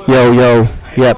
Yo, yo, yep.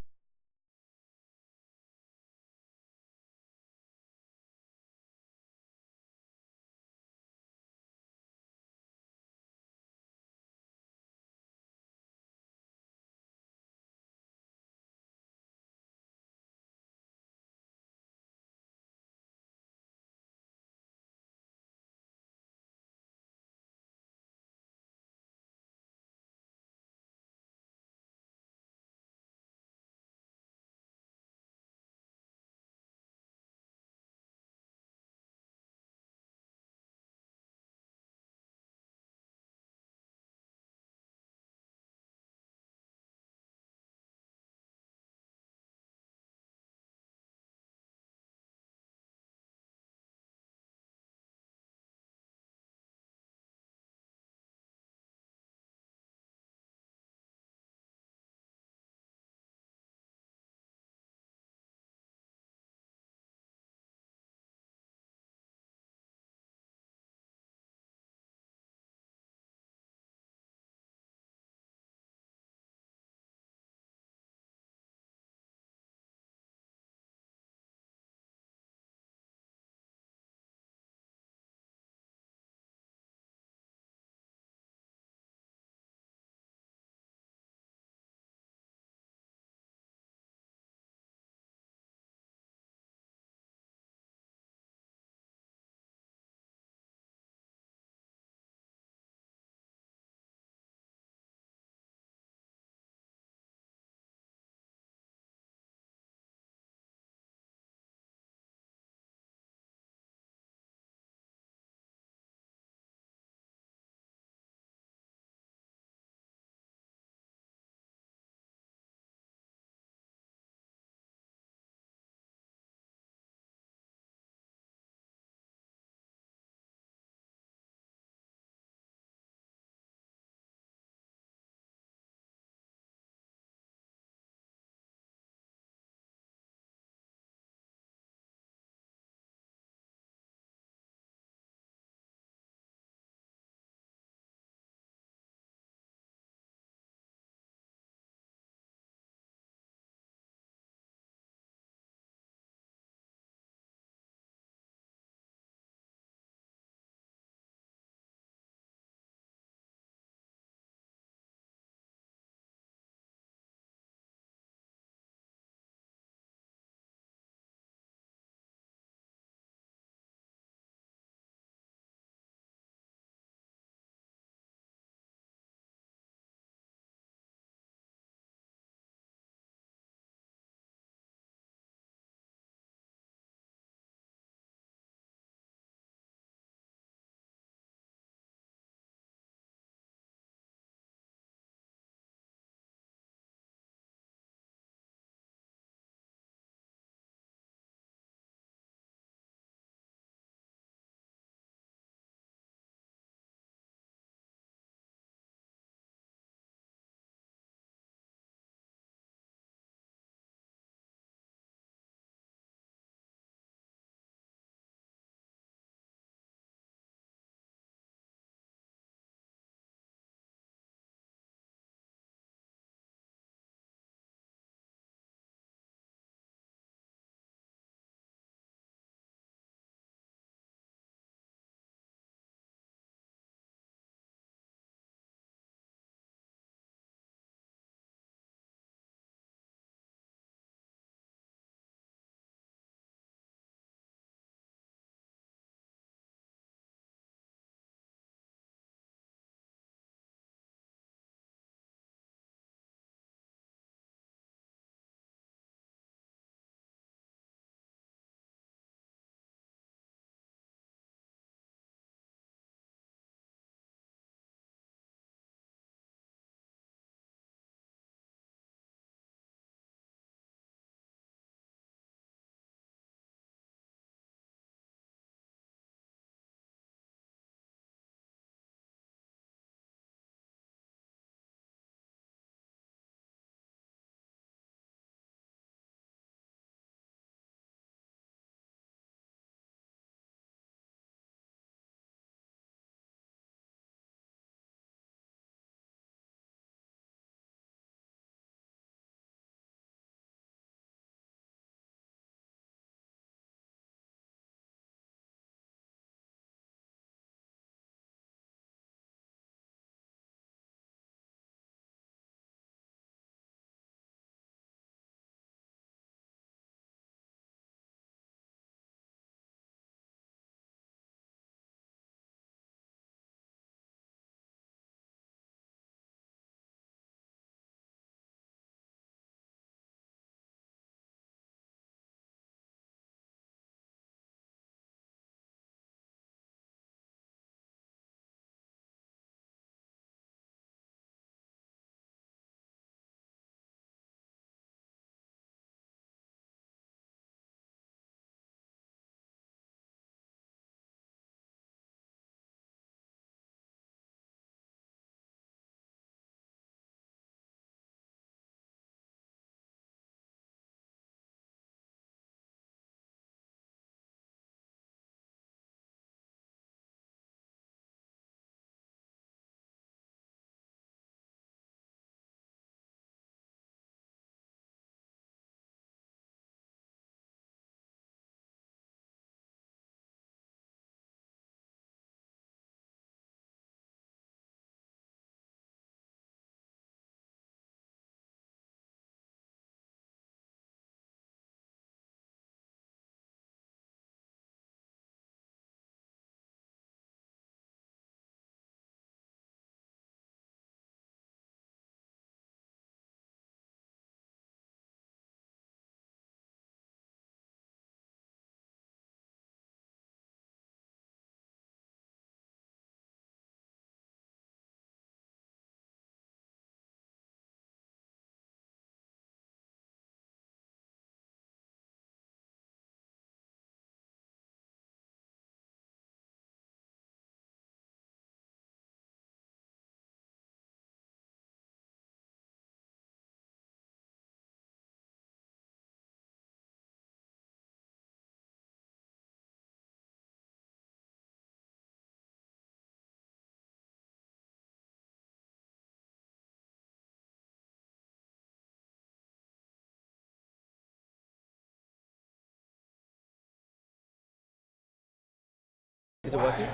Is it working?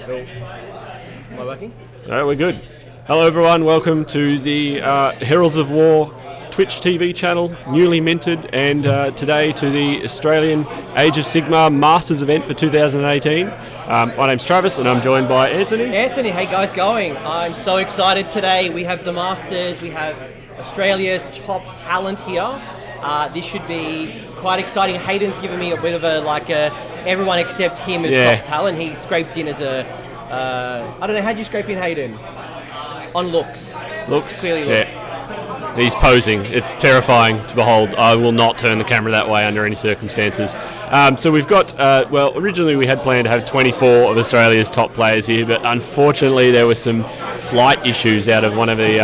Cool. Am I working? All right, we're good. Hello everyone, welcome to the Heralds of War Twitch TV channel, newly minted, and today to the Australian Age of Sigmar Masters event for 2018. My name's Travis and I'm joined by Anthony. Anthony, hey guys, going? I'm so excited today. We have the Masters, we have Australia's top talent here. This should be quite exciting. Hayden's given me a bit of everyone except him as top talent. He scraped in as I don't know, how'd you scrape in Hayden? On looks. Looks? Clearly looks. Yeah. He's posing. It's terrifying to behold. I will not turn the camera that way under any circumstances. So we've got, originally we had planned to have 24 of Australia's top players here, but unfortunately there were some flight issues out of one of the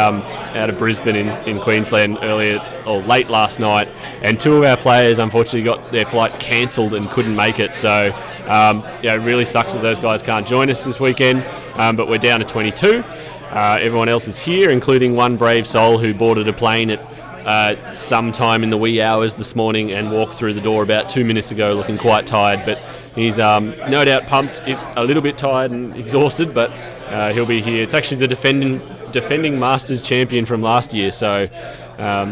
out of Brisbane in Queensland late last night, and two of our players unfortunately got their flight cancelled and couldn't make it. So it really sucks that those guys can't join us this weekend, but we're down to 22. Everyone else is here, including one brave soul who boarded a plane at some time in the wee hours this morning and walked through the door about 2 minutes ago looking quite tired, but he's no doubt pumped, a little bit tired and exhausted, but he'll be here. It's actually the defending Masters champion from last year, so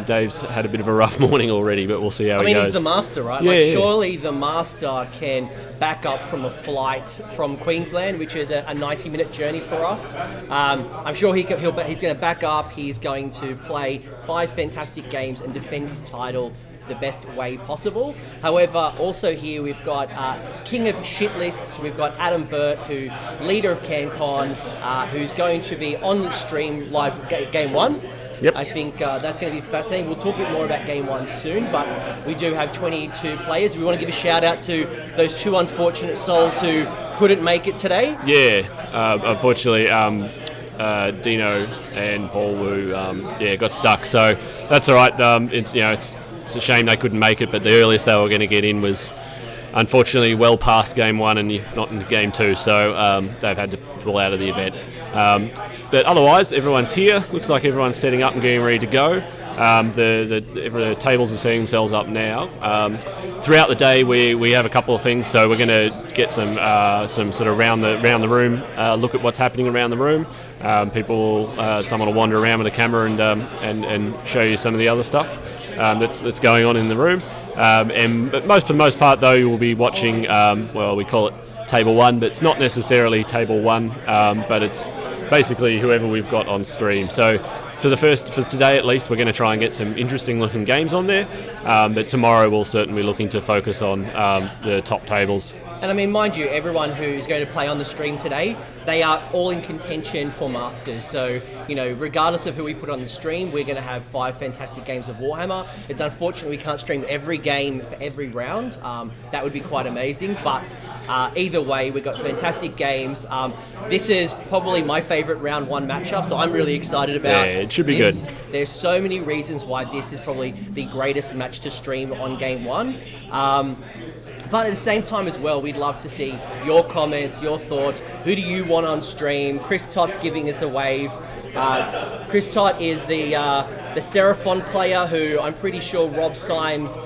Dave's had a bit of a rough morning already, but we'll see how he goes. He's the Master, right? Yeah, surely the Master can back up from a flight from Queensland, which is a 90-minute journey for us. I'm sure he's going to back up. He's going to play 5 fantastic games and defend his title the best way possible. However, also here we've got King of Shit Lists, we've got Adam Burt, who leader of CanCon, who's going to be on the stream live game 1. Yep. I think that's going to be fascinating. We'll talk a bit more about game 1 soon, but we do have 22 players. We want to give a shout out to those 2 unfortunate souls who couldn't make it today. Yeah, unfortunately, Dino and Paul Wu got stuck. So that's all right. It's a shame they couldn't make it, but the earliest they were going to get in was unfortunately well past game 1 and not in game 2, so they've had to pull out of the event. But otherwise, everyone's here. Looks like everyone's setting up and getting ready to go. The tables are setting themselves up now. Throughout the day, we have a couple of things, so we're going to get some sort of round the room, look at what's happening around the room. Someone will wander around with a camera and show you some of the other stuff that's going on in the room. But for the most part, though, you will be watching. We call it Table 1, but it's not necessarily Table 1, but it's basically whoever we've got on stream. So for today at least, we're going to try and get some interesting looking games on there. But tomorrow we'll certainly be looking to focus on the top tables. And I mean, mind you, everyone who's going to play on the stream today, they are all in contention for Masters. So, regardless of who we put on the stream, we're going to have 5 fantastic games of Warhammer. It's unfortunate we can't stream every game for every round. That would be quite amazing. But either way, we've got fantastic games. This is probably my favourite round 1 matchup, so I'm really excited about it. Yeah, it should be good. There's so many reasons why this is probably the greatest match to stream on game 1. But at the same time as well, we'd love to see your comments, your thoughts. Who do you want on stream? Chris Tott's giving us a wave. Chris Tott is the Seraphon player who I'm pretty sure Rob Symes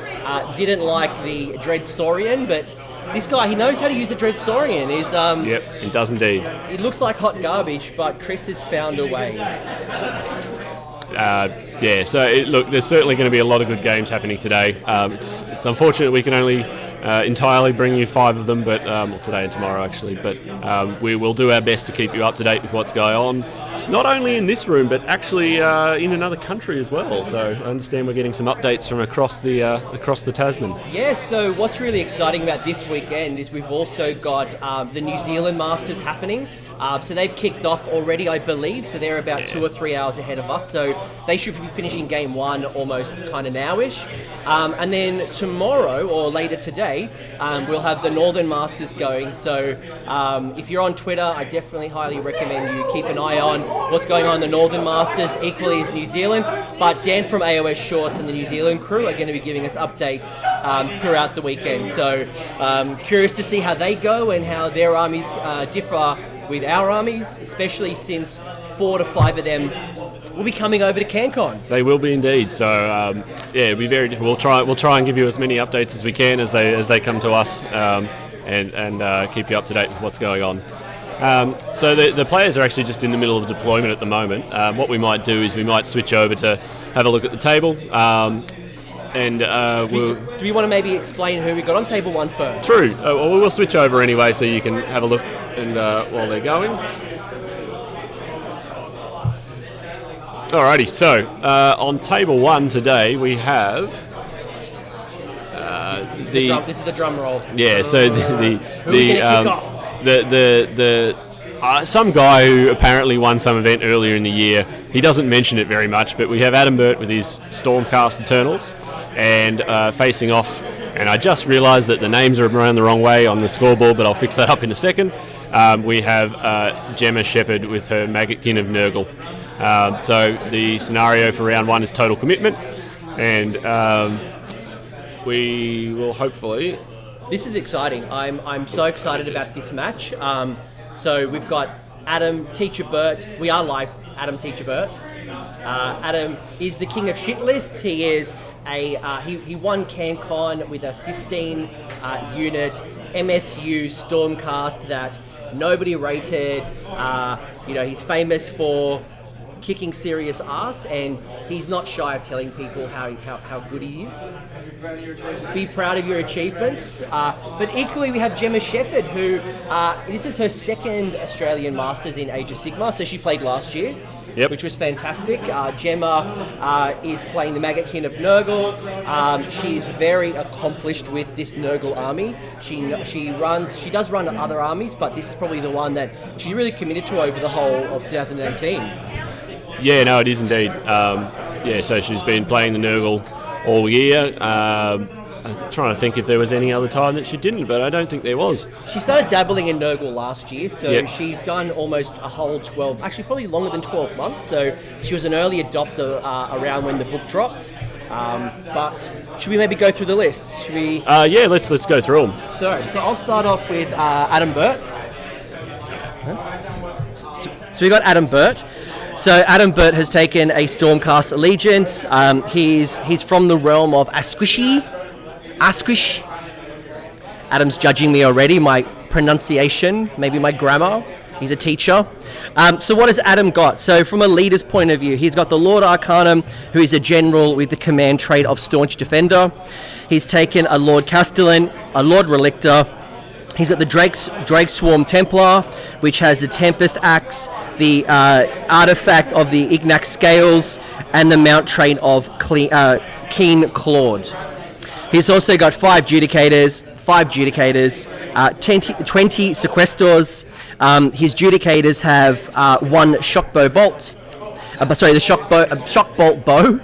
didn't like the Dread Saurian, but this guy, he knows how to use the Dread Saurian. Yep, he does indeed. It looks like hot garbage, but Chris has found a way. Look, there's certainly going to be a lot of good games happening today. It's unfortunate we can only entirely bring you 5 of them, but today and tomorrow actually. But we will do our best to keep you up to date with what's going on, not only in this room, but actually in another country as well. So I understand we're getting some updates from across the Tasman. Yeah. So what's really exciting about this weekend is we've also got the New Zealand Masters happening. So they've kicked off already, I believe, so they're about 2 or 3 hours ahead of us, so they should be finishing game 1 almost kind of nowish. And then tomorrow, or later today, we'll have the Northern Masters going, so if you're on Twitter, I definitely highly recommend you keep an eye on what's going on in the Northern Masters, equally as New Zealand, but Dan from AOS Shorts and the New Zealand crew are going to be giving us updates throughout the weekend, so curious to see how they go and how their armies differ with our armies, especially since 4 to 5 of them will be coming over to CanCon. They will be indeed. So it'll be very. We'll try and give you as many updates as we can as they come to us. and keep you up to date with what's going on. So the players are actually just in the middle of deployment at the moment. What we might do is we might switch over to have a look at the table. Do we want to maybe explain who we got on table 1 first? True. Well, we'll switch over anyway so you can have a look and while they're going. Alrighty, so on table 1 today we have this is the drum roll. Yeah, so some guy who apparently won some event earlier in the year. He doesn't mention it very much, but we have Adam Burt with his Stormcast Eternals, and facing off. And I just realised that the names are around the wrong way on the scoreboard, but I'll fix that up in a second. We have Jemma Sheppard with her Maggotkin of Nurgle. So the scenario for round 1 is total commitment, and we will hopefully. This is exciting. I'm so excited about this match. So we've got Adam Teacher Burt. We are live. Adam Teacher Burt. Adam is the king of shit lists. He is he won CanCon with a 15 unit MSU Stormcast that nobody rated. He's famous for kicking serious ass, and he's not shy of telling people how good he is. Be proud of your achievements. But equally, we have Jemma Sheppard, who this is her second Australian Masters in Age of Sigmar, so she played last year. Yep. Which was fantastic. Gemma is playing the Maggotkin of Nurgle. She's very accomplished with this Nurgle army. She does run other armies, but this is probably the one that she's really committed to over the whole of 2018. Yeah, no, it is indeed. So she's been playing the Nurgle all year. I'm trying to think if there was any other time that she didn't, but I don't think there was. She started dabbling in Nurgle last year, so she's gone almost a whole 12, actually probably longer than 12 months, so she was an early adopter around when the book dropped. But should we maybe go through the lists? Should we? Let's go through them. So I'll start off with Adam Burt. So we got Adam Burt. So Adam Burt has taken a Stormcast allegiance. He's from the realm of Asquish. Adam's judging me already, my pronunciation, maybe my grammar. He's a teacher. So what has Adam got? So from a leader's point of view, he's got the Lord Arcanum, who is a general with the command trait of Staunch Defender. He's taken a Lord Castellan, a Lord Relictor. He's got the Drake Swarm Templar, which has the Tempest Axe, the artifact of the Ignax Scales, and the mount trait of Keen Clawed. He's also got 5 Judicators, 20 Sequestors. His Judicators have 1 Shockbow Bolt. The Shockbolt Bow.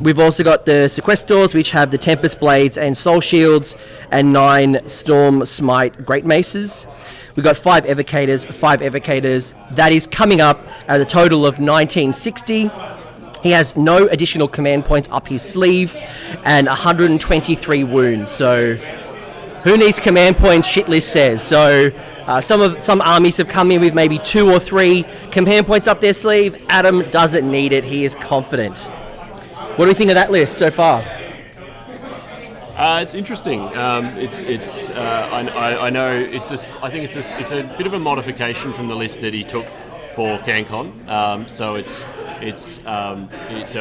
We've also got the Sequestors, which have the Tempest Blades and Soul Shields, and 9 Storm Smite Great Maces. We've got 5 Evocators. That is coming up at a total of 1960. He has no additional command points up his sleeve and 123 wounds. So who needs command points? Shitlist says. So some armies have come in with maybe 2 or 3 command points up their sleeve. Adam doesn't need it. He is confident. What do we think of that list so far? It's interesting. I know I think it's a bit of a modification from the list that he took for CanCon. So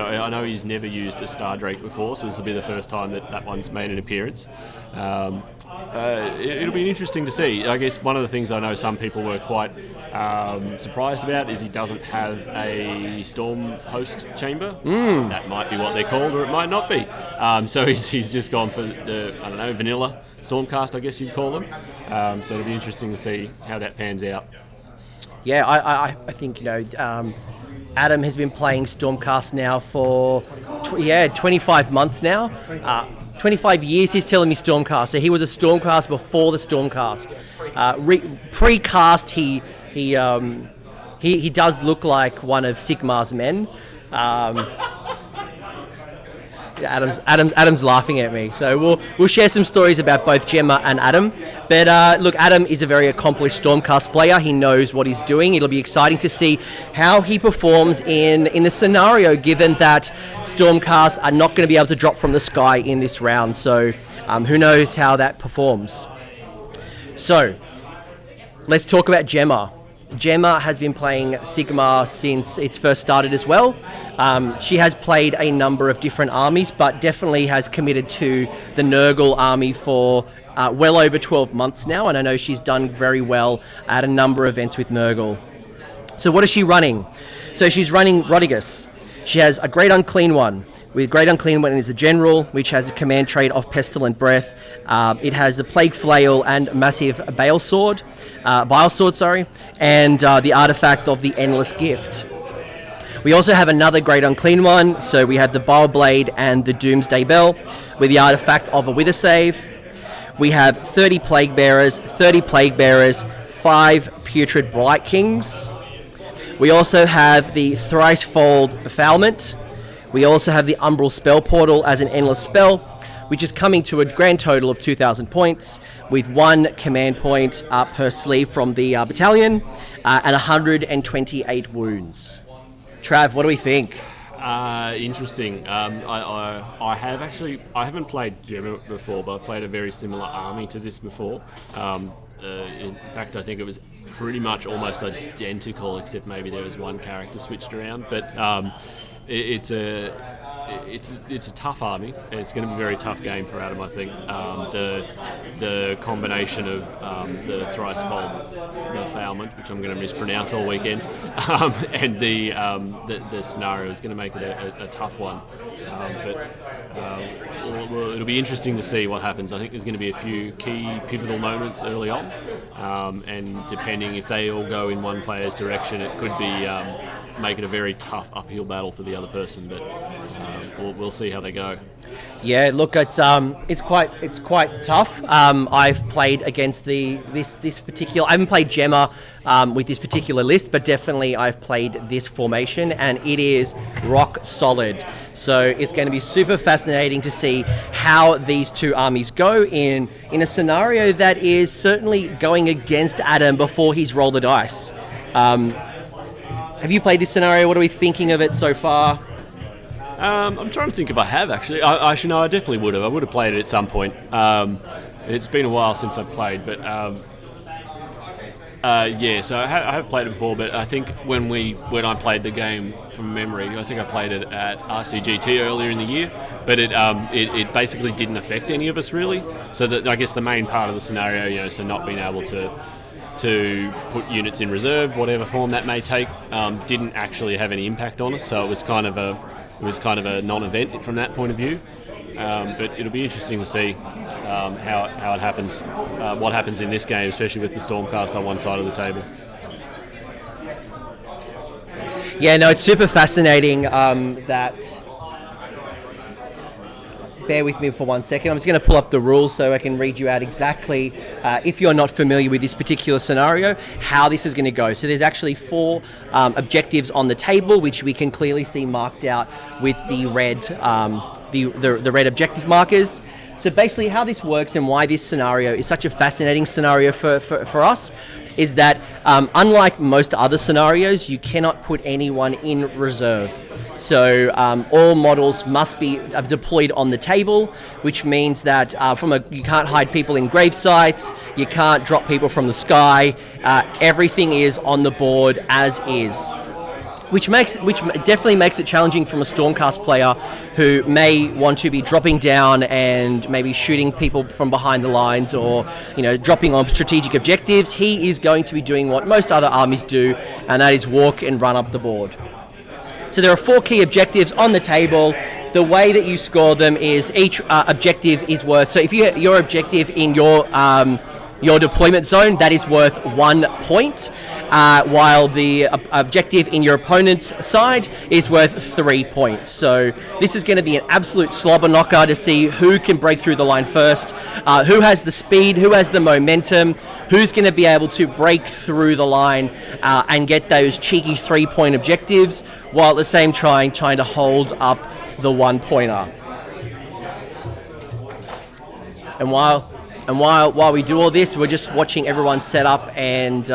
I know he's never used a Star Drake before, so this will be the first time that one's made an appearance. It'll be interesting to see. I guess one of the things I know some people were quite surprised about is he doesn't have a Storm Host Chamber. That might be what they're called, or it might not be. So he's just gone for the, vanilla Stormcast, I guess you'd call them. So it'll be interesting to see how that pans out. Yeah, I think, Adam has been playing Stormcast now for 25 months now. 25 years he's telling me Stormcast. So he was a Stormcast before the Stormcast. Pre-cast he does look like one of Sigmar's men. Adam's laughing at me. So we'll share some stories about both Jemma and Adam. But look, Adam is a very accomplished Stormcast player. He knows what he's doing. It'll be exciting to see how he performs in the scenario, given that Stormcasts are not going to be able to drop from the sky in this round. So who knows how that performs. So, let's talk about Jemma. Jemma has been playing Sigmar since it's first started as well. She has played a number of different armies, but definitely has committed to the Nurgle army for well over 12 months now, and I know she's done very well at a number of events with Nurgle. So what is she running? So she's running Rodigus. She has a Great Unclean One. With Great Unclean One is a general, which has a command trait of Pestilent Breath. It has the Plague Flail and Massive Bile Sword, and the artifact of the Endless Gift. We also have another Great Unclean One, so we have the Bile Blade and the Doomsday Bell, with the artifact of a Wither Save. We have 30 Plague Bearers, 5 Putrid Blight Kings. We also have the Thricefold Befoulment. We also have the Umbral Spell Portal as an endless spell, which is coming to a grand total of 2,000 points, with 1 command point per sleeve from the battalion, and 128 wounds. Trav, what do we think? Interesting. I haven't played Jemma before, but I've played a very similar army to this before. In fact, I think it was pretty much almost identical, except maybe there was one character switched around. But it's a tough army. It's going to be a very tough game for Adam, I think. The combination of the Thricefold Befoulment, which I'm going to mispronounce all weekend, and the scenario is going to make it a tough one. It'll be interesting to see what happens. I think there's going to be a few key pivotal moments early on, and depending if they all go in one player's direction, it could be make it a very tough uphill battle for the other person. But we'll see how they go. Yeah, look, it's quite tough. I've played against this particular. I haven't played Jemma with this particular list, but definitely I've played this formation, and it is rock solid. So it's going to be super fascinating to see how these two armies go in a scenario that is certainly going against Adam before he's rolled the dice. Have you played this scenario? What are we thinking of it so far? I'm trying to think if I have, actually. I definitely would have. I would have played it at some point. It's been a while since I've played, but so I have played it before, but I think when I played the game from memory, I think I played it at RCGT earlier in the year, but it basically didn't affect any of us, really. So that I guess the main part of the scenario, so not being able to put units in reserve, whatever form that may take, didn't actually have any impact on us, so it was kind of a non-event from that point of view. But it'll be interesting to see how it happens, what happens in this game, especially with the Stormcast on one side of the table. Yeah, no, it's super fascinating that... Bear with me for 1 second. I'm just going to pull up the rules so I can read you out exactly, if you're not familiar with this particular scenario, how this is going to go. So there's actually 4 objectives on the table, which we can clearly see marked out with the red, the red objective markers. So basically how this works and why this scenario is such a fascinating scenario for us is that unlike most other scenarios, you cannot put anyone in reserve. So all models must be deployed on the table, which means that you can't hide people in grave sites, you can't drop people from the sky, everything is on the board as is. Which definitely makes it challenging from a Stormcast player who may want to be dropping down and maybe shooting people from behind the lines, or dropping on strategic objectives. He is going to be doing what most other armies do, and that is walk and run up the board. So there are 4 key objectives on the table. The way that you score them is each objective is worth. So if your objective in your deployment zone, that is worth 1 point, while the objective in your opponent's side is worth 3 points. So this is going to be an absolute slobber knocker to see who can break through the line first, who has the speed, who has the momentum, who's going to be able to break through the line and get those cheeky 3-point objectives, while at the same time trying to hold up the 1-pointer. And while we do all this, we're just watching everyone set up and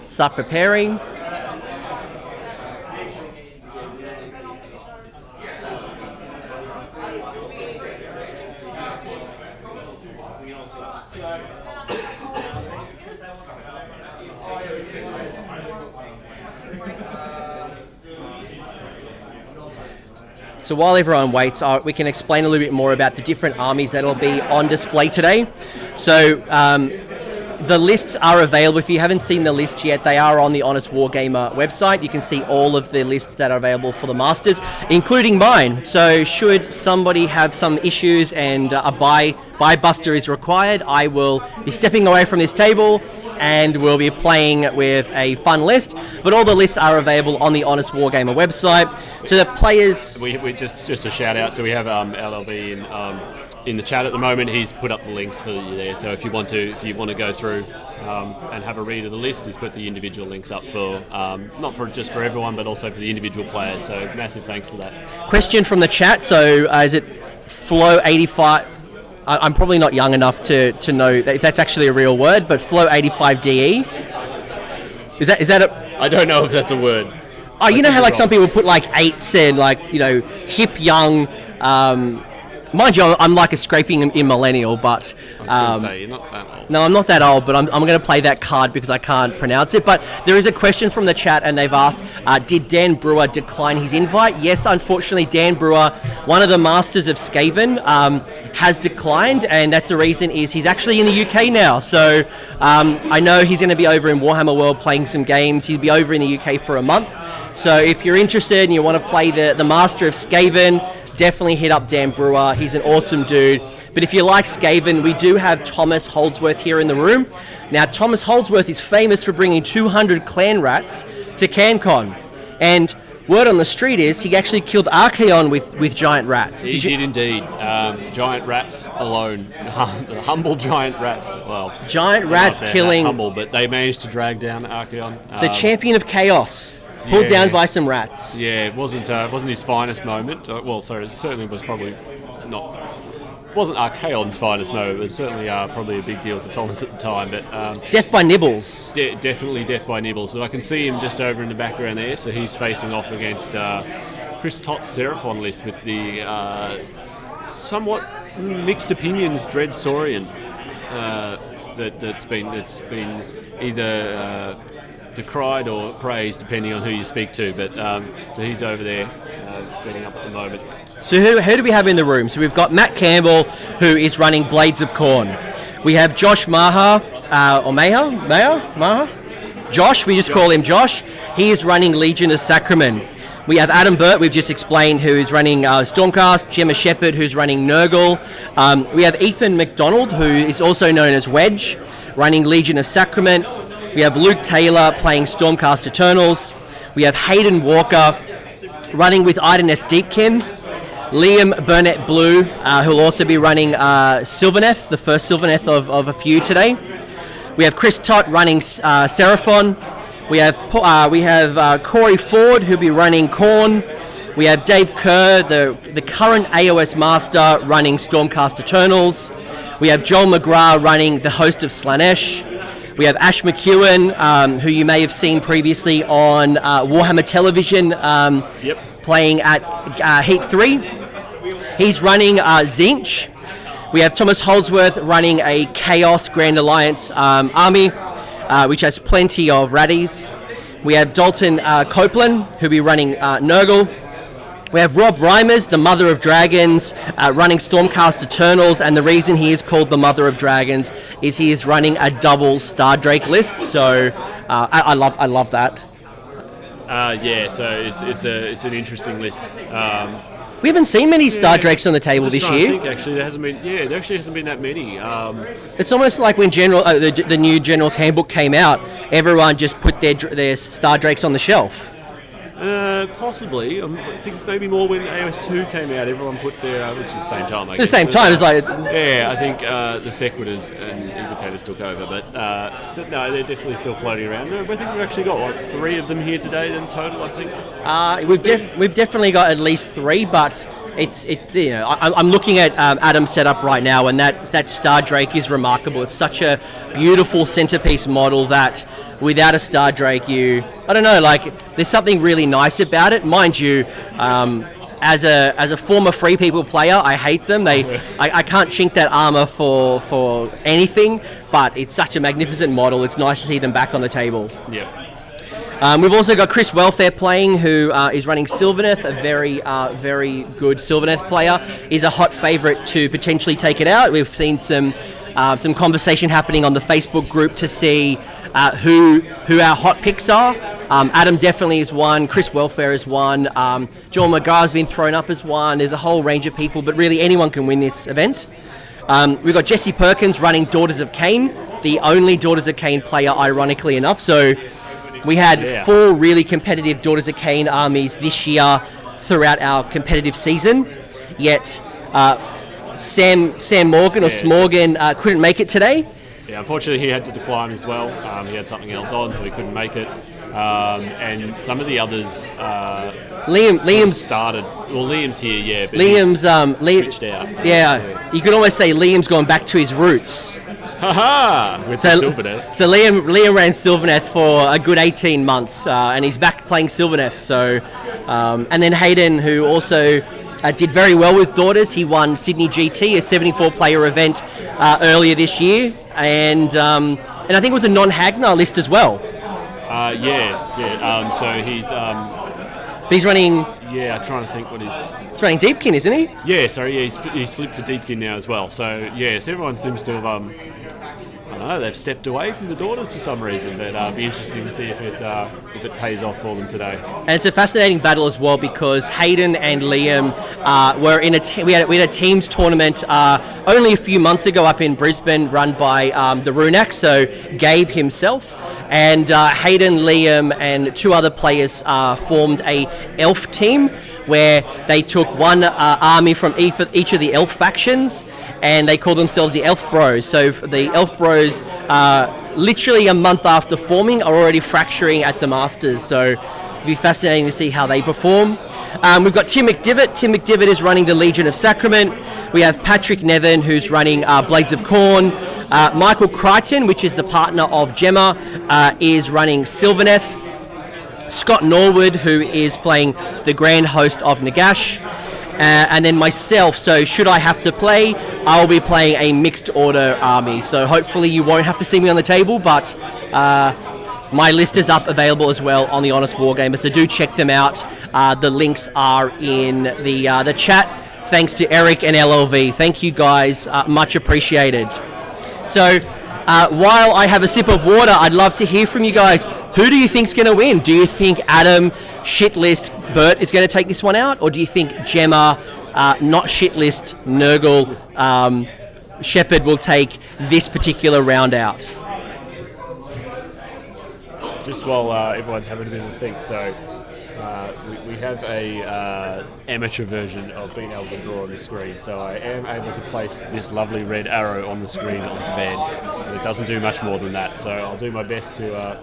start preparing. So while everyone waits, we can explain a little bit more about the different armies that will be on display today. So the lists are available. If you haven't seen the list yet, they are on the Honest Wargamer website. You can see all of the lists that are available for the Masters, including mine. So should somebody have some issues and a buy buster is required, I will be stepping away from this table and we'll be playing with a fun list. But all the lists are available on the Honest Wargamer website. So the players... We just a shout out. So we have LLB in the chat at the moment. He's put up the links for you there. So if you want to go through and have a read of the list, he's put the individual links up for not for just for everyone, but also for the individual players. So massive thanks for that. Question from the chat. So is it Flow85? I'm probably not young enough to know if that's actually a real word, but Flow85DE. Is that a... I don't know if that's a word. Oh, you know how like some people put like 8s and like, hip young... mind you, I'm like a scraping in millennial, but... I was going to say, you're not that old. No, I'm not that old, but I'm going to play that card because I can't pronounce it. But there is a question from the chat, and they've asked, did Dan Brewer decline his invite? Yes, unfortunately, Dan Brewer, one of the masters of Skaven, has declined, and that's the reason is he's actually in the UK now. So I know he's going to be over in Warhammer World playing some games. He'll be over in the UK for a month. So if you're interested and you want to play the Master of Skaven, definitely hit up Dan Brewer. He's an awesome dude. But if you like Skaven, we do have Thomas Holdsworth here in the room. Now, Thomas Holdsworth is famous for bringing 200 clan rats to CanCon. And word on the street is he actually killed Archaon with giant rats. He did indeed. Giant rats alone. The humble giant rats. Well, giant rats killing... humble, but they managed to drag down Archaon. The champion of chaos. Pulled down by some rats. Yeah, it wasn't his finest moment. It certainly was probably not... wasn't Archaon's finest moment. It was certainly probably a big deal for Thomas at the time. But death by nibbles. Definitely death by nibbles. But I can see him just over in the background there. So he's facing off against Chris Tott's Seraphon list with the somewhat mixed opinions Dread Saurian that's been either... decried or praised depending on who you speak to, but so he's over there setting up at the moment. So who do we have in the room? So we've got Matt Campbell, who is running Blades of Corn. We have Josh Maha, or Maha? Josh, we just call him Josh. He is running Legion of Sacrament. We have Adam Burt, we've just explained, who's running Stormcast. Jemma Sheppard, who's running Nurgle. We have Ethan McDonald, who is also known as Wedge, running Legion of Sacrament. We have Luke Taylor playing Stormcast Eternals. We have Hayden Walker running with Ideneth Deepkin. Liam Burnett Blue, who will also be running Sylvaneth, the first Sylvaneth of a few today. We have Chris Tott running Seraphon. We have Corey Ford, who'll be running Khorne. We have Dave Kerr, the current AOS Master, running Stormcast Eternals. We have Joel McGrath running the host of Slanesh. We have Ash McEwen, who you may have seen previously on Warhammer Television, playing at Heat 3. He's running Zinch. We have Thomas Holdsworth running a Chaos Grand Alliance army, which has plenty of ratties. We have Dalton Copeland, who'll be running Nurgle. We have Rob Reimers, the Mother of Dragons, running Stormcast Eternals, and the reason he is called the Mother of Dragons is he is running a double Star Drake list. So I love that. So it's an interesting list. We haven't seen many Star Drakes on the table this year. I think actually there actually hasn't been that many. It's almost like when the new General's Handbook came out, everyone just put their Star Drakes on the shelf. Possibly. I think it's maybe more when AOS 2 came out. Everyone put their, which is the same time. The same time, it's like. Yeah, I think the Sequitors and Invocators took over, but no, they're definitely still floating around. I think we've actually got 3 of them here today in total. I think. We've definitely got at least 3, but it's I'm looking at Adam's setup right now, and that Star Drake is remarkable. It's such a beautiful centerpiece model that. Without a Star Drake, I don't know, like, there's something really nice about it. Mind you, as a former Free People player, I hate them. I can't chink that armor for anything, but it's such a magnificent model. It's nice to see them back on the table. Yeah. We've also got Chris Welfare playing, who is running Sylvaneth, a very good Sylvaneth player. Is a hot favourite to potentially take it out. We've seen some conversation happening on the Facebook group to see who our hot picks are. Adam definitely is one. Chris Welfare is one. Joel McGrath's been thrown up as one. There's a whole range of people, but really anyone can win this event. We've got Jesse Perkins running Daughters of Cain, the only Daughters of Cain player, ironically enough. So we had 4 really competitive Daughters of Cain armies this year throughout our competitive season. Yet Sam Morgan or Smorgan couldn't make it today. Yeah, unfortunately he had to decline as well. He had something else on, so he couldn't make it. And some of the others Liam's started. Well, Liam's here, but Liam's switched out. Yeah, you could almost say Liam's gone back to his roots. With the Sylvaneth. So Liam ran Sylvaneth for a good 18 months, and he's back playing Sylvaneth. So, and then Hayden, who also did very well with Daughters. He won Sydney GT, a 74-player event earlier this year, and I think it was a non-Hagnar list as well. So he's running. Yeah, I'm trying to think what he's. He's running Deepkin, isn't he? Yeah, sorry, he's flipped to Deepkin now as well. So yes, everyone seems to have. I don't know, they've stepped away from the Daughters for some reason. But it'll be interesting to see if it pays off for them today. And it's a fascinating battle as well because Hayden and Liam were in we had a teams tournament only a few months ago up in Brisbane, run by the Runak, so Gabe himself. And Hayden, Liam, and 2 other players formed a elf team where they took one army from each of the elf factions, and they called themselves the Elf Bros. So the Elf Bros, literally a month after forming, are already fracturing at the Masters. So it'll be fascinating to see how they perform. We've got Tim McDivitt. Tim McDivitt is running the Legion of Sacrament. We have Patrick Nevin, who's running Blades of Corn. Michael Crichton, which is the partner of Jemma, is running Sylvaneth. Scott Norwood, who is playing the Grand Host of Nagash. And then myself, so should I have to play, I'll be playing a mixed order army. So hopefully you won't have to see me on the table, but my list is up available as well on the Honest Wargamer, so do check them out. The links are in the chat. Thanks to Eric and LLV. Thank you guys, much appreciated. So while I have a sip of water, I'd love to hear from you guys. Who do you think's going to win? Do you think Adam, shitlist, Burt is going to take this one out? Or do you think Jemma, not shitlist, Nurgle, Sheppard will take this particular round out? Just while everyone's having a bit of a think, so we have a amateur version of being able to draw on the screen. So I am able to place this lovely red arrow on the screen on demand, and it doesn't do much more than that. So I'll do my best to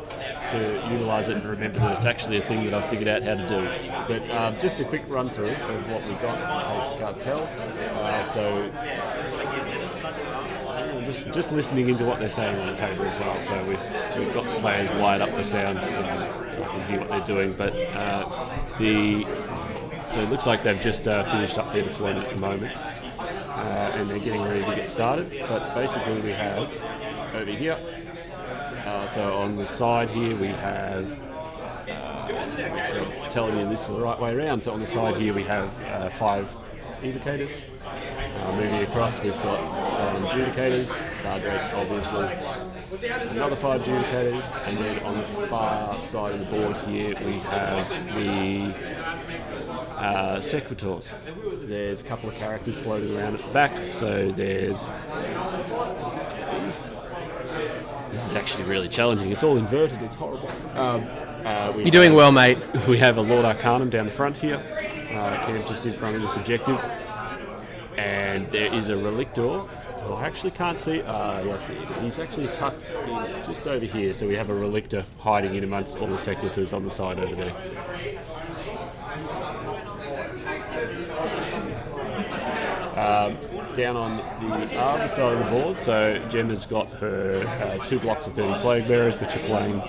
utilise it and remember that it's actually a thing that I've figured out how to do. But just a quick run through of what we got in case you can't tell. Just listening into what they're saying on the table as well. So we've got the players wired up for sound, so I can hear what they're doing. But so it looks like they've just finished up their deployment at the moment, and they're getting ready to get started. But basically, we have over here. So on the side here, we have. Make sure I'm telling you this the right way around. So on the side here, we have 5 evocators. Moving across, we've got some Judicators, Stardrake obviously, another 5 Judicators, and then on the far side of the board here we have the Sequitors. There's a couple of characters floating around at the back, so there's... This is actually really challenging, it's all inverted, it's horrible. You're doing well, mate. We have a Lord Arcanum down the front here, camped just in front of this objective. And there is a Relictor, who I actually can't see. Yes, he's actually tucked in just over here. So we have a Relictor hiding in amongst all the Sequitors on the side over there. Down on the other side of the board, so Gemma's got her 2 blocks of 30 Plague Bearers, which are playing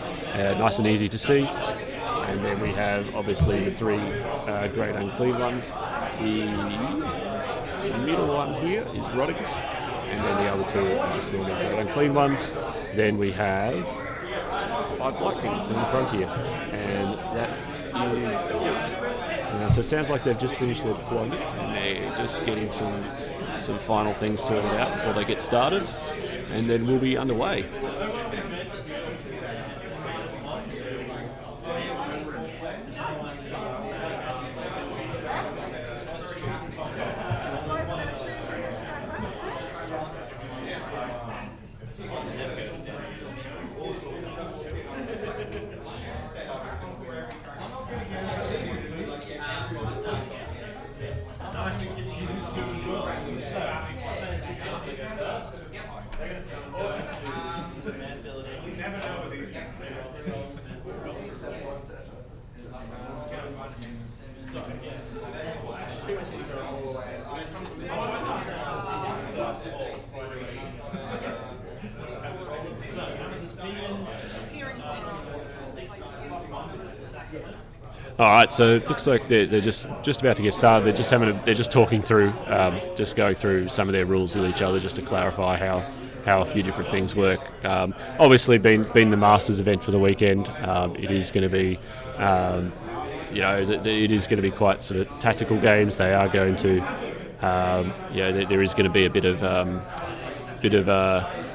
nice and easy to see. And then we have obviously the 3 Great Unclean ones. The middle one here is Rodicus, and then the other 2 are just normal Great Unclean ones. Then we have 5 Blight Kings in the front here, and that is it. So it sounds like they've just finished their deployment, and they're just getting some final things sorted out before they get started, and then we'll be underway. All right, so it looks like they're just about to get started. They're just talking through, just going through some of their rules with each other, just to clarify how a few different things work. Obviously, being the Masters event for the weekend, it is going to be, it is going to be quite sort of tactical games. They are going to, there is going to be a bit of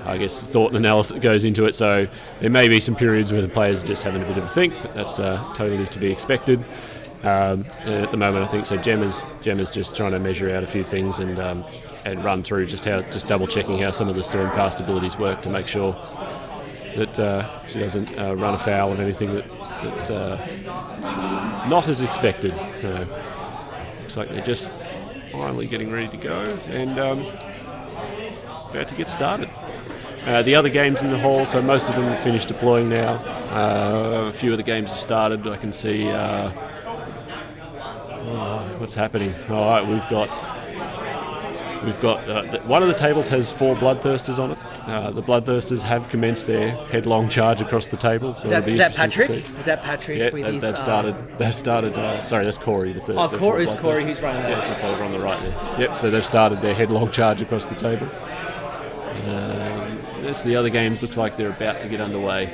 I guess, thought and analysis that goes into it. So there may be some periods where the players are just having a bit of a think, but that's totally to be expected. At the moment, I think so. Jemma's just trying to measure out a few things and run through just double checking how some of the Stormcast abilities work to make sure that she doesn't run afoul of anything that's not as expected. Looks like they're just finally getting ready to go and about to get started. The other games in the hall, so most of them have finished deploying now. A few of the games have started. I can see what's happening. All right, we've got one of the tables has 4 Bloodthirsters on it. The Bloodthirsters have commenced their headlong charge across the table. So is that Patrick? Is that Patrick? Yeah, with they've started. Sorry, that's Corey. It's Corey who's running that. Yeah, just over on the right there. Yep. So they've started their headlong charge across the table. The other games looks like they're about to get underway.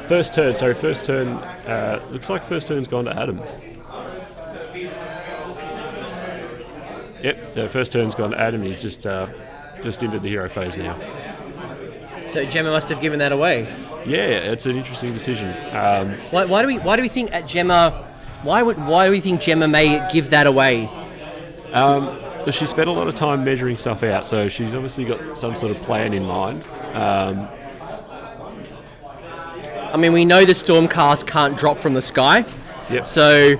First turn. Looks like first turn's gone to Adam. Yep, so first turn's gone to Adam. He's just into the hero phase now. So Jemma must have given that away. Yeah, it's an interesting decision. Why do we think at Jemma? Why do we think Jemma may give that away? So she spent a lot of time measuring stuff out, so she's obviously got some sort of plan in mind. I mean, we know the Stormcast can't drop from the sky. Yep. So,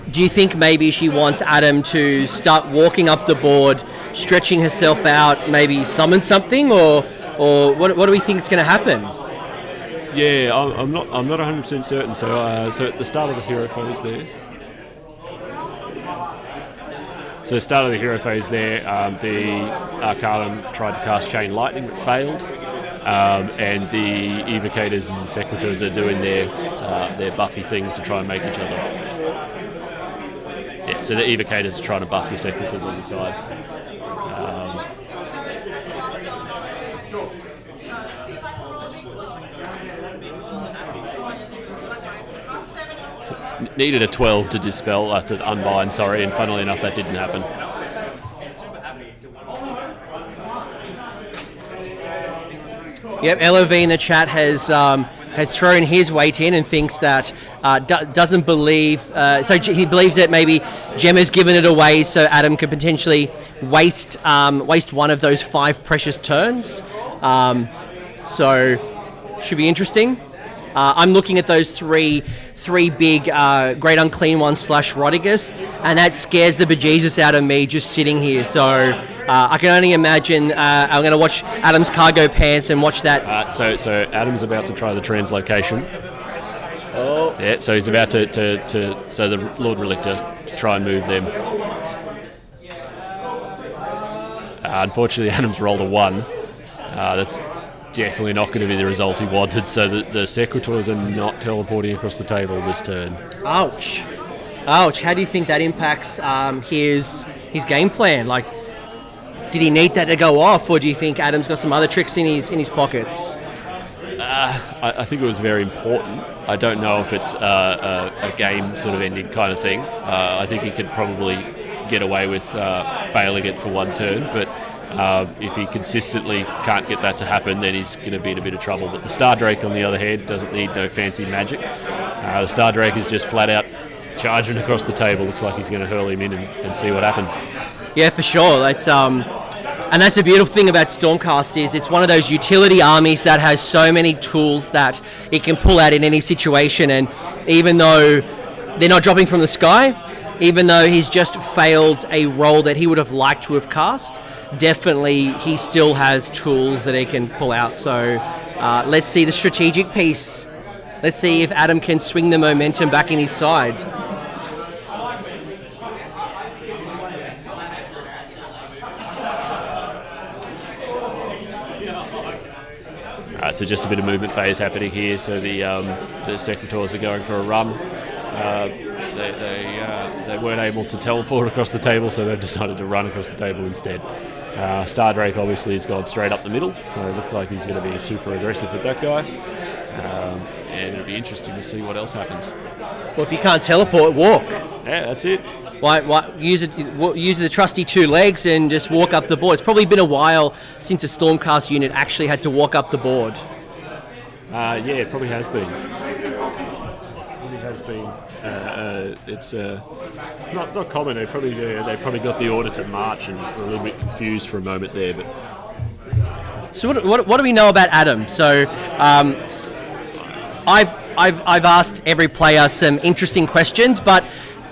do you think maybe she wants Adam to start walking up the board, stretching herself out, maybe summon something, or what do we think is going to happen? Yeah, I'm not 100% certain. So at the start of the hero phase there. So start of the hero phase there, the Arcanum tried to cast Chain Lightning, but failed. And the Evocators and Sequitors are doing their buffy things to try and make each other. Yeah, so the Evocators are trying to buff the Sequitors on the side. Needed a 12 to dispel, to unbind, sorry, and funnily enough that didn't happen. Yep, LOV in the chat has thrown his weight in and thinks that doesn't believe. So he believes that maybe Jemma's given it away, so Adam could potentially waste one of those 5 precious turns. So should be interesting. I'm looking at those three big Great Unclean Ones / Rodigus, and that scares the bejesus out of me just sitting here. So I can only imagine I'm going to watch Adam's cargo pants and watch that. So Adam's about to try the translocation. Oh. Yeah, so he's about to so the Lord Relictor to try and move them. Unfortunately, Adam's rolled a 1. That's definitely not going to be the result he wanted, so the Sequitors are not teleporting across the table this turn. Ouch. How do you think that impacts his game plan? Like, did he need that to go off, or do you think Adam's got some other tricks in his pockets? I think it was very important. I don't know if it's a game sort of ending kind of thing. I think he could probably get away with failing it for one turn, but if he consistently can't get that to happen, then he's going to be in a bit of trouble. But the Star Drake, on the other hand, doesn't need no fancy magic. The Star Drake is just flat out charging across the table. Looks like he's going to hurl him in and see what happens. Yeah, for sure. And that's the beautiful thing about Stormcast is it's one of those utility armies that has so many tools that it can pull out in any situation. And even though they're not dropping from the sky, even though he's just failed a role that he would have liked to have cast, definitely he still has tools that he can pull out. So let's see the strategic piece. Let's see if Adam can swing the momentum back in his side. So just a bit of movement phase happening here. So the Sequitors are going for a run. They weren't able to teleport across the table, so they've decided to run across the table instead. Star Drake obviously has gone straight up the middle, so it looks like he's going to be super aggressive with that guy. And it'll be interesting to see what else happens. Well, if you can't teleport, walk. Yeah, that's it. Why use the trusty 2 legs and just walk up the board. It's probably been a while since a Stormcast unit actually had to walk up the board. Yeah, it probably has been. It's not common. They probably got the order to march and were a little bit confused for a moment there. But so what do we know about Adam? So I've asked every player some interesting questions, but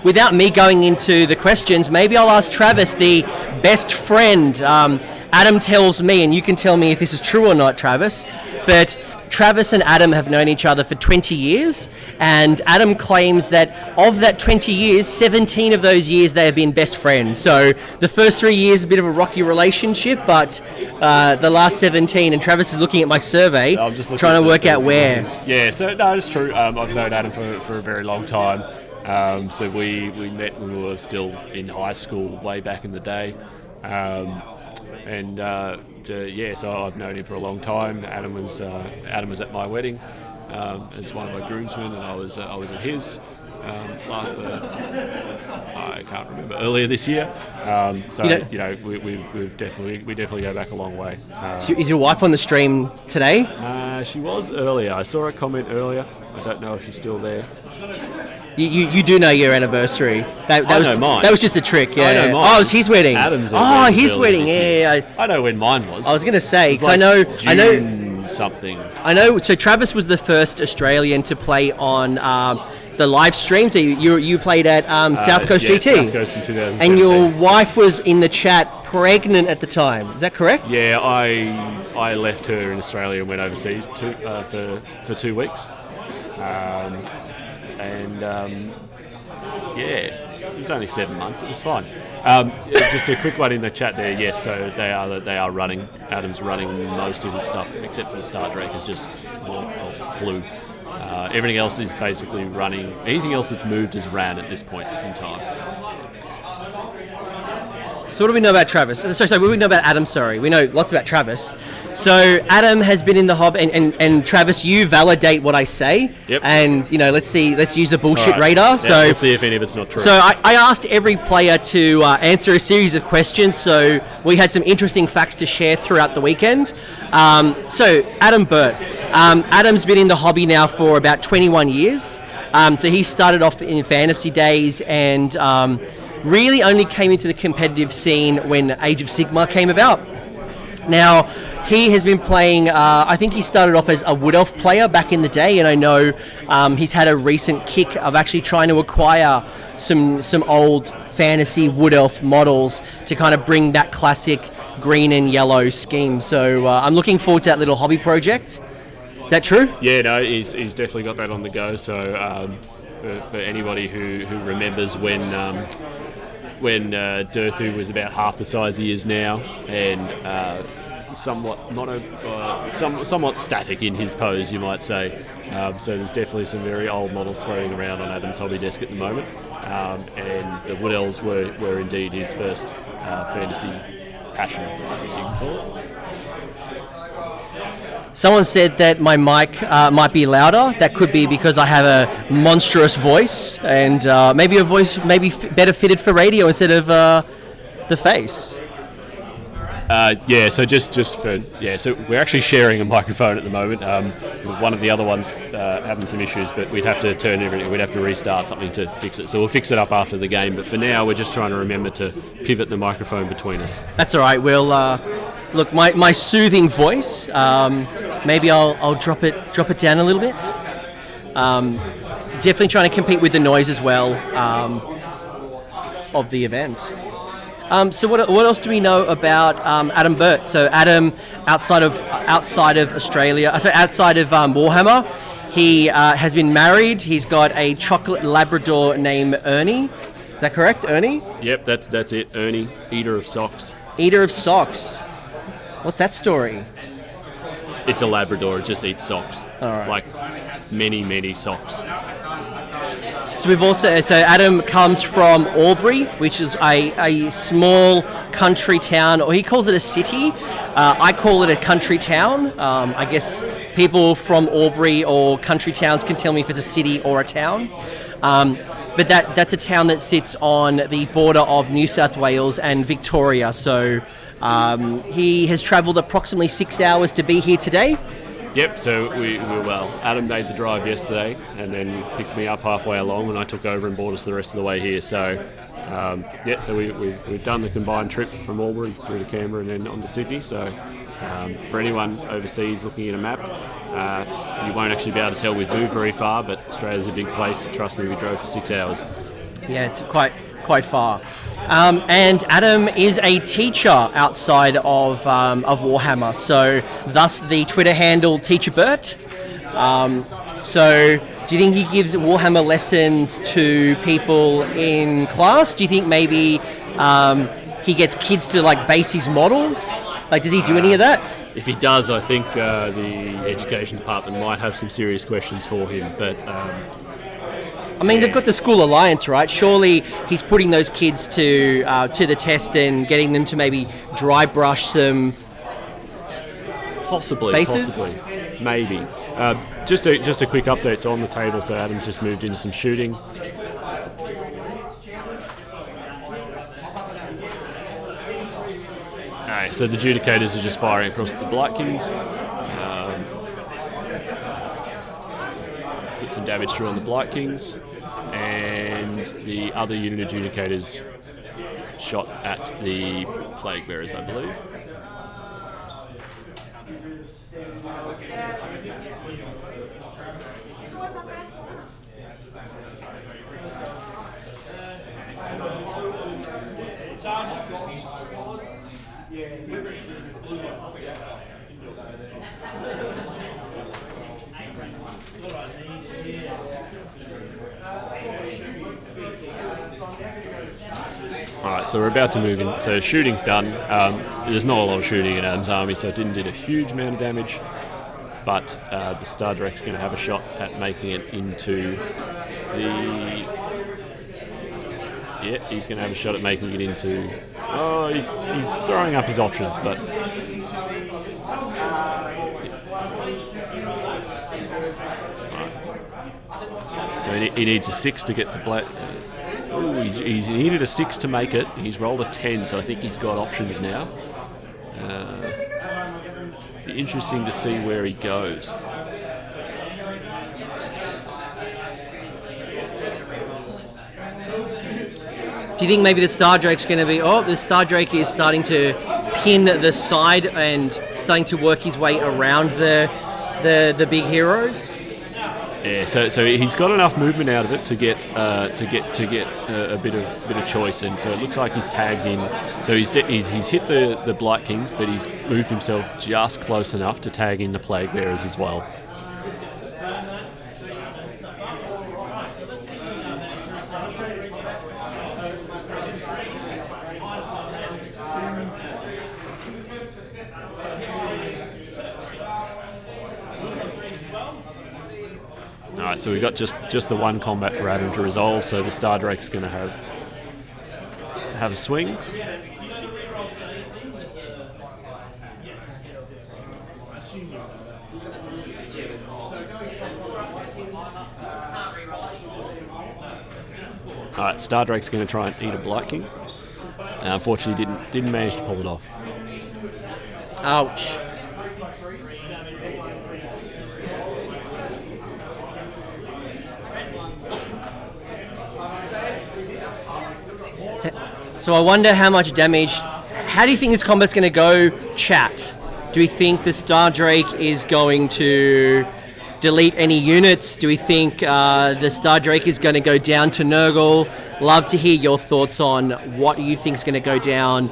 without me going into the questions, maybe I'll ask Travis, the best friend. Adam tells me, and you can tell me if this is true or not, Travis, but Travis and Adam have known each other for 20 years, and Adam claims that of that 20 years, 17 of those years they have been best friends. So the first 3 years, a bit of a rocky relationship, but the last 17, and Travis is looking at my survey, I'm just trying to work out where. Yeah, so no, it's true. I've known Adam for a very long time. So we met when we were still in high school way back in the day. So I've known him for a long time. Adam was at my wedding as one of my groomsmen, and I was at his. I can't remember, earlier this year. We definitely go back a long way. Is your wife on the stream today? She was earlier. I saw a comment earlier. I don't know if she's still there. You do know your anniversary. That was mine. That was just a trick. Yeah. I know mine. Oh, it was his wedding. Adam's. His wedding. Yeah. I know when mine was. I was going to say because like I know something. I know. So Travis was the first Australian to play on the live stream. So you played at South Coast GT. South Coast in 2017. And your wife was in the chat, pregnant at the time. Is that correct? Yeah, I left her in Australia and went overseas for 2 weeks. It was only 7 months. It was fine. Just a quick one in the chat there. Yes, so they are running. Adam's running most of his stuff, except for the Star Drake is just flew. Everything else is basically running. Anything else that's moved is ran at this point in time. So what do we know about Travis? Sorry, what do we know about Adam? Sorry, we know lots about Travis. So Adam has been in the hob, and Travis, you validate what I say. Yep. And let's use the bullshit radar. Yeah, so we'll see if any of it's not true. So I asked every player to answer a series of questions. So we had some interesting facts to share throughout the weekend. So Adam Burt. Adam's been in the hobby now for about 21 years. So he started off in fantasy days and really only came into the competitive scene when Age of Sigmar came about. Now, he has been playing, I think he started off as a Wood Elf player back in the day, and I know he's had a recent kick of actually trying to acquire some old fantasy Wood Elf models to kind of bring that classic green and yellow scheme. So I'm looking forward to that little hobby project. Is that true? Yeah, no, he's definitely got that on the go. So for anybody who remembers when when Durthu was about half the size he is now, and somewhat static in his pose, you might say. So there's definitely some very old models floating around on Adam's hobby desk at the moment, and the Wood Elves were indeed his first fantasy passion, as you can call it. Someone said that my mic might be louder. That could be because I have a monstrous voice, and maybe a voice better fitted for radio instead of the face. So we're actually sharing a microphone at the moment. One of the other ones having some issues, but we'd have to turn everything. We'd have to restart something to fix it. So we'll fix it up after the game. But for now, we're just trying to remember to pivot the microphone between us. That's all right. We'll look. My soothing voice. Maybe I'll drop it down a little bit. Definitely trying to compete with the noise as well of the event. So what else do we know about Adam Burt? So Adam, outside of Australia, outside of Warhammer, he has been married. He's got a chocolate Labrador named Ernie. Is that correct, Ernie? Yep, that's it. Ernie, eater of socks. Eater of socks. What's that story? It's a Labrador. It just eats socks. All right. Like many socks. So Adam comes from Albury, which is a small country town, or he calls it a city. I call it a country town. I guess people from Albury or country towns can tell me if it's a city or a town. But that's a town that sits on the border of New South Wales and Victoria. So he has travelled approximately 6 hours to be here today. Yep, so we were well. Adam made the drive yesterday and then picked me up halfway along when I took over and brought us the rest of the way here. So, we've done the combined trip from Albury through to Canberra and then on to Sydney. So, for anyone overseas looking at a map, you won't actually be able to tell we've moved very far, but Australia's a big place. Trust me, we drove for 6 hours. Yeah, it's quite far. And Adam is a teacher outside of Warhammer, so thus the Twitter handle Teacher Burt. So do you think he gives Warhammer lessons to people in class? Do you think maybe he gets kids to base his models? Does he do any of that? If he does, I think the education department might have some serious questions for him, but they've got the school alliance, right? Surely he's putting those kids to the test and getting them to maybe dry brush some possibly, faces? Maybe. Just a quick update. So on the table, so Adam's just moved into some shooting. Alright, so the adjudicators are just firing across the Blight Kings. Put some damage through on the Blight Kings. And the other unit adjudicators shot at the Plague Bearers, I believe. Alright, so we're about to move in. So shooting's done. There's not a lot of shooting in Adam's army, so it didn't do a huge amount of damage. But the Star Direct's going to have a shot at making it into the... Yeah, he's going to have a shot at making it into... Oh, he's throwing up his options, but... So he needs a 6 to get the black... He's needed a 6 to make it. He's rolled a 10, so I think he's got options now. Be interesting to see where he goes. Do you think maybe the Star Drake's going to be... Oh, the Star Drake is starting to pin the side and starting to work his way around the big heroes? Yeah, so he's got enough movement out of it to get a bit of choice, and so it looks like he's tagged in. So he's hit the Blight Kings, but he's moved himself just close enough to tag in the Plague Bearers as well. Alright, so we've got just the one combat for Adam to resolve, so the Star Drake's going to have a swing. Alright, Star Drake's going to try and eat a Blight King. Unfortunately, didn't manage to pull it off. Ouch. So I wonder how much damage. How do you think this combat's going to go, chat? Do we think the Star Drake is going to delete any units? Do we think the Star Drake is going to go down to Nurgle? Love to hear your thoughts on what you think is going to go down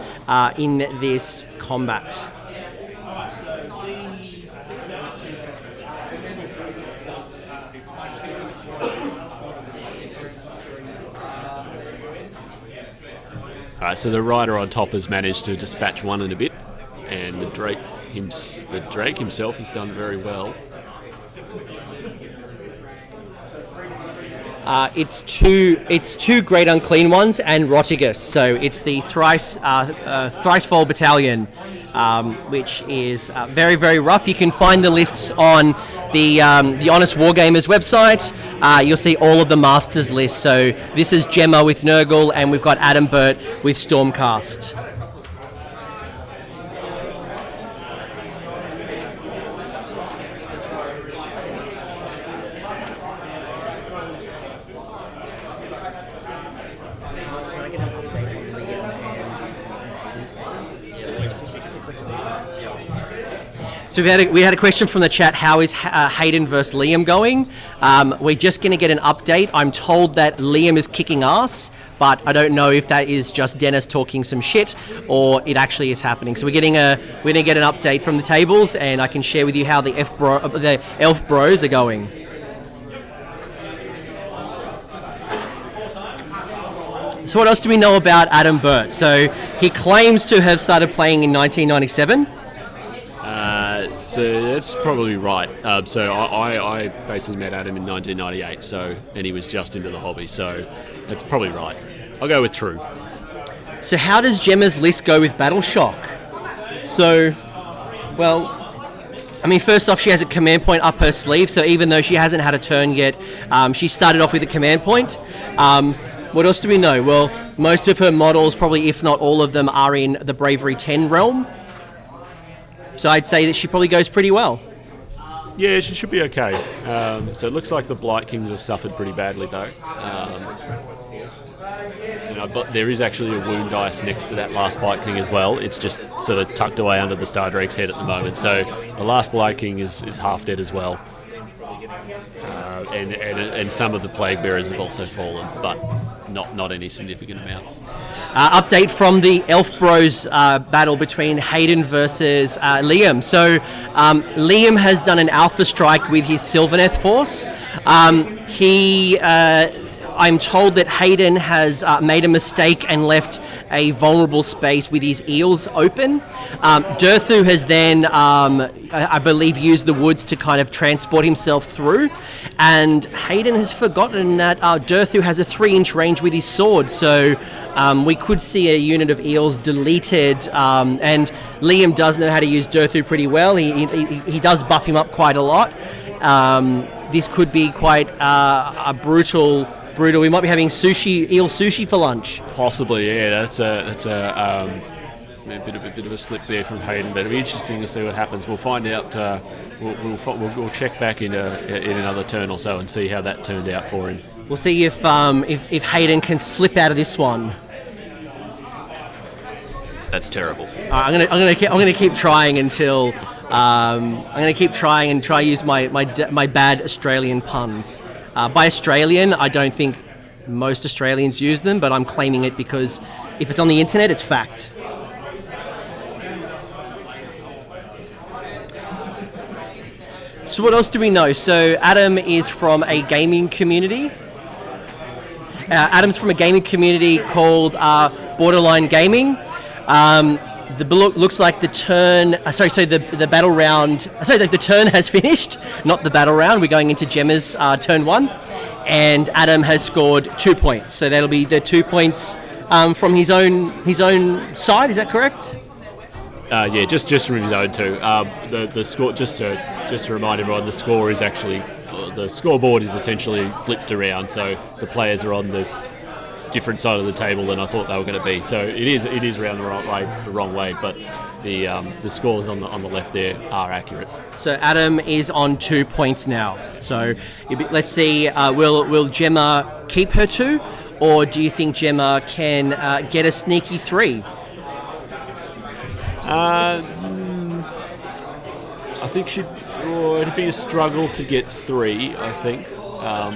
in this combat. Alright, so the rider on top has managed to dispatch one in a bit, and the Drake himself has done very well. It's two great unclean ones and Rotigus, so it's the Thricefold Battalion, which is very, very rough. You can find the lists on the Honest Wargamers website. You'll see all of the Masters lists. So this is Jemma with Nurgle, and we've got Adam Burt with Stormcast. So we had a question from the chat. How is Hayden versus Liam going? We're just going to get an update. I'm told that Liam is kicking ass, but I don't know if that is just Dennis talking some shit or it actually is happening. So we're going to get an update from the tables, and I can share with you how the Elf Bros are going. So what else do we know about Adam Burt? So he claims to have started playing in 1997. So that's probably right. So I basically met Adam in 1998, and he was just into the hobby, so that's probably right. I'll go with true. So how does Gemma's list go with Battle Shock? So, well, I mean, first off, she has a command point up her sleeve, so even though she hasn't had a turn yet, she started off with a command point. What else do we know? Well, most of her models, probably if not all of them, are in the Bravery 10 realm. So I'd say that she probably goes pretty well. Yeah, she should be okay. So it looks like the Blight Kings have suffered pretty badly, though. But there is actually a wound dice next to that last Blight King as well. It's just sort of tucked away under the Star Drake's head at the moment. So the last Blight King is half dead as well. And some of the Plague Bearers have also fallen, but not any significant amount. Update from the Elf Bros battle between Hayden versus Liam. So Liam has done an alpha strike with his Sylvaneth force. I'm told that Hayden has made a mistake and left a vulnerable space with his eels open. Durthu has then, I believe, used the woods to kind of transport himself through. And Hayden has forgotten that Durthu has a 3-inch range with his sword. So we could see a unit of eels deleted. And Liam does know how to use Durthu pretty well. He does buff him up quite a lot. This could be quite a brutal. We might be having eel sushi for lunch. Possibly, yeah. That's a bit of a slip there from Hayden, but it'll be interesting to see what happens. We'll find out. We'll check back in another turn or so and see how that turned out for him. We'll see if Hayden can slip out of this one. That's terrible. I'm gonna keep trying until I'm gonna keep trying and try use my bad Australian puns. By Australian, I don't think most Australians use them, but I'm claiming it because if it's on the internet, it's fact. So what else do we know? So Adam is from a gaming community, Adam's from a gaming community called Borderline Gaming. Looks like the turn. The battle round. The turn has finished, not the battle round. We're going into Jemma's turn 1, and Adam has scored 2 points. So that'll be the 2 points from his own side. Is that correct? Yeah, just from his own too. The score, just to remind everyone, the score is actually the scoreboard is essentially flipped around, so the players are on the different side of the table than I thought they were going to be. So it is around the wrong way, but the scores on the left there are accurate. So Adam is on 2 points now. So let's see, will Jemma keep her 2, or do you think Jemma can get a sneaky 3? I think it'd be a struggle to get 3, I think.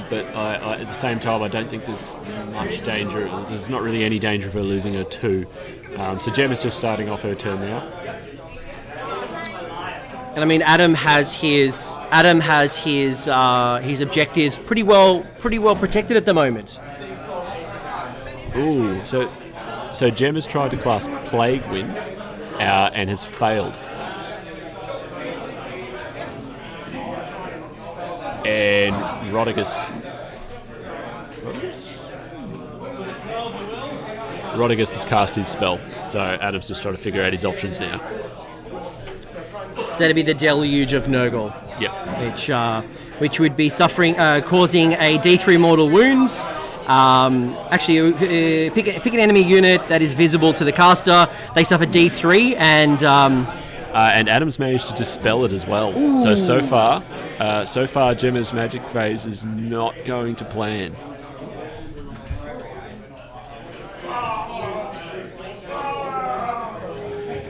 But at the same time, I don't think there's much danger. There's not really any danger of her losing her 2. So Gemma's just starting off her turn now. And I mean, Adam has his objectives pretty well protected at the moment. Ooh, so Gemma's tried to cast Plague Wind and has failed. And Rodriguez has cast his spell, so Adam's just trying to figure out his options now. So that'd be the Deluge of Nurgle. Yep. Which would be causing a D3 mortal wounds. Pick an enemy unit that is visible to the caster. They suffer D3, and Adam's managed to dispel it as well. Ooh. So far, Jemma's magic phase is not going to plan.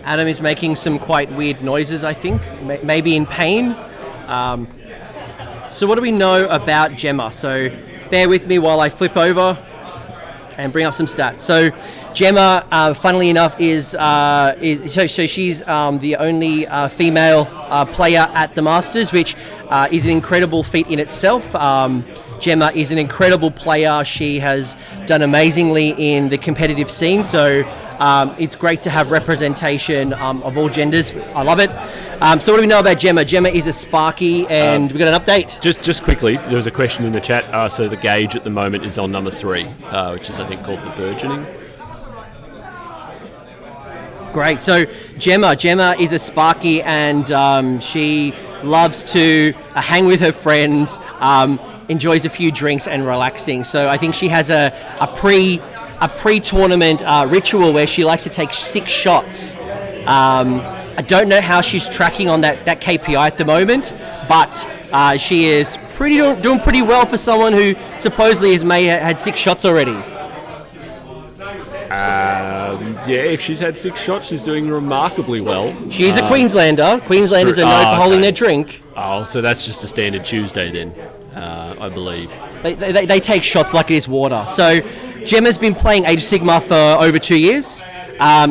Adam is making some quite weird noises, I think, maybe in pain. So what do we know about Jemma? So bear with me while I flip over and bring up some stats. So Jemma, funnily enough, is she's the only female player at the Masters, which is an incredible feat in itself. Jemma is an incredible player. She has done amazingly in the competitive scene. So it's great to have representation of all genders. I love it. So what do we know about Jemma? Jemma is a Sparky, and we've got an update. Just quickly, there was a question in the chat. So the gauge at the moment is on number 3, which is, I think, called the Burgeoning. Great. So Jemma is a Sparky, and she loves to hang with her friends, enjoys a few drinks and relaxing. So I think she has a pre-tournament ritual where she likes to take 6 shots. I don't know how she's tracking on that KPI at the moment, but she is doing pretty well for someone who supposedly has had 6 shots already. Yeah, if she's had 6 shots, she's doing remarkably well. She's a Queenslander. Queenslanders are known for holding their drink. Oh, so that's just a standard Tuesday then, I believe. They take shots like it is water. So Jemma's been playing Age of Sigmar for over 2 years.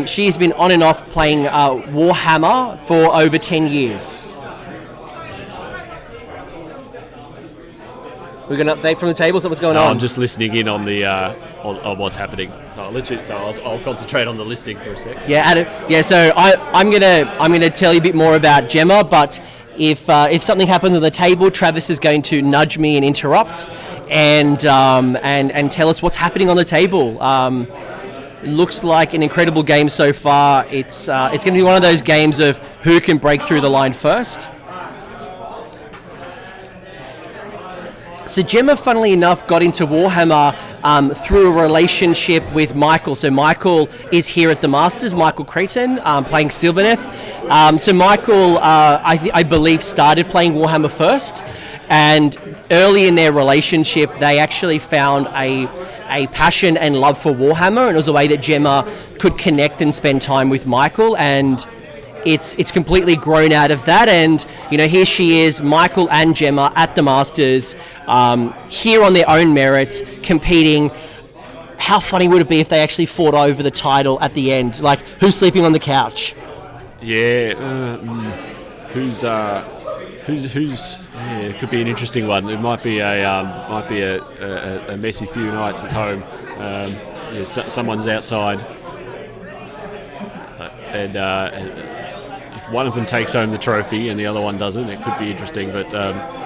She's been on and off playing Warhammer for over 10 years. We're going to update from the table. So what's going on? I'm just listening in on the on what's happening. I'll concentrate on the listening for a sec. Yeah, Adam. Yeah. So I'm gonna tell you a bit more about Jemma, but if something happens on the table, Travis is going to nudge me and interrupt, and tell us what's happening on the table. It looks like an incredible game so far. It's going to be one of those games of who can break through the line first. So Jemma, funnily enough, got into Warhammer through a relationship with Michael. So Michael is here at the Masters, Michael Creighton, playing Sylvaneth. So Michael, I believe, started playing Warhammer first. And early in their relationship, they actually found a passion and love for Warhammer. And it was a way that Jemma could connect and spend time with Michael. And it's completely grown out of that, and here she is, Michael and Jemma at the Masters, here on their own merits, competing. How funny would it be if they actually fought over the title at the end? Like, who's sleeping on the couch? Yeah, it could be an interesting one. It might be a messy few nights at home. Someone's outside, and if one of them takes home the trophy and the other one doesn't, it could be interesting. But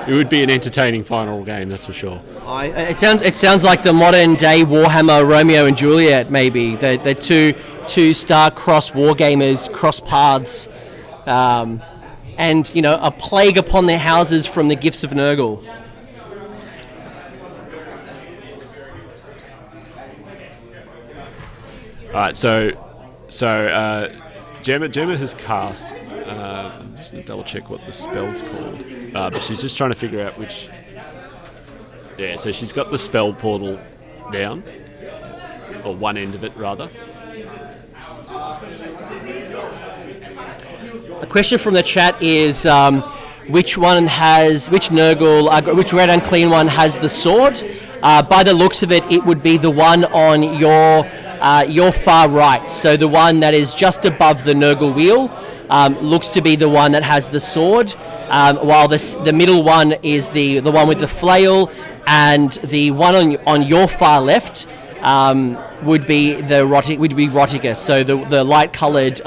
it would be an entertaining final game, that's for sure. It sounds like the modern day Warhammer Romeo and Juliet. Maybe they're two star-crossed wargamers cross paths. And, a plague upon their houses from the gifts of Nurgle. All right, so Jemma has cast. I'm just going to double check what the spell's called, but she's just trying to figure out which. Yeah, so she's got the spell portal down, or one end of it rather. A question from the chat is which Nurgle, which Red Unclean one has the sword? By the looks of it, it would be the one on your far right. So the one that is just above the Nurgle wheel looks to be the one that has the sword, while the middle one is the one with the flail, and the one on your far left would be Rotigus. So the light coloured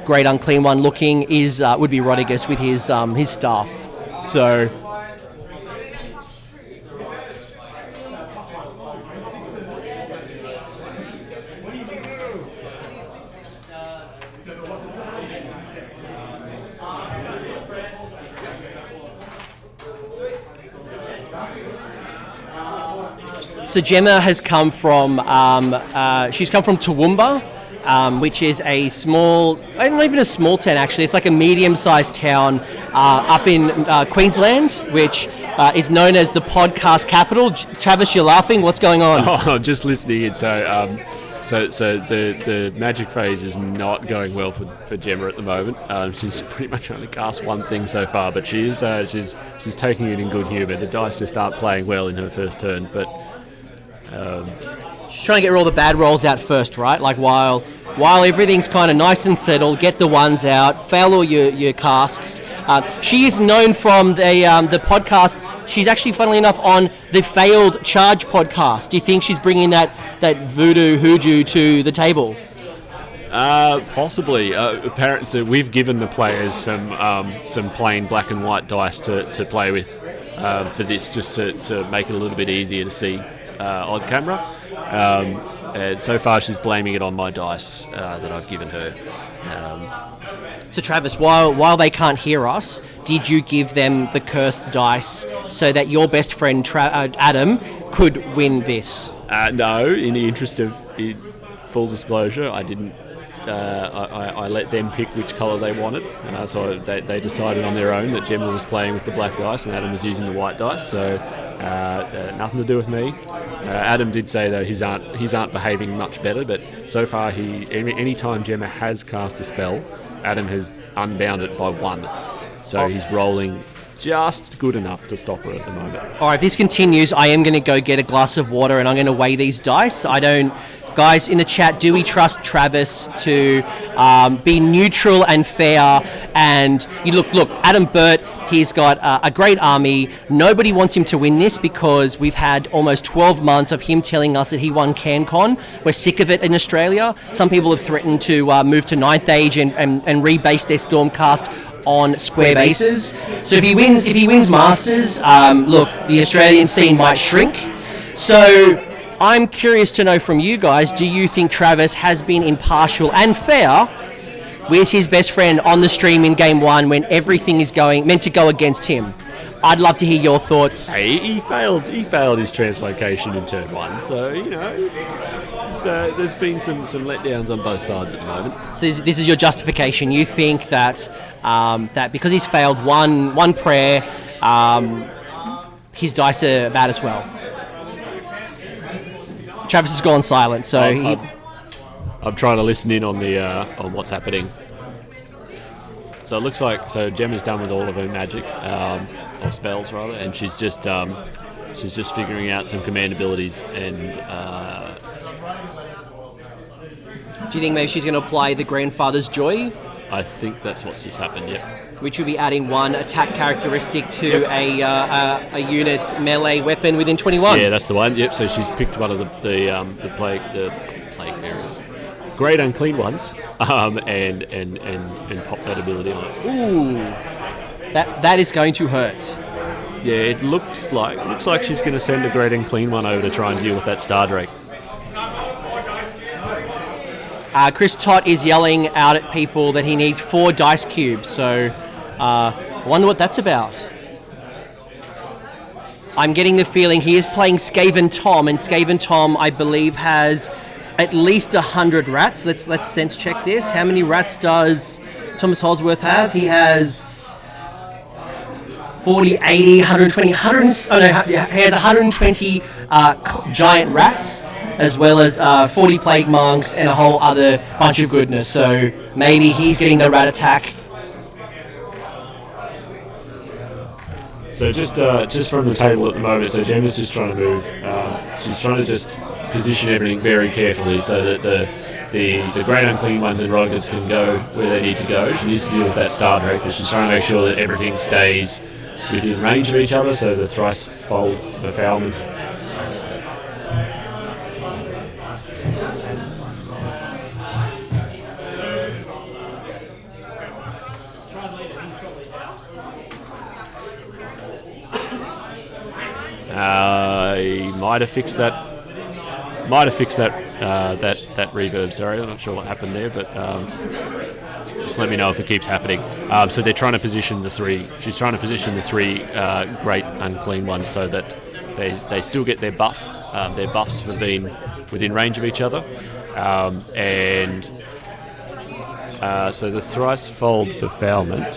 Great Unclean one looking would be Rotigus with his staff. So Jemma has come from Toowoomba, which is a small, not even a small town actually, it's like a medium-sized town up in Queensland, which is known as the podcast capital. Travis, you're laughing, what's going on? Oh, I'm just listening in, so the magic phase is not going well for Jemma at the moment. She's pretty much only cast one thing so far, but she's taking it in good humour. The dice just aren't playing well in her first turn, but she's trying to get all the bad rolls out first, right? Like while everything's kind of nice and settled, get the ones out, fail all your casts. She is known from the podcast. She's actually, funnily enough, on the Failed Charge podcast. Do you think she's bringing that voodoo hoodoo to the table? Possibly. Apparently, so we've given the players some plain black and white dice to play with for this, just to make it a little bit easier to see on camera. And so far, she's blaming it on my dice that I've given her. So Travis, while they can't hear us, did you give them the cursed dice so that your best friend Adam could win this? No, in the interest of full disclosure, I didn't. I let them pick which colour they wanted, so they decided on their own that Jemma was playing with the black dice and Adam was using the white dice, so nothing to do with me. Adam did say though his aren't behaving much better, but so far any time Jemma has cast a spell, Adam has unbound it by 1, so he's rolling just good enough to stop her at the moment. All right, if this continues, I am going to go get a glass of water and I'm going to weigh these dice. Guys in the chat, do we trust Travis to be neutral and fair? And you look, Adam Burt, he's got a great army. Nobody wants him to win this because we've had almost 12 months of him telling us that he won CanCon. We're sick of it in Australia. Some people have threatened to move to 9th Age and rebase their Stormcast on square bases. So if he wins Masters, the Australian scene might shrink. So I'm curious to know from you guys, do you think Travis has been impartial and fair with his best friend on the stream in Game 1 when everything is meant to go against him? I'd love to hear your thoughts. Hey, he failed his translocation in turn 1, so, there's been some letdowns on both sides at the moment. So this is your justification. You think that that because he's failed one prayer, his dice are bad as well. Travis has gone silent, so I'm trying to listen in on the on what's happening. So it looks like Gemma's done with all of her magic, or spells rather, and she's just figuring out some command abilities. And do you think maybe she's going to apply the Grandfather's Joy? I think that's what's just happened. Yeah. Which will be adding 1 attack characteristic to a unit's melee weapon within 21. Yeah, that's the one. Yep. So she's picked one of the plague bearers, great unclean ones, and pop that ability on it. Ooh, that is going to hurt. Yeah, it looks like she's going to send a great unclean one over to try and deal with that Star Drake. Chris Tott is yelling out at people that he needs 4 dice cubes, so I wonder what that's about. I'm getting the feeling he is playing Skaven Tom, and Skaven Tom, I believe, has at least 100 rats. Let's sense check this. How many rats does Thomas Holdsworth have? He has 40, 80, 120, he has 120 giant rats, as well as 40 plague monks and a whole other bunch of goodness. So maybe he's getting the rat attack. So just from the table at the moment, so Jemma's just trying to move. She's trying to just position everything very carefully so that the great unclean ones and Rodgers can go where they need to go. She needs to deal with that Star Drake, but she's trying to make sure that everything stays within range of each other, so the thrice fold befoulment. He might have fixed that. That reverb. Sorry, I'm not sure what happened there, but just let me know if it keeps happening. So they're trying to position the 3. She's trying to position the 3 great unclean ones so that they still get their buffs for being within range of each other, and so the thrice fold befoulment.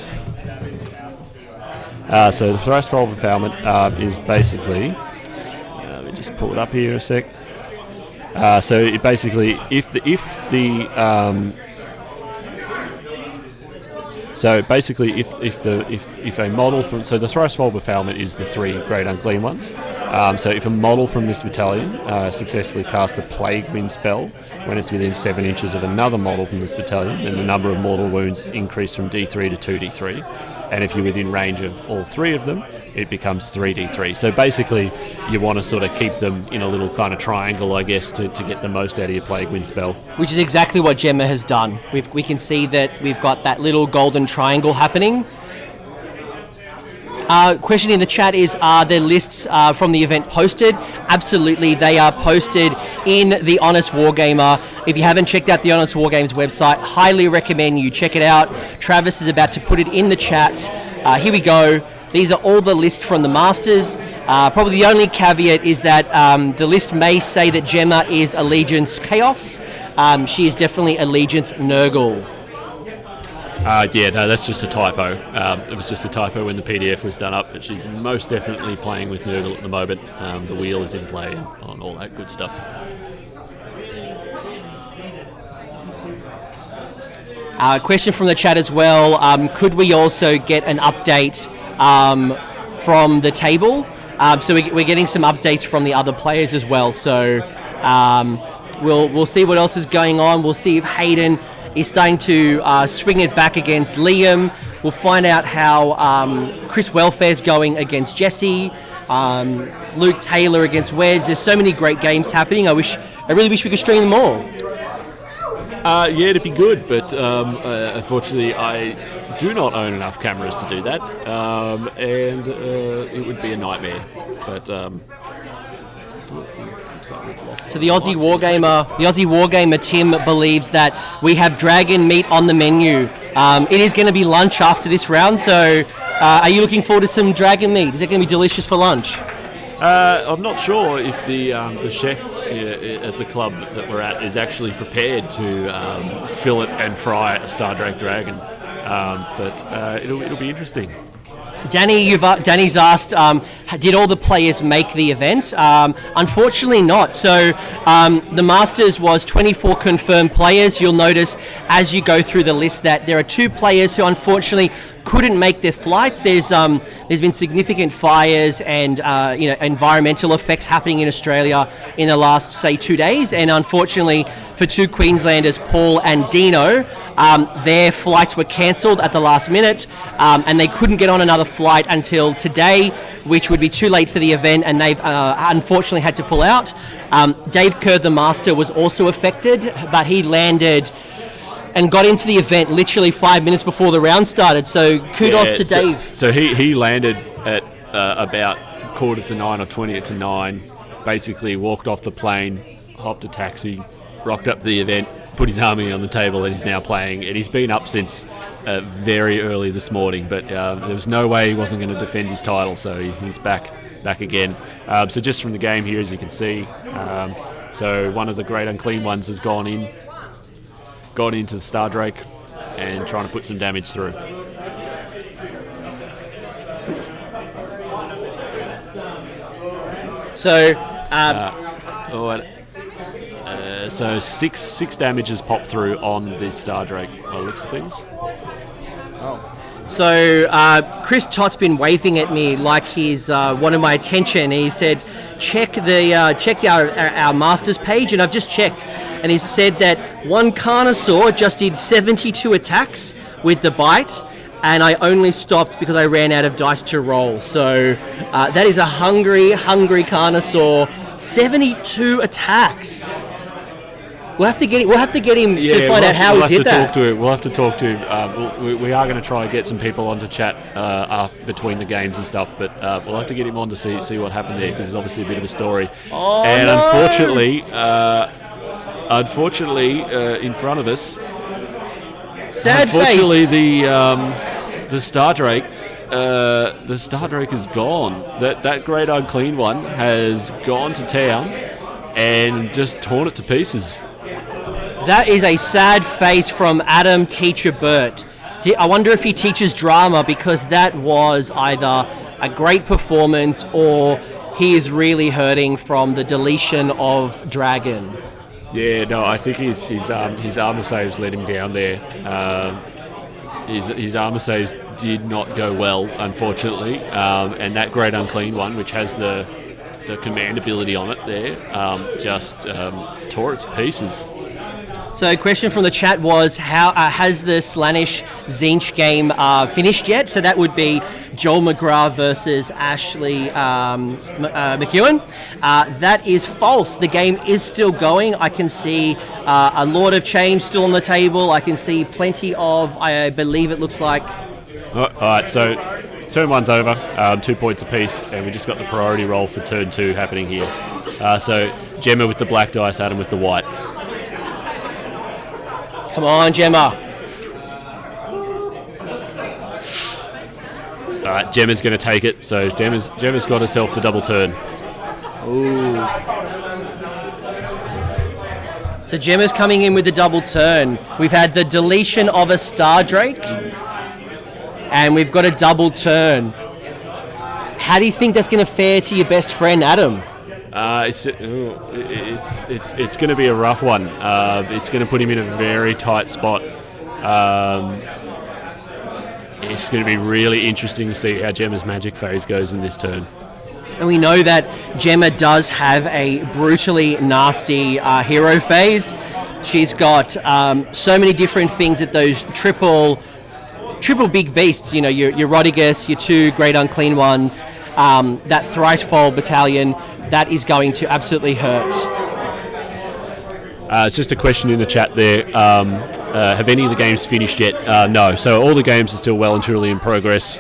So the thrice fold befoulment is basically. Let me just pull it up here a sec. So it basically, if a model from, so the thrice fold befoulment is the 3 great unclean ones. So if a model from this battalion successfully casts a plague wind spell when it's within 7 inches of another model from this battalion, then the number of mortal wounds increase from D3 to 2D3. And if you're within range of all 3 of them, it becomes 3d3. So basically, you want to sort of keep them in a little kind of triangle, I guess, to get the most out of your Plague Wind spell. Which is exactly what Jemma has done. We can see that we've got that little golden triangle happening. Question in the chat is, are the lists from the event posted? Absolutely, they are posted in the Honest Wargamer. If you haven't checked out the Honest Wargames website, highly recommend you check it out. Travis is about to put it in the chat. Here we go. These are all the lists from the Masters. Probably the only caveat is that the list may say that Jemma is Allegiance Chaos. She is definitely Allegiance Nurgle. Yeah, no, that's just a typo. It was just a typo when the PDF was done up, but she's most definitely playing with Nurgle at the moment. The wheel is in play and all that good stuff. Question from the chat as well. Could we also get an update from the table? So we're getting some updates from the other players as well. So we'll see what else is going on. We'll see if Hayden is starting to swing it back against Liam. We'll find out how Chris Welfare's going against Jesse. Luke Taylor against Wedge. There's so many great games happening. I really wish we could stream them all. Yeah, it'd be good, but unfortunately I do not own enough cameras to do that, and it would be a nightmare. But so the Aussie Wargamer Tim believes that we have dragon meat on the menu. It is going to be lunch after this round, so are you looking forward to some dragon meat? Is it going to be delicious for lunch? I'm not sure if the chef at the club that we're at is actually prepared to fillet and fry a Star Drake dragon, but it'll be interesting. Danny's asked, did all the players make the event? Unfortunately not. So the Masters was 24 confirmed players. You'll notice as you go through the list that there are 2 players who unfortunately couldn't make their flights. There's been significant fires and environmental effects happening in Australia in the last, say, 2 days. And unfortunately for 2 Queenslanders, Paul and Dino, their flights were cancelled at the last minute, and they couldn't get on another flight until today, which would be too late for the event, and they've unfortunately had to pull out. Dave Kerr, the master, was also affected, but he landed and got into the event literally 5 minutes before the round started. So kudos to Dave. So he landed at about 8:45 or 9:20. Basically walked off the plane, hopped a taxi, rocked up to the event, put his army on the table, and he's now playing. And he's been up since very early this morning, but there was no way he wasn't going to defend his title, so he's back again. So just from the game here, as you can see, so one of the Great Unclean Ones has gone into the Star Drake and trying to put some damage through. So, so six damage has popped through on the Star Drake by the looks of things. So Chris Tott's been waving at me like he's wanted my attention. He said, check our Masters page, and I've just checked, and he said that one Carnosaur just did 72 attacks with the bite, and I only stopped because I ran out of dice to roll. So that is a hungry Carnosaur. 72 attacks. We'll have to get him to find out how he did that. We'll have to talk to him. We are going to try and get some people on to chat between the games and stuff, but we'll have to get him on to see what happened there, because there's obviously a bit of a story. Unfortunately, in front of us, sad unfortunately, face. the Star Drake is gone. That Great Unclean One has gone to town and just torn it to pieces. That is a sad face from Adam Teacher Burt. I wonder if he teaches drama, because that was either a great performance or he is really hurting from the deletion of Dragon. Yeah, no, I think his armor saves let him down there. His armor saves did not go well, unfortunately, and that Great Unclean One, which has the command ability on it there, just tore it to pieces. So a question from the chat was, how has the Slaanesh Tzeentch game finished yet? So that would be Joel McGrath versus Ashley McEwen. That is false. The game is still going. I can see a Lord of Change still on the table. I can see plenty of, I believe it looks like... All right, so turn one's over, 2 points apiece, and we just got the priority roll for turn two happening here. So Jemma with the black dice, Adam with the white. Come on, Jemma. All right, Gemma's going to take it. So Gemma's got herself the double turn. Ooh. So Gemma's coming in with the double turn. We've had the deletion of a Star Drake, and we've got a double turn. How do you think that's going to fare to your best friend, Adam? It's going to be a rough one. It's going to put him in a very tight spot. It's going to be really interesting to see how Gemma's magic phase goes in this turn. And we know that Jemma does have a brutally nasty hero phase. She's got so many different things that those triple big beasts, you know, your Rodigus, your two Great Unclean Ones, that Thrice-Fold battalion, that is going to absolutely hurt. It's just a question in the chat there. Have any of the games finished yet? No. So all the games are still well and truly in progress.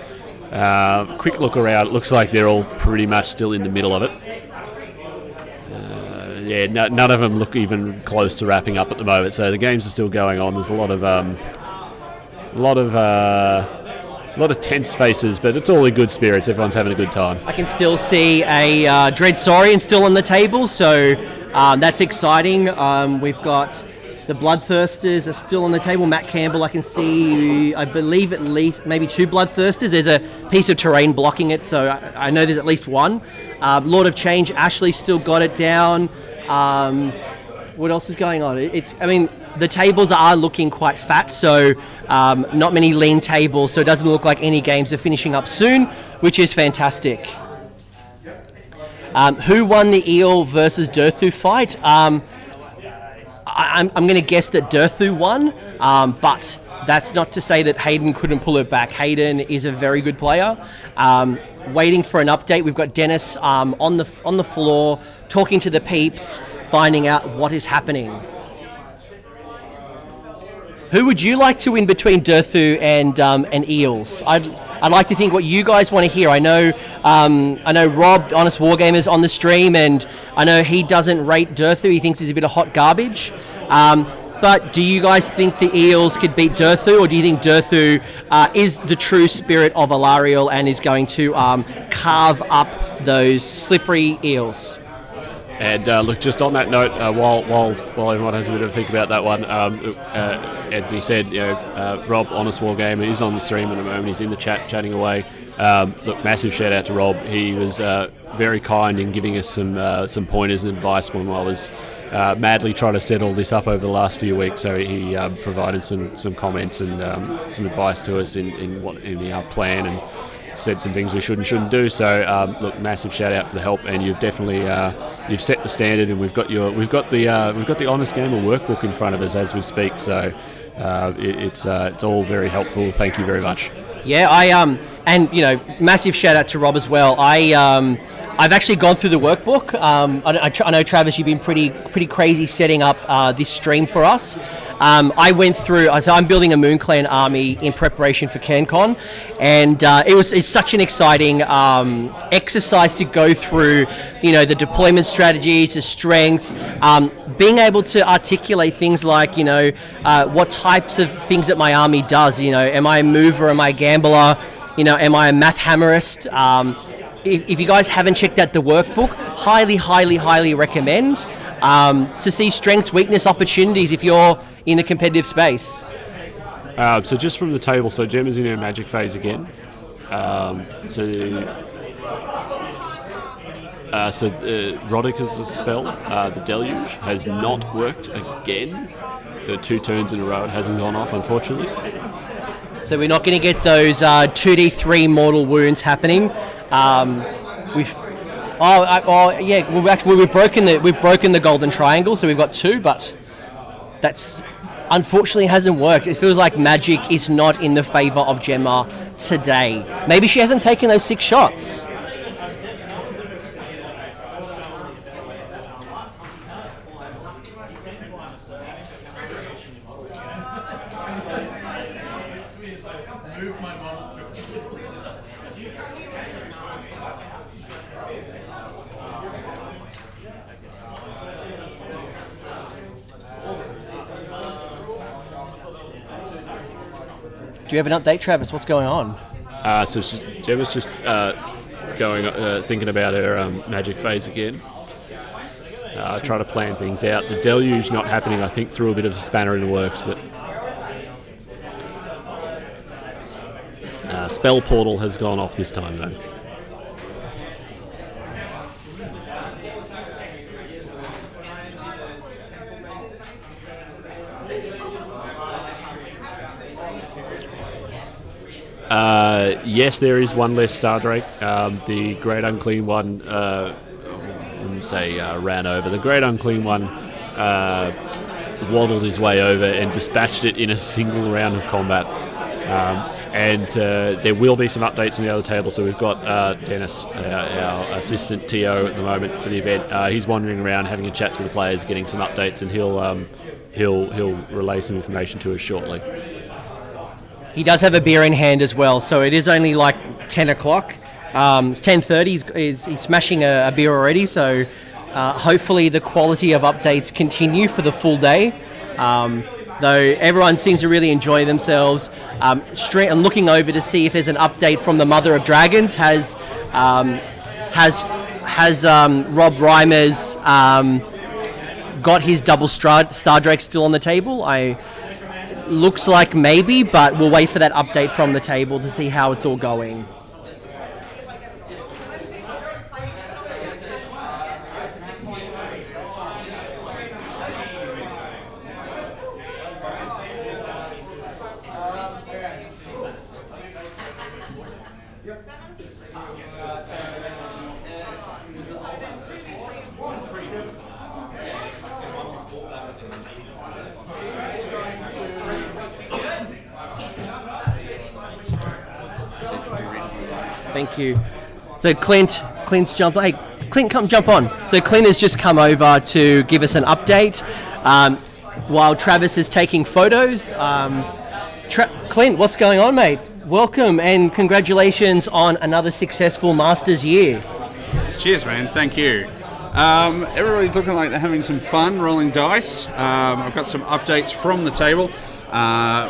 Quick look around. It looks like they're all pretty much still in the middle of it. None of them look even close to wrapping up at the moment. So the games are still going on. There's a lot of tense faces, but it's all in good spirits. Everyone's having a good time. I can still see a Dread Saurian still on the table, so that's exciting. We've got the Bloodthirsters are still on the table. Matt Campbell, I can see, I believe at least maybe two Bloodthirsters. There's a piece of terrain blocking it, so I know there's at least one. Lord of Change, Ashley's still got it down. What else is going on? The tables are looking quite fat, so not many lean tables, so it doesn't look like any games are finishing up soon, which is fantastic. Who won the Eel versus Durthu fight? I'm going to guess that Durthu won, but that's not to say that Hayden couldn't pull it back. Hayden is a very good player. Waiting for an update. We've got Dennis on the floor talking to the peeps, finding out what is happening. Who would you like to win between Durthu and Eels? I'd like to think what you guys want to hear. I know Rob, Honest Wargamer's on the stream, and I know he doesn't rate Durthu. He thinks he's a bit of hot garbage. But do you guys think the Eels could beat Durthu, or do you think Durthu is the true spirit of Alariel and is going to carve up those slippery Eels? And look, just on that note, while everyone has a bit of a think about that one, Anthony said, Rob, Honest Wargamer, is on the stream at the moment. He's in the chat, chatting away. Look, massive shout out to Rob. He was very kind in giving us some pointers and advice when I was madly trying to set all this up over the last few weeks. So he provided some comments and some advice to us in our plan, and said some things we should and shouldn't do. So look, massive shout out for the help, and you've definitely you've set the standard, and we've got the Honest Gamer workbook in front of us as we speak. So it's all very helpful. Thank you very much. Yeah, and massive shout out to Rob as well. I've actually gone through the workbook. I know, Travis, you've been pretty crazy setting up this stream for us. I went through. So I'm building a Moon Clan army in preparation for CanCon, and it's such an exciting exercise to go through. The deployment strategies, the strengths, being able to articulate things like what types of things that my army does. Am I a mover? Am I a gambler? Am I a math hammerist? If you guys haven't checked out the workbook, highly recommend to see strengths, weakness, opportunities if you're in the competitive space. So just from the table, so Jemma's in her magic phase again. So Rodica's spell, the Deluge, has not worked again. The 2 turns in a row it hasn't gone off, unfortunately. So we're not going to get those 2d3 mortal wounds happening. We've broken the golden triangle, so we've got 2, but that's unfortunately hasn't worked. It feels like magic is not in the favour of Jemma today. Maybe she hasn't taken those 6 shots. Do you have an update, Travis? What's going on? So Gemma's just thinking about her magic phase again. Trying to plan things out. The Deluge not happening, I think, threw a bit of a spanner in the works, but Spell Portal has gone off this time, though. Yes, there is one less Stardrake. The Great Unclean One, I wouldn't say ran over. The Great Unclean One waddled his way over and dispatched it in a single round of combat. And there will be some updates on the other table. So we've got Dennis, our assistant TO at the moment for the event. He's wandering around having a chat to the players, getting some updates, and he'll relay some information to us shortly. He does have a beer in hand as well, so it is only like 10 o'clock. It's 10:30. He's smashing a beer already, so hopefully the quality of updates continue for the full day. Though everyone seems to really enjoy themselves. I'm looking over to see if there's an update from the Mother of Dragons. Has Rob Reimers got his double Stardrake still on the table? Looks like maybe, but we'll wait for that update from the table to see how it's all going. Thank you. So Clint's jump. Hey, Clint, come jump on. So Clint has just come over to give us an update while Travis is taking photos. Clint, what's going on, mate? Welcome and congratulations on another successful Masters year. Cheers, man. Thank you. Everybody's looking like they're having some fun rolling dice. I've got some updates from the table.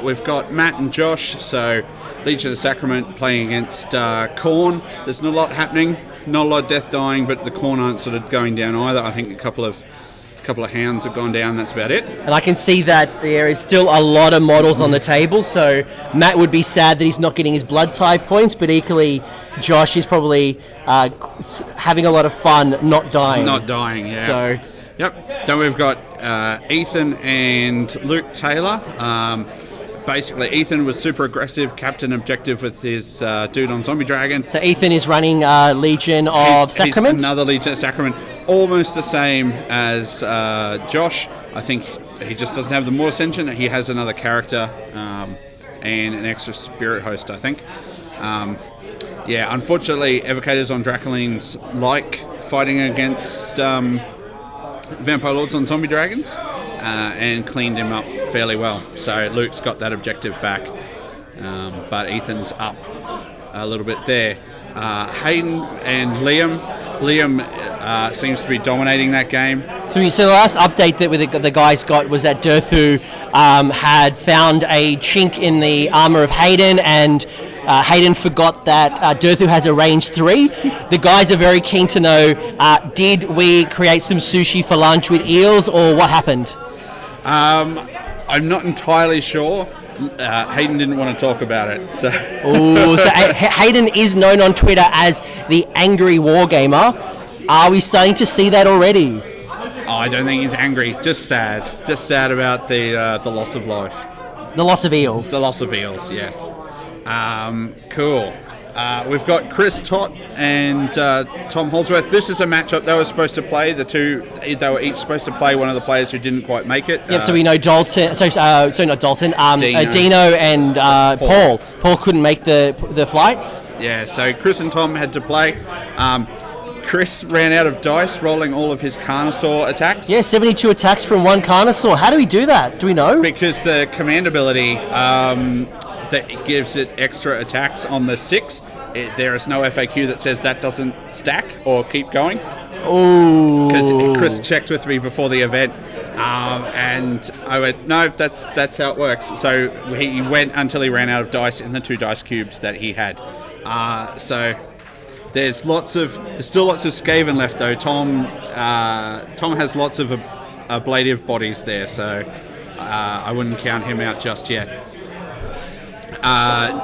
We've got Matt and Josh, so Legion of Sacrament playing against Khorne. There's not a lot happening, not a lot of death dying, but the Khorne aren't sort of going down either. I think a couple of hounds have gone down, that's about it. And I can see that there is still a lot of models on the table, so Matt would be sad that he's not getting his blood tie points, but equally Josh is probably having a lot of fun not dying. Not dying, yeah. So, yep. Then we've got Ethan and Luke Taylor. Basically, Ethan was super aggressive, captain objective with his dude on Zombie Dragon. So Ethan is running Legion of Sacrament? He's another Legion of Sacrament. Almost the same as Josh. I think he just doesn't have the Moor Ascension. He has another character and an extra Spirit Host, I think. Unfortunately, Evocators on Dracolines like fighting against Vampire Lords on Zombie Dragons and cleaned him up fairly well. So Luke's got that objective back, but Ethan's up a little bit there. Hayden and Liam seems to be dominating that game. So the last update that the guys got was that Durthu had found a chink in the armor of Hayden, and Hayden forgot that Durthu has a range 3. The guys are very keen to know, did we create some sushi for lunch with eels, or what happened? I'm not entirely sure. Hayden didn't want to talk about it, so... Hayden is known on Twitter as the Angry Wargamer. Are we starting to see that already? I don't think he's angry, just sad. Just sad about the loss of life. The loss of eels. The loss of eels, yes. Cool. We've got Chris Tott and Tom Holdsworth. This is a matchup they were supposed to play. They were each supposed to play one of the players who didn't quite make it. Yep, so we know Dalton. Sorry, not Dalton. Dino and Paul. Paul couldn't make the flights. Yeah, so Chris and Tom had to play. Chris ran out of dice rolling all of his Carnosaur attacks. Yeah, 72 attacks from one Carnosaur. How do we do that? Do we know? Because the command ability that gives it extra attacks on the 6, there is no FAQ that says that doesn't stack or keep going. Oh. Because Chris checked with me before the event, and I went, no, that's how it works. So he went until he ran out of dice in the 2 dice cubes that he had. So there's still lots of Skaven left though. Tom has lots of ablative bodies there, so I wouldn't count him out just yet.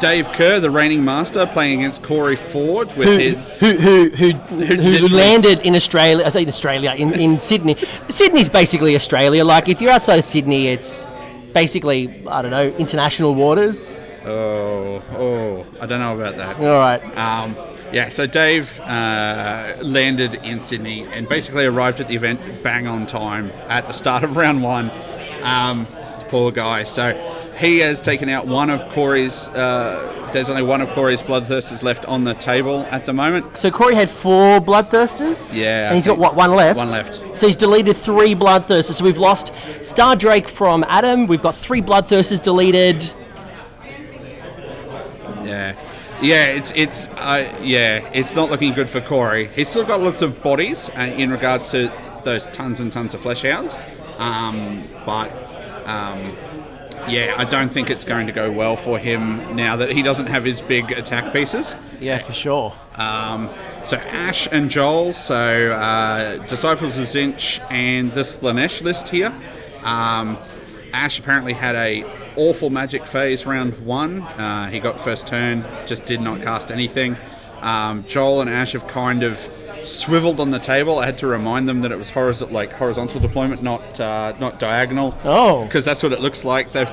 Dave Kerr, the reigning master, playing against Corey Ford with who landed in Australia. I say Australia in Sydney. Sydney's basically Australia. Like if you're outside of Sydney, it's basically, I don't know, international waters. Oh, I don't know about that. All right. So Dave landed in Sydney and basically arrived at the event bang on time at the start of round 1. Poor guy. So he has taken out one of Corey's... there's only one of Corey's Bloodthirsters left on the table at the moment. So Corey had 4 Bloodthirsters? Yeah. And he's got, what, 1 left? 1 left. So he's deleted 3 Bloodthirsters. So we've lost Star Drake from Adam. We've got 3 Bloodthirsters deleted. It's not looking good for Corey. He's still got lots of bodies in regards to those tons and tons of flesh hounds, I don't think it's going to go well for him now that he doesn't have his big attack pieces. Yeah, for sure. So Ash and Joel, Disciples of Zinch and the Slanesh list here. Ash apparently had a awful magic phase round 1. He got first turn, just did not cast anything. Joel and Ash have kind of swiveled on the table. I had to remind them that it was horizontal deployment, not diagonal. Oh, because that's what it looks like. They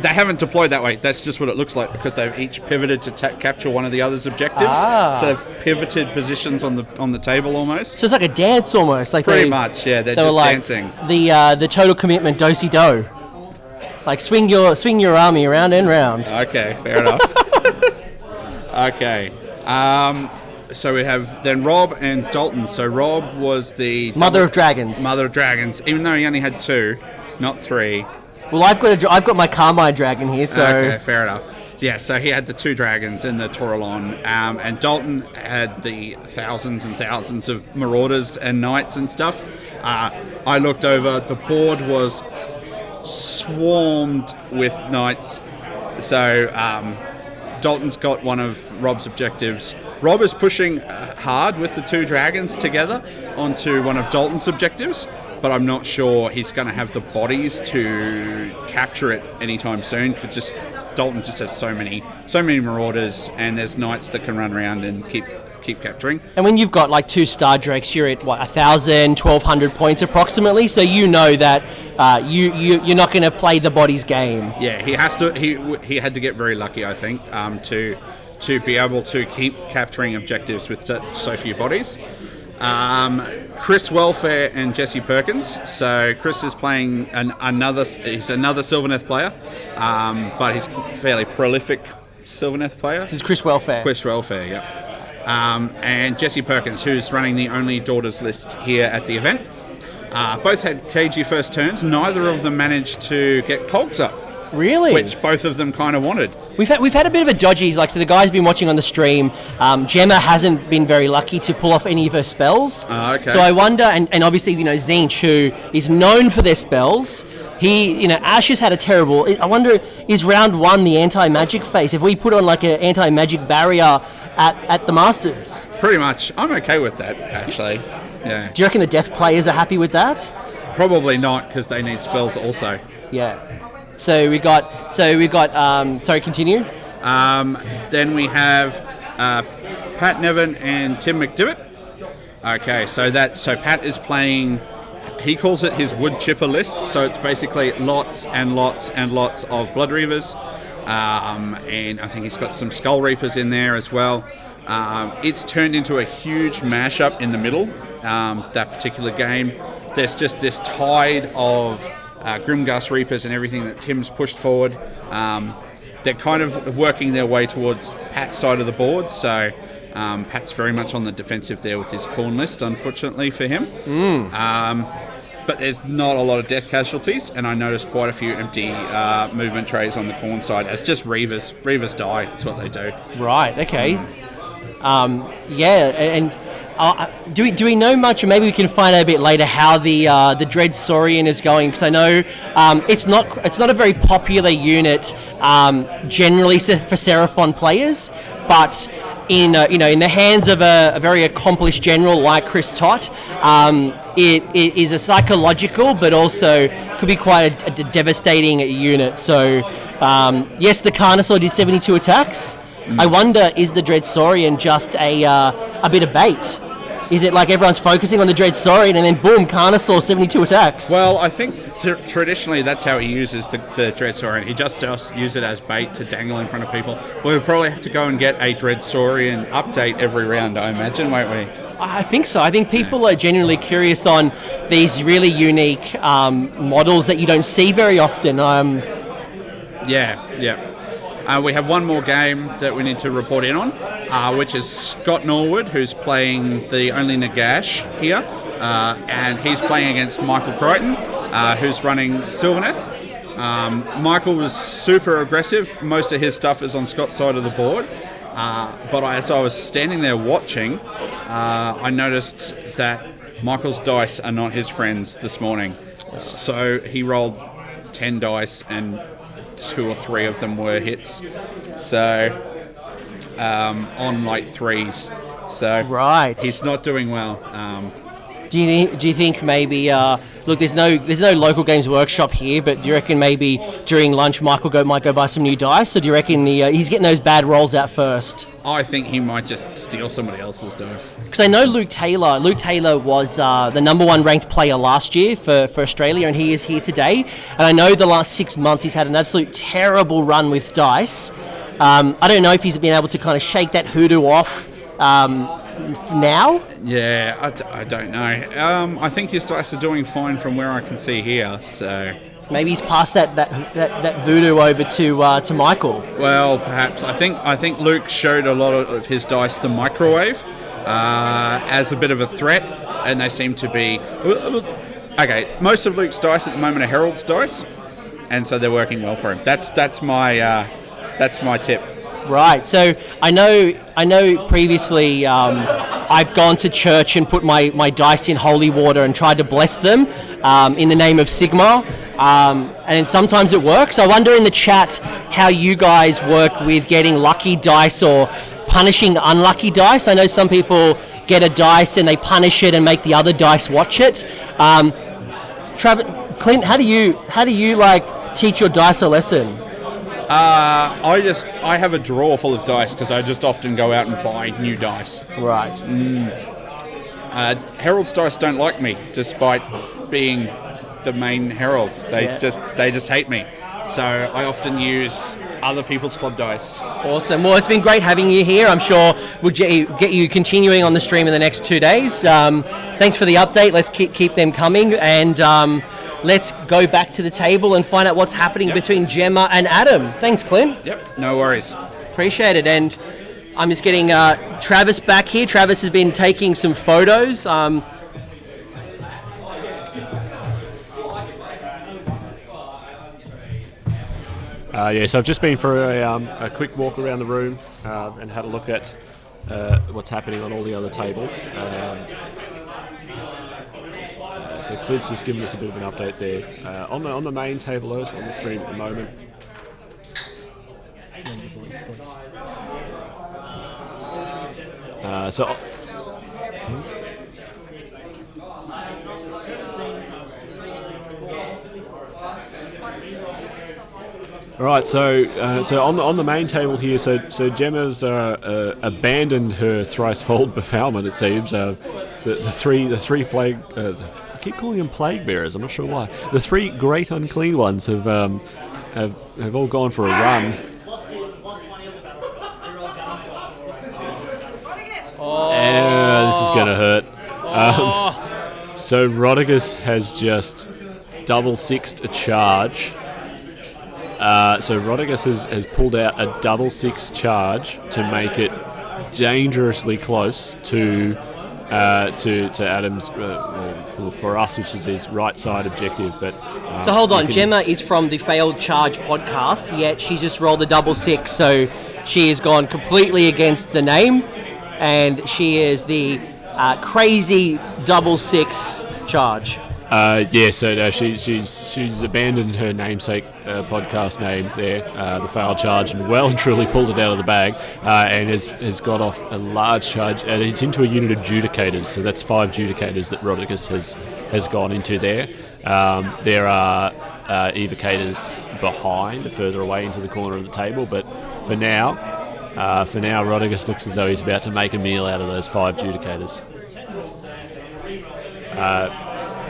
haven't deployed that way. That's just what it looks like because they've each pivoted to capture one of the other's objectives. So they've pivoted positions on the table almost. So it's like a dance almost. Like pretty much, yeah. They're just dancing. The total commitment do-si-do. Like swing your army around and round. Okay, fair enough. Okay. So we have then Rob and Dalton. So Rob was the Mother of Dragons. Mother of Dragons, even though he only had 2, not 3. Well, I've got my Carmine dragon here, so Okay, fair enough. Yeah, so he had the 2 dragons in the Toralon, and Dalton had the thousands and thousands of marauders and knights and stuff. I looked over, the board was swarmed with knights. So Dalton's got one of Rob's objectives. Rob is pushing hard with the 2 dragons together onto one of Dalton's objectives, but I'm not sure he's going to have the bodies to capture it anytime soon. Dalton just has so many marauders, and there's knights that can run around and keep capturing. And when you've got like 2 Star Drakes, you're at 1,000, 1,200 points approximately. So you know that you're not going to play the bodies game. Yeah, he has to. He had to get very lucky, I think, to be able to keep capturing objectives with so few bodies. Chris Welfare and Jesse Perkins. So Chris is playing another Sylvaneth player, but he's a fairly prolific Sylvaneth player. This is Chris Welfare. Chris Welfare, yeah. And Jesse Perkins, who's running the Only Daughters list here at the event. Both had KG first turns. Neither of them managed to get cogs up. Really? Which both of them kind of wanted. We've had a bit of a dodgy, so the guy's been watching on the stream. Jemma hasn't been very lucky to pull off any of her spells. Okay. So I wonder, and obviously, Zinch, who is known for their spells, Ash has had a terrible... I wonder, is round 1 the anti-magic phase? If we put on like an anti-magic barrier at the Masters? Pretty much. I'm okay with that, actually. Yeah. Do you reckon the Death players are happy with that? Probably not, because they need spells also. Yeah. So we got. Sorry, continue. Then we have Pat Nevin and Tim McDivitt. Okay, so Pat is playing. He calls it his wood chipper list. So it's basically lots and lots and lots of Blood Reavers, and I think he's got some Skull Reapers in there as well. It's turned into a huge mashup in the middle. That particular game, there's just this tide of Grimghast Reapers and everything that Tim's pushed forward. They're kind of working their way towards Pat's side of the board, so Pat's very much on the defensive there with his Khorne list, unfortunately for him. But there's not a lot of death casualties, and I noticed quite a few empty movement trays on the Khorne side. It's just Reavers. Reavers die, that's what they do. Right, okay. And do we know much, or maybe we can find out a bit later, how the Dread Saurian is going? Because I know it's not a very popular unit generally for Seraphon players, but in the hands of a very accomplished general like Chris Tott, it is a psychological, but also could be quite a devastating unit. So yes, the Carnosaur did 72 attacks. I wonder, is the Dread Saurian just a bit of bait? Is it like everyone's focusing on the Dread Saurian and then boom, Carnosaur, 72 attacks? Well, I think traditionally that's how he uses the Dread Saurian. He just does use it as bait to dangle in front of people. We'll probably have to go and get a Dread Saurian update every round, I imagine, won't we? I think so. I think people are genuinely curious on these really unique models that you don't see very often. Yeah. We have one more game that we need to report in on, which is Scott Norwood, who's playing the Only Nagash here, and he's playing against Michael Crichton, who's running Sylvaneth. Michael was super aggressive. Most of his stuff is on Scott's side of the board, but as I was standing there watching, I noticed that Michael's dice are not his friends this morning. So he rolled 10 dice and 2 or 3 of them were hits, so on like 3s. So right, he's not doing well. Do you think maybe look, there's no local games workshop here, but do you reckon maybe during lunch Michael might go buy some new dice, or do you reckon he's getting those bad rolls out first? I think he might just steal somebody else's dice. Because I know Luke Taylor was the number 1 ranked player last year for Australia, and he is here today. And I know the last 6 months he's had an absolute terrible run with dice. I don't know if he's been able to kind of shake that hoodoo off now. Yeah, I don't know. I think his dice are doing fine from where I can see here. So Maybe he's passed that voodoo over to Michael. Well, perhaps. I think Luke showed a lot of his dice the microwave as a bit of a threat, and they seem to be... Okay, most of Luke's dice at the moment are Herald's dice, and so they're working well for him. That's my tip. Right. So I know. Previously, I've gone to church and put my dice in holy water and tried to bless them in the name of Sigmar. And sometimes it works. I wonder in the chat how you guys work with getting lucky dice or punishing unlucky dice. I know some people get a dice and they punish it and make the other dice watch it. Clint, how do you like teach your dice a lesson? I have a drawer full of dice because I just often go out and buy new dice. Right. Herald's dice don't like me, despite being the main Herald. They just hate me. So I often use other people's club dice. Awesome. Well, it's been great having you here. I'm sure we'll get you continuing on the stream in the next 2 days. Thanks for the update. Let's keep them coming, and let's go back to the table and find out what's happening between Jemma and Adam. Thanks, Clint. Yep. No worries. Appreciate it. And I'm just getting Travis back here. Travis has been taking some photos. So I've just been for a quick walk around the room and had a look at what's happening on all the other tables. So Clint's just giving us a bit of an update there. On the main table, on the stream at the moment. All right, so on the main table here, so Jemma's abandoned her thrice-fold befoulment. It seems the three plague. I keep calling them plague bearers. I'm not sure why. The three great unclean ones have all gone for a run. This is gonna hurt. So Rodigus has just double-sixed a charge. So Rodigus has pulled out a double-six charge to make it dangerously close to Adam's for us, which is his right side objective. But so hold on, Jemma is from the Failed Charge podcast, yet she's just rolled a double-six, so she has gone completely against the name, and she is the crazy double-six charge. So she's abandoned her namesake podcast name there, the Failed Charge, and well and truly pulled it out of the bag, and has got off a large charge. It's into a unit of Judicators, so that's 5 Judicators that Rodicus has gone into there. There are Evocators behind, further away into the corner of the table, but for now, Rodicus looks as though he's about to make a meal out of those 5 Judicators.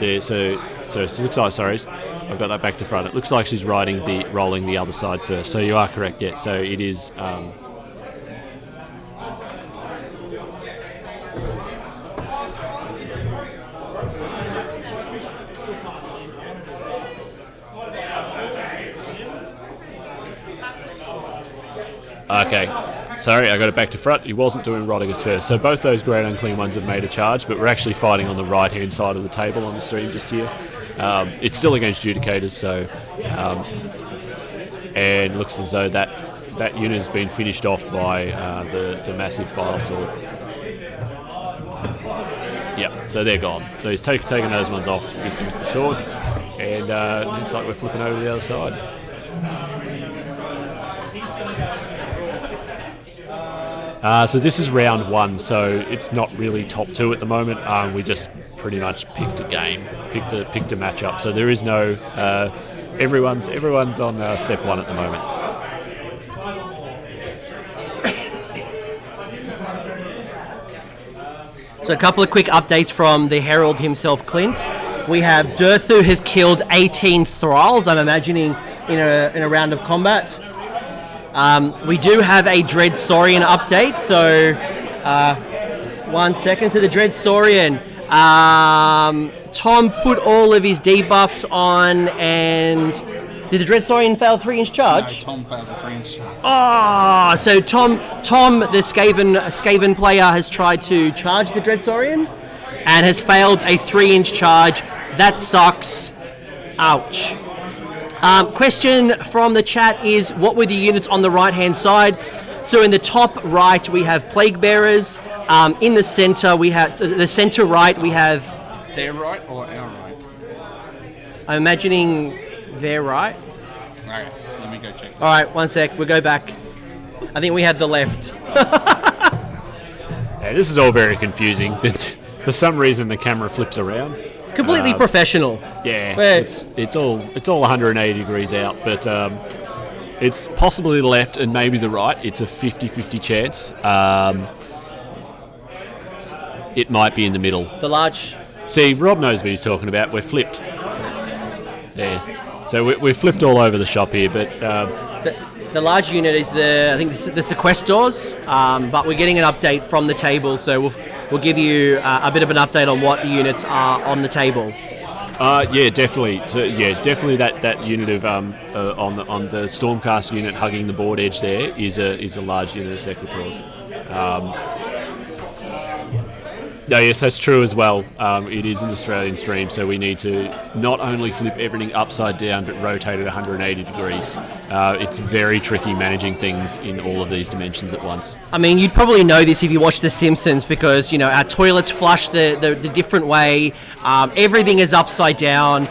So it looks like, sorry, I've got that back to front. It looks like she's rolling the other side first. So you are correct, yeah. So it is. Okay. Sorry, I got it back to front. He wasn't doing Rodigus first. So both those great unclean ones have made a charge, but we're actually fighting on the right-hand side of the table on the stream just here. It's still against Judicators, so... and looks as though that unit has been finished off by the massive bile sword. Yeah, so they're gone. So he's taken those ones off with the sword, and looks like we're flipping over to the other side. So this is round 1, so it's not really top 2 at the moment. We just pretty much picked a game, picked a matchup. So there is no everyone's on step 1 at the moment. So a couple of quick updates from the Herald himself, Clint. We have Durthu has killed 18 thralls, I'm imagining, in a round of combat. We do have a Dread Saurian update, so 1 second. So the Dread Saurian Tom put all of his debuffs on, and did the Dreadsaurian fail 3-inch charge? No, Tom failed the 3-inch charge. Oh, so Tom, the Skaven player, has tried to charge the Dreadsaurian and has failed a 3-inch charge. That sucks. Ouch. Question from the chat is, what were the units on the right-hand side? So in the top right, we have Plague Bearers. In the center, we have the center right. We have Their right or our right? I'm imagining their right. Okay, let me go check. All right, one sec. We'll go back. I think we have the left. Yeah, this is all very confusing. For some reason, the camera flips around. Completely professional. Yeah, Where- it's all 180 degrees out, but it's possibly the left and maybe the right. It's a 50-50 chance. It might be in the middle. The large. See, Rob knows what he's talking about. We're flipped. Yeah. So we're flipped all over the shop here, but So the large unit is the Sequestors, but we're getting an update from the table, so we'll give you a bit of an update on what units are on the table. yeah, definitely. So yeah, definitely that unit of on the Stormcast unit hugging the board edge there is a large unit of Sequitors. No, yes, that's true as well. It is an Australian stream, so we need to not only flip everything upside down, but rotate it 180 degrees. It's very tricky managing things in all of these dimensions at once. I mean, you'd probably know this if you watch The Simpsons, because, you know, our toilets flush the different way. Everything is upside down.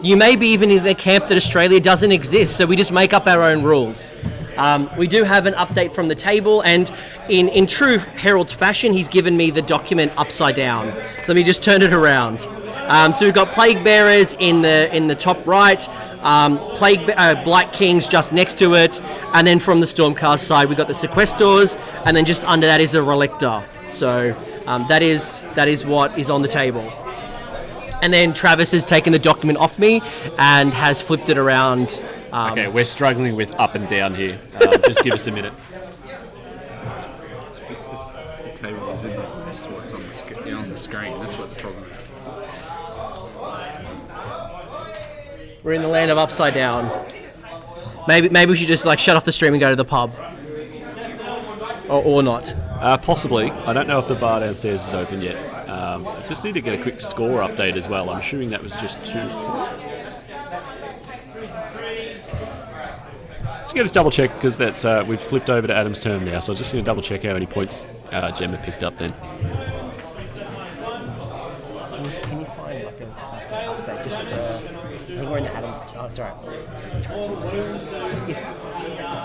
You may be even in the camp that Australia doesn't exist, so we just make up our own rules. We do have an update from the table, and in true Herald's fashion, he's given me the document upside down. So let me just turn it around. So we've got Plague Bearers in the top right, Blight Kings just next to it, and then from the Stormcast side, we've got the Sequestors, and then just under that is the Relictor. So that is what is on the table. And then Travis has taken the document off me and has flipped it around. Okay, we're struggling with up and down here. Just give us a minute. It's because the table is in next to what's on the screen. That's what the problem is. We're in the land of upside down. Maybe we should just shut off the stream and go to the pub, or not. Possibly. I don't know if the bar downstairs is open yet. Just need to get a quick score update as well. I'm assuming that was just 2. Just going to double check, because that's we've flipped over to Adam's turn now, so I'm just going to double check how many points Jemma picked up then. Can you find an update? Just I think we're in the Adams. Oh, it's alright. If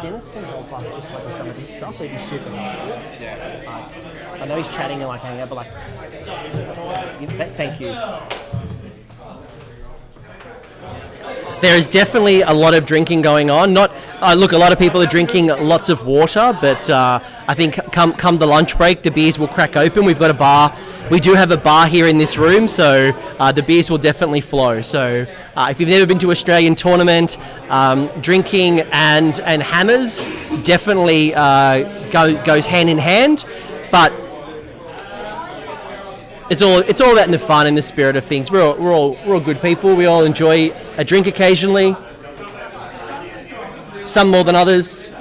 Dennis can help us just with some of this stuff, it'd be super. Yeah. I know he's chatting and hanging out, but thank you. There is definitely a lot of drinking going on. Look, a lot of people are drinking lots of water, but I think come the lunch break, the beers will crack open. We've got a bar. We do have a bar here in this room, so the beers will definitely flow. So if you've never been to an Australian tournament, drinking and hammers definitely goes hand in hand, but it's all about the fun and the spirit of things. We're all good people. We all enjoy a drink occasionally. Some more than others.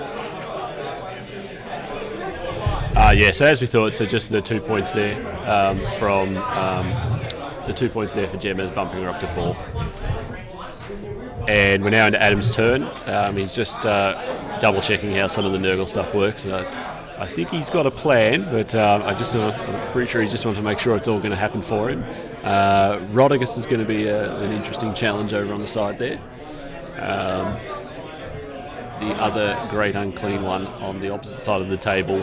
So as we thought, so just the 2 points there from the 2 points there for Jemma is bumping her up to 4. And we're now into Adam's turn. He's just double checking how some of the Nurgle stuff works. I think he's got a plan, but I'm pretty sure he just wants to make sure it's all going to happen for him. Rodigus is going to be an interesting challenge over on the side there. The other great unclean one on the opposite side of the table.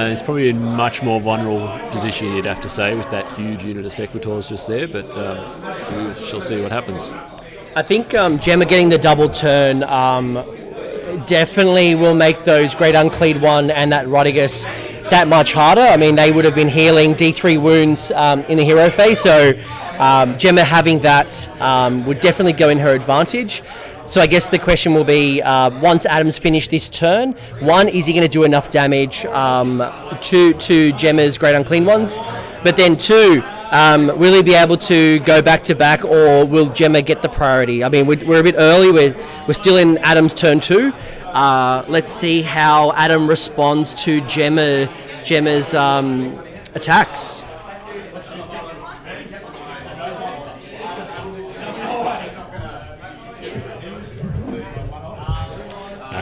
He's probably in a much more vulnerable position, you'd have to say, with that huge unit of Sequitors just there, but we shall see what happens. I think Jemma getting the double turn definitely will make those Great Uncleed 1 and that Rodigus that much harder. I mean, they would have been healing D3 wounds in the hero phase, so Jemma having that would definitely go in her advantage. So I guess the question will be, once Adam's finished this turn, 1, is he going to do enough damage to Jemma's Great Unclean Ones? But then 2, Will he be able to go back to back, or will Jemma get the priority? I mean, we're a bit early. We're still in Adam's turn 2. Let's see how Adam responds to Gemma's attacks.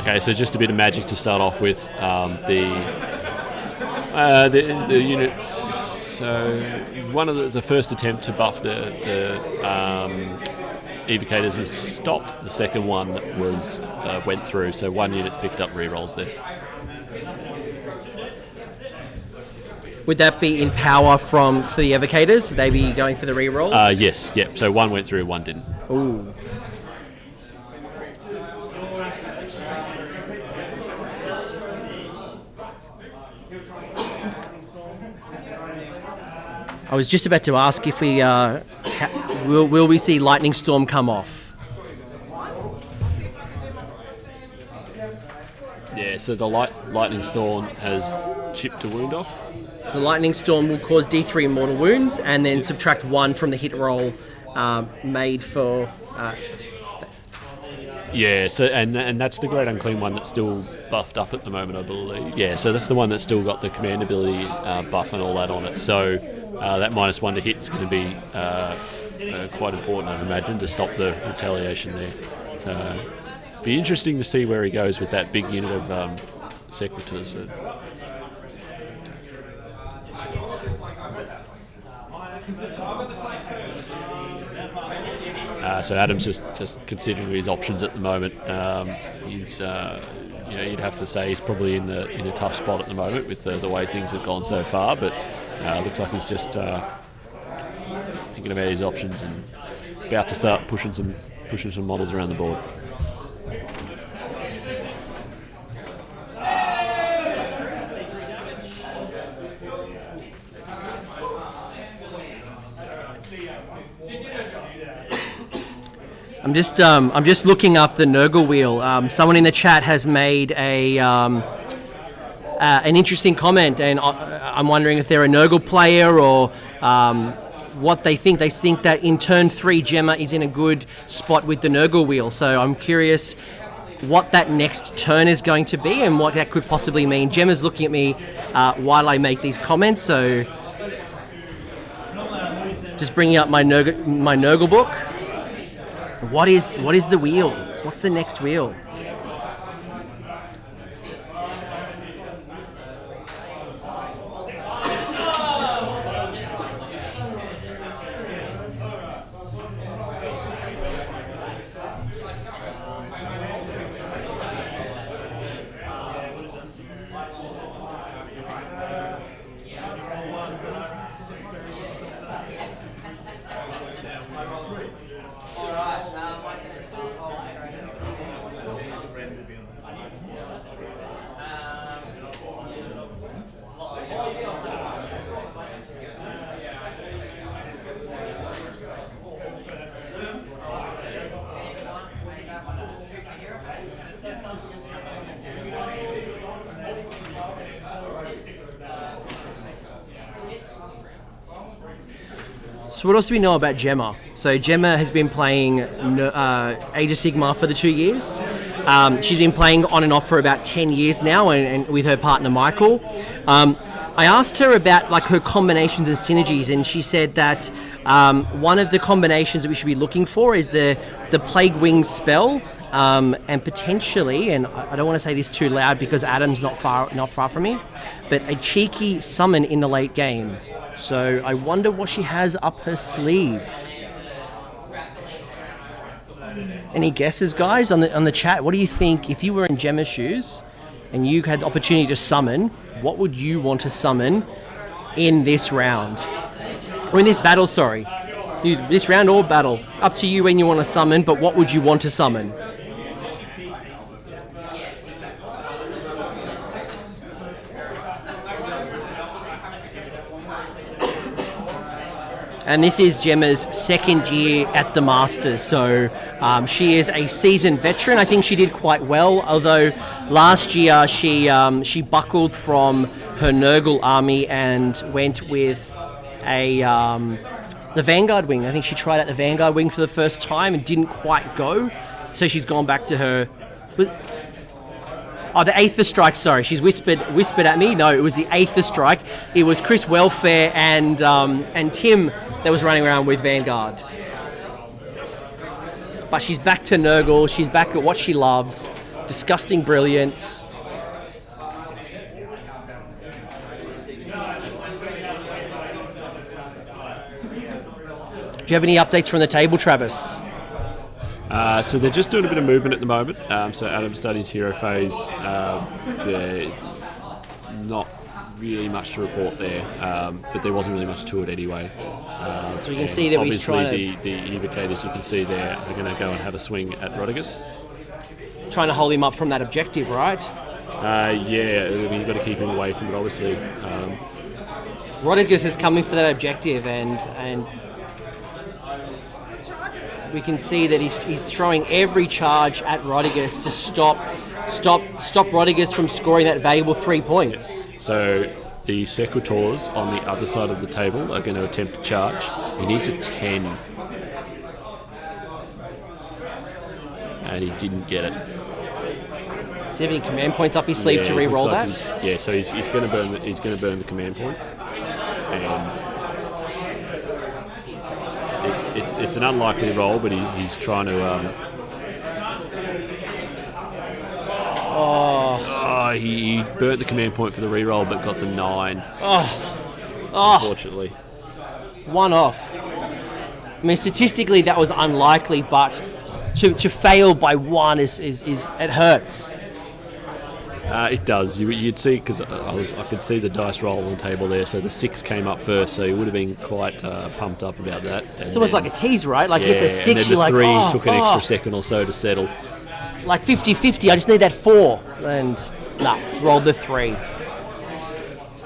Okay, so just a bit of magic to start off with. The units. So one of the first attempt to buff the evocators was stopped. The second one was went through. So one unit's picked up rerolls there. Would that be in power for the evocators? Would they be going for the rerolls? Yes. Yep. So one went through, one didn't. Ooh. I was just about to ask if we will we see Lightning Storm come off. Yeah, so the Lightning Storm has chipped a wound off. So Lightning Storm will cause D3 mortal wounds and then subtract 1 from the hit roll made for... Yeah, so and that's the Great Unclean one that's still buffed up at the moment, I believe. Yeah, so that's the one that's still got the command ability buff and all that on it. So that -1 to hit is going to be quite important, I imagine, to stop the retaliation there. So be interesting to see where he goes with that big unit of Secretors. So Adam's just considering his options at the moment. He's, you'd have to say he's probably in a tough spot at the moment with the way things have gone so far. But looks like he's just thinking about his options and about to start pushing some models around the board. I'm just looking up the Nurgle wheel. Someone in the chat has made an interesting comment, and I'm wondering if they're a Nurgle player or what they think. They think that in turn 3, Jemma is in a good spot with the Nurgle wheel. So I'm curious what that next turn is going to be and what that could possibly mean. Gemma's looking at me while I make these comments, so just bringing up my Nurgle book. What is the wheel? What's the next wheel? So what else do we know about Jemma? So Jemma has been playing Age of Sigmar for the 2 years. She's been playing on and off for about 10 years now, and with her partner Michael. I asked her about like her combinations and synergies, and she said that one of the combinations that we should be looking for is the Plague Wing spell, and potentially, and I don't want to say this too loud because Adam's not far from me, but a cheeky summon in the late game. So I wonder what she has up her sleeve. Any guesses, guys, on the chat? What do you think if you were in Jemma's shoes and you had the opportunity to summon? What would you want to summon in this round, or in this battle? Sorry, this round or battle. Up to you when you want to summon. But what would you want to summon? And this is Jemma's second year at the Masters, so she is a seasoned veteran. I think she did quite well, although last year she buckled from her Nurgle army and went with the Vanguard wing. I think she tried out the Vanguard wing for the first time and didn't quite go. So she's gone back to her. Oh, the Aether Strike. Sorry, she's whispered at me. No, it was the Aether Strike. It was Chris Welfare and Tim that was running around with Vanguard. But she's back to Nurgle. She's back at what she loves. Disgusting brilliance. Do you have any updates from the table, Travis? So they're just doing a bit of movement at the moment. So Adam's done his hero phase. Not really much to report there, but there wasn't really much to it anyway. So we can see that he's trying to... the evocators you can see there are going to go and have a swing at Rodigus. Trying to hold him up from that objective, right? Yeah, I mean, you've got to keep him away from it, obviously. Rodigus is coming for that objective, and we can see that he's throwing every charge at Rodigus to stop Rodigus from scoring that valuable 3 points. So the Sequitors on the other side of the table are going to attempt to charge. He needs a 10. And he didn't get it. Does he have any command points up his sleeve to re-roll that? So he's going to burn the command point. And it's an unlikely roll, but he's trying to. He burnt the command point for the re-roll, but got the 9. Unfortunately, 1 off. I mean, statistically that was unlikely, but to fail by 1 is it hurts. It does. You'd see, because I could see the dice roll on the table there. So the 6 came up first, so he would have been quite pumped up about that. And it's almost like a tease, right? Like, with the 6, and then you're like, 3 took an extra second or so to settle. Like 50-50, I just need that 4. And, rolled the 3.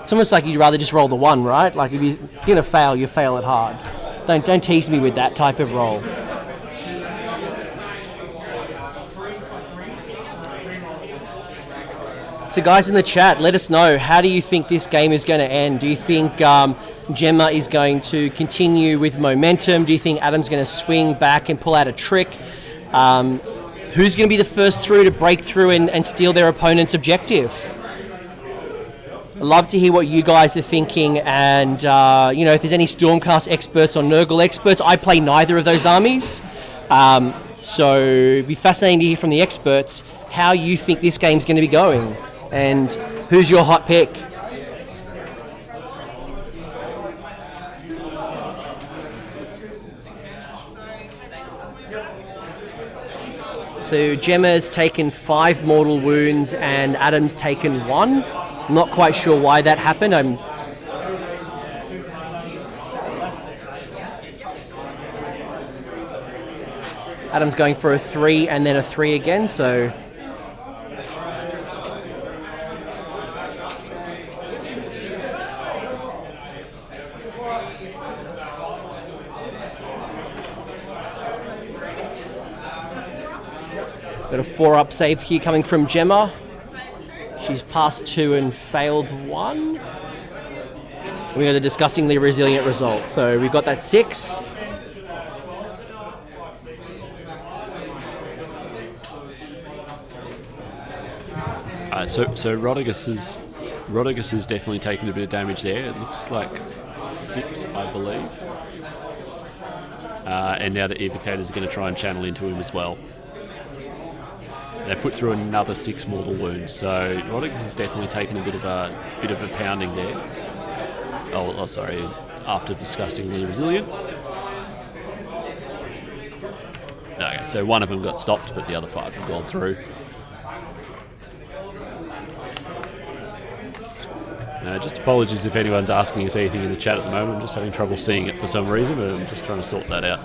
It's almost like you'd rather just roll the 1, right? Like, if you're going to fail, you fail it hard. Don't tease me with that type of roll. So guys in the chat, let us know, how do you think this game is going to end? Do you think Jemma is going to continue with momentum? Do you think Adam's going to swing back and pull out a trick? Who's going to be the first through to break through and steal their opponent's objective? I'd love to hear what you guys are thinking, and if there's any Stormcast experts or Nurgle experts. I play neither of those armies, so it'd be fascinating to hear from the experts how you think this game's going to be going. And who's your hot pick? So Gemma's taken 5 mortal wounds and Adam's taken 1. Not quite sure why that happened. Adam's going for a 3 and then a 3 again, so... Got a 4-up save here coming from Jemma. She's passed 2 and failed 1. We got a disgustingly resilient result. So we've got that 6. So Rodigus is definitely taking a bit of damage there. It looks like 6, I believe. And now the evocators are going to try and channel into him as well. They put through another 6 mortal wounds, so Rodigus has definitely taken a bit of a pounding there. Oh, sorry, after disgustingly resilient. Okay, so one of them got stopped, but the other 5 have gone through. Just apologies if anyone's asking us anything in the chat at the moment. I'm just having trouble seeing it for some reason, but I'm just trying to sort that out.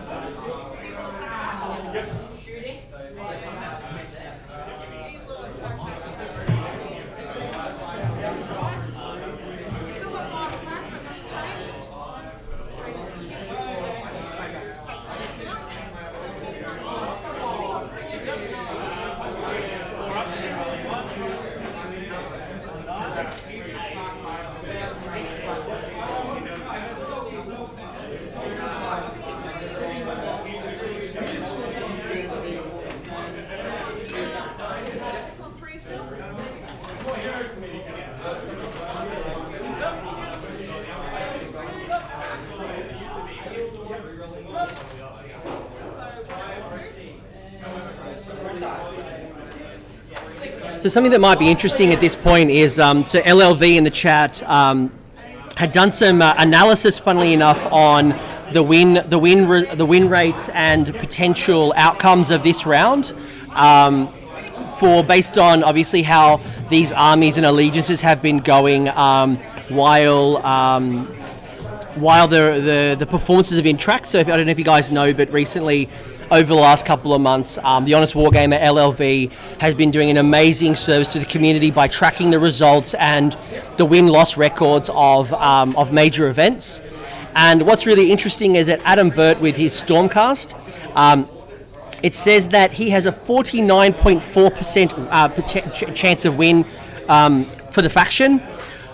So something that might be interesting at this point is, so LLV in the chat had done some analysis, funnily enough, on the win rates and potential outcomes of this round, based on obviously how these armies and allegiances have been going while the performances have been tracked. So I don't know if you guys know, but recently, over the last couple of months, the Honest Wargamer LLV has been doing an amazing service to the community by tracking the results and the win-loss records of major events. And what's really interesting is that Adam Burt, with his Stormcast, it says that he has a 49.4% chance of win for the faction,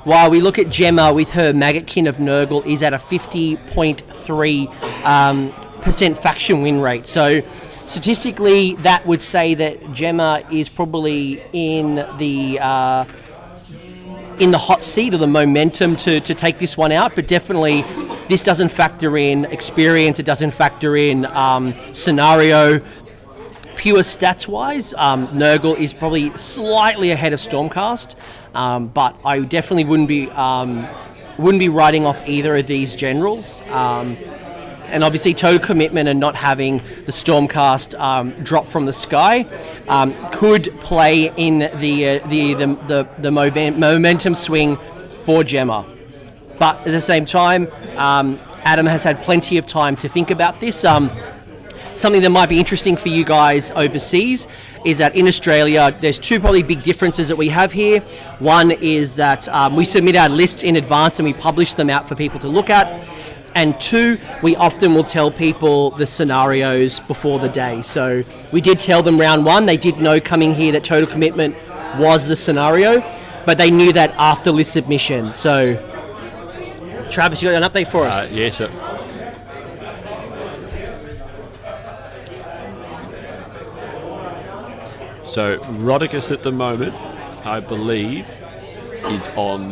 while we look at Jemma with her Maggotkin of Nurgle is at a 50.3% faction win rate. So statistically, that would say that Jemma is probably in the hot seat, or the momentum to take this one out. But definitely, this doesn't factor in experience. It doesn't factor in scenario. Pure stats-wise, Nurgle is probably slightly ahead of Stormcast, but I definitely wouldn't be writing off either of these generals. And obviously, total commitment and not having the Stormcast drop from the sky could play in the momentum swing for Jemma. But at the same time, Adam has had plenty of time to think about this. Something that might be interesting for you guys overseas is that in Australia, there's two probably big differences that we have here. One is that we submit our lists in advance and we publish them out for people to look at. And two, we often will tell people the scenarios before the day. So we did tell them round one. They did know coming here that total commitment was the scenario, but they knew that after list submission. So, Travis, you got an update for us? Yes, sir. So Rodicus at the moment, I believe, is on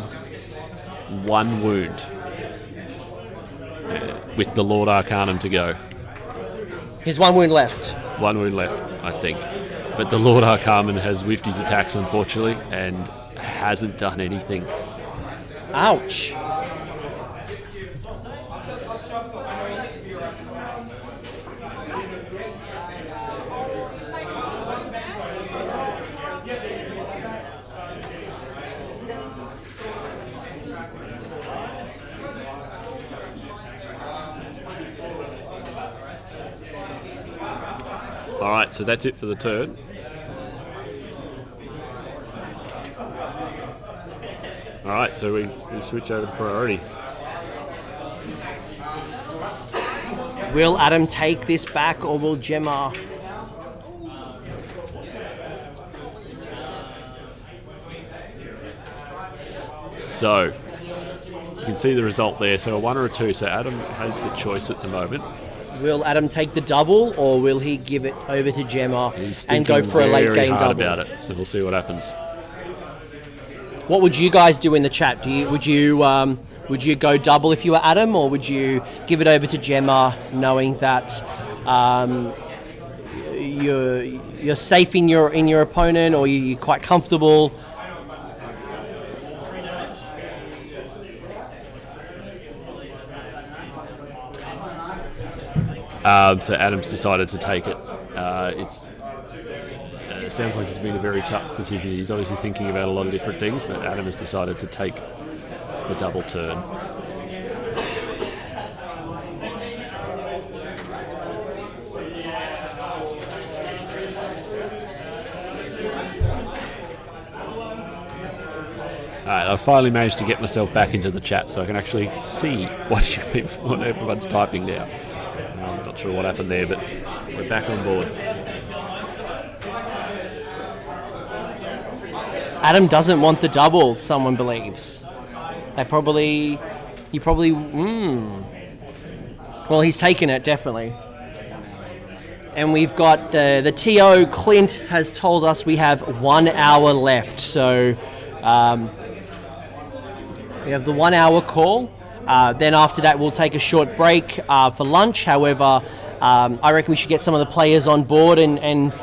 1 wound with the Lord Arcanum to go. He's 1 wound left. 1 wound left, I think. But the Lord Arcanum has whiffed his attacks, unfortunately, and hasn't done anything. Ouch. Alright, so that's it for the turn. Alright, so we switch over to priority. Will Adam take this back, or will Jemma? So, you can see the result there. So a 1 or a 2. So Adam has the choice at the moment. Will Adam take the double, or will he give it over to Jemma He's and go for a late very game hard double? about it. So we'll see what happens. What would you guys do in the chat? Would you go double if you were Adam, or would you give it over to Jemma, knowing that you're safe in your opponent, or you're quite comfortable? So Adam's decided to take it. It sounds like it's been a very tough decision. He's obviously thinking about a lot of different things, but Adam has decided to take the double turn. Alright, I finally managed to get myself back into the chat so I can actually see what everyone's typing now. I'm not sure what happened there, but we're back on board. Adam doesn't want the double, someone believes. Well, he's taken it, definitely. And we've got the TO, Clint, has told us we have 1 hour left. So we have the 1 hour call. Then after that, we'll take a short break for lunch. However, I reckon we should get some of the players on board and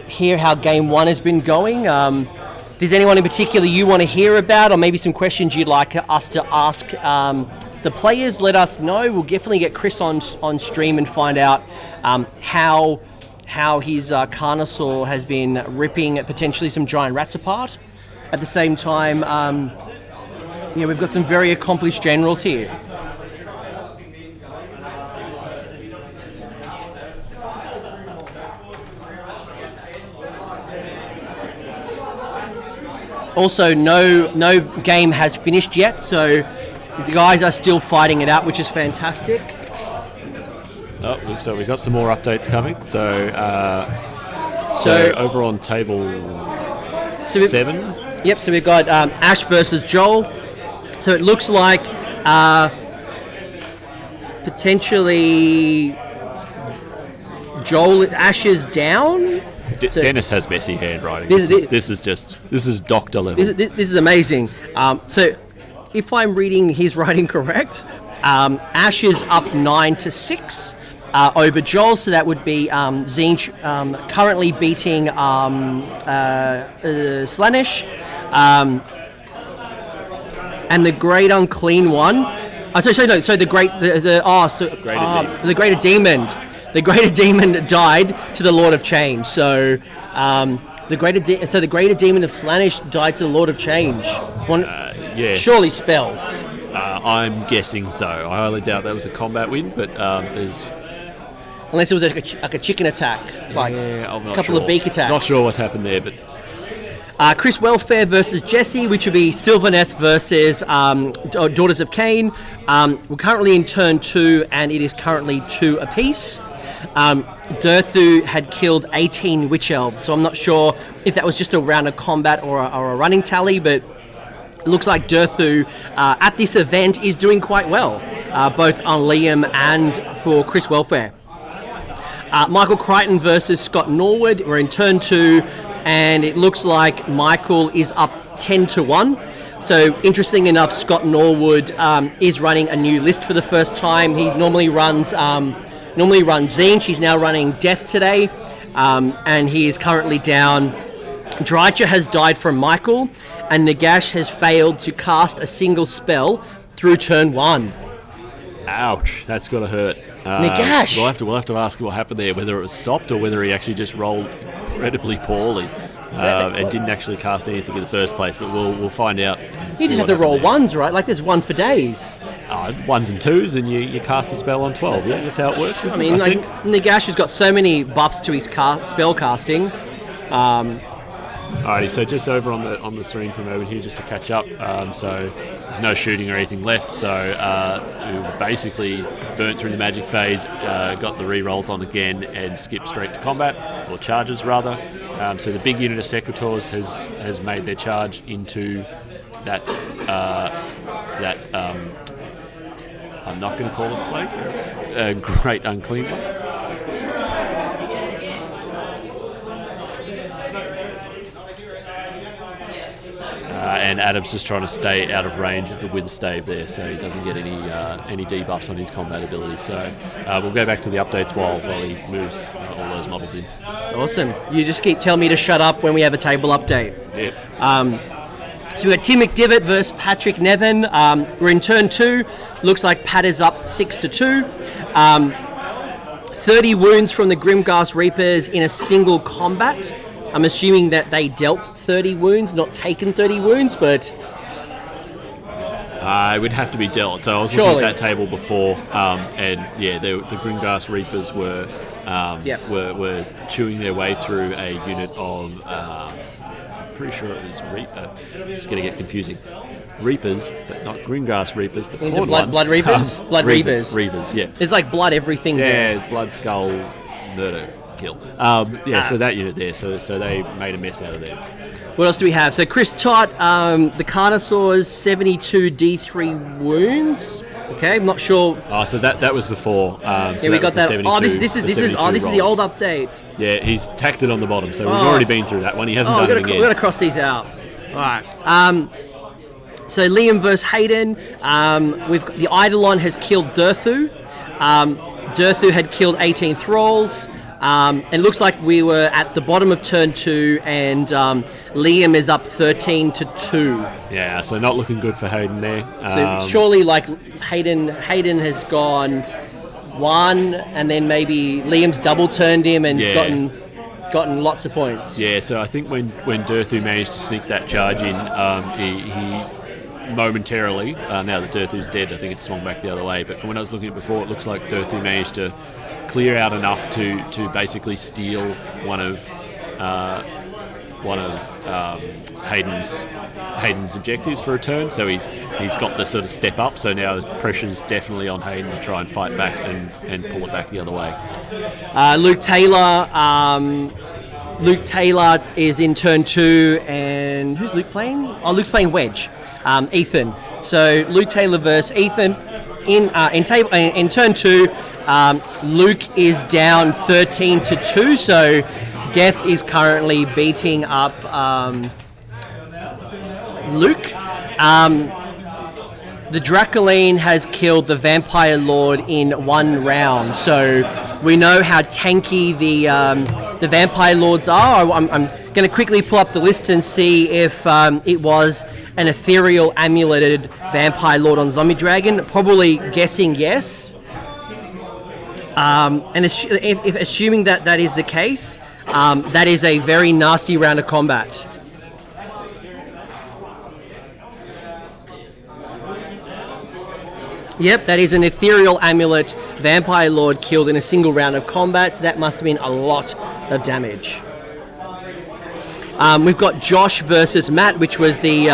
hear how Game 1 has been going. If there's anyone in particular you want to hear about, or maybe some questions you'd like us to ask the players, let us know. We'll definitely get Chris on stream and find out how his Carnosaur has been ripping potentially some giant rats apart. At the same time, we've got some very accomplished generals here. Also, no game has finished yet, so the guys are still fighting it out, which is fantastic. Oh, looks like we've got some more updates coming. So over on table 7. Yep, so we've got Ash versus Joel. So it looks like potentially Ash is down. Dennis has messy handwriting. This is doctor level. This is amazing. So if I'm reading his writing correct, Ash is up 9-6 over Joel. So that would be Zinch currently beating Slaanesh, and the Great Unclean One. The Greater Demon. The Greater Demon died to the Lord of Change. So the Greater Demon of Slaanesh died to the Lord of Change. Yes. Surely spells. I'm guessing so. I highly doubt that was a combat win, but there's... Unless it was like a chicken attack, like I'm not a couple of beak attacks. Not sure what's happened there, but... Chris Welfare versus Jesse, which would be Sylvaneth versus Daughters of Cain. We're currently in turn 2, and it is currently 2 apiece. Durthu had killed 18 Witch Elves, so I'm not sure if that was just a round of combat or a running tally, but it looks like Durthu at this event is doing quite well, both on Liam and for Chris Welfare. Michael Crichton versus Scott Norwood. We're in turn 2, and it looks like Michael is up 10-1. So interesting enough, Scott Norwood is running a new list for the first time. He normally runs Zinch. He's now running Death today, and he is currently down. Drycha has died from Michael, and Nagash has failed to cast a single spell through turn 1. Ouch, that's got to hurt. Nagash! We'll have to ask what happened there, whether it was stopped or whether he actually just rolled incredibly poorly and didn't actually cast anything in the first place, but we'll find out. You just have to roll ones, right? Like there's one for days. 1s and 2s, and you cast a spell on 12. Yeah, that's how it works. I mean, Nagash has got so many buffs to his spell casting. Alrighty, so just over on the stream from over here, just to catch up. So there's no shooting or anything left. So we basically burnt through the magic phase, got the re-rolls on again, and skipped straight to combat, or charges rather. So the big unit of Secretors has made their charge into that I'm not going to call it a plague, a Great Unclean One. And Adam's just trying to stay out of range of the Witherstave there, so he doesn't get any debuffs on his combat ability. So we'll go back to the updates while he moves all those models in. Awesome. You just keep telling me to shut up when we have a table update. Yep. So we got Tim McDivitt versus Patrick Nevin. We're in turn 2. Looks like Pat is up 6-2. 30 wounds from the Grimghast Reapers in a single combat. I'm assuming that they dealt 30 wounds, not taken 30 wounds, but... It would have to be dealt. So I was looking at that table before, and yeah, the Grimghast Reapers were chewing their way through a unit of... pretty sure it was Reaper. This is going to get confusing. Reapers, but not Grimghast Reapers. The blood Reapers? Blood Reapers. Reapers, yeah. There's like blood everything there. Yeah, blood, skull, murder, kill. So that unit there. So they made a mess out of them. What else do we have? So Chris Tott, the Carnosaurs, 72 D3 wounds. Okay, I'm not sure. Oh, so that was before. We got that. Oh, this is the old update. Yeah, he's tacked it on the bottom, so we've already been through that one. He hasn't done it again. We've got to cross these out. All right. So Liam versus Hayden. We've got, the Eidolon has killed Durthu. Durthu had killed 18 thralls. It looks like we were at the bottom of turn 2, and Liam is up 13-2. Yeah, so not looking good for Hayden there. So surely, like Hayden has gone 1, and then maybe Liam's double turned him and gotten lots of points. Yeah, so I think when Durthu managed to sneak that charge in, he momentarily, now that Durthu's dead, I think it swung back the other way. But from when I was looking at it before, it looks like Durthu managed to clear out enough to basically steal one of Hayden's objectives for a turn. So he's got the sort of step up. So now the pressure's definitely on Hayden to try and fight back and pull it back the other way. Luke Taylor is in turn 2, and who's Luke playing? Oh, Luke's playing Wedge. Ethan. So Luke Taylor versus Ethan in turn 2. Luke is down 13-2. So Death is currently beating up Luke. The Dracoline has killed the Vampire Lord in 1 round. So we know how tanky the Vampire Lords are. I'm going to quickly pull up the list and see if it was an ethereal amuleted Vampire Lord on Zombie Dragon. Probably guessing yes. And if assuming that is the case, that is a very nasty round of combat. Yep, that is an ethereal amulet Vampire Lord killed in a single round of combat, so that must have been a lot of damage. We've got Josh versus Matt, which was the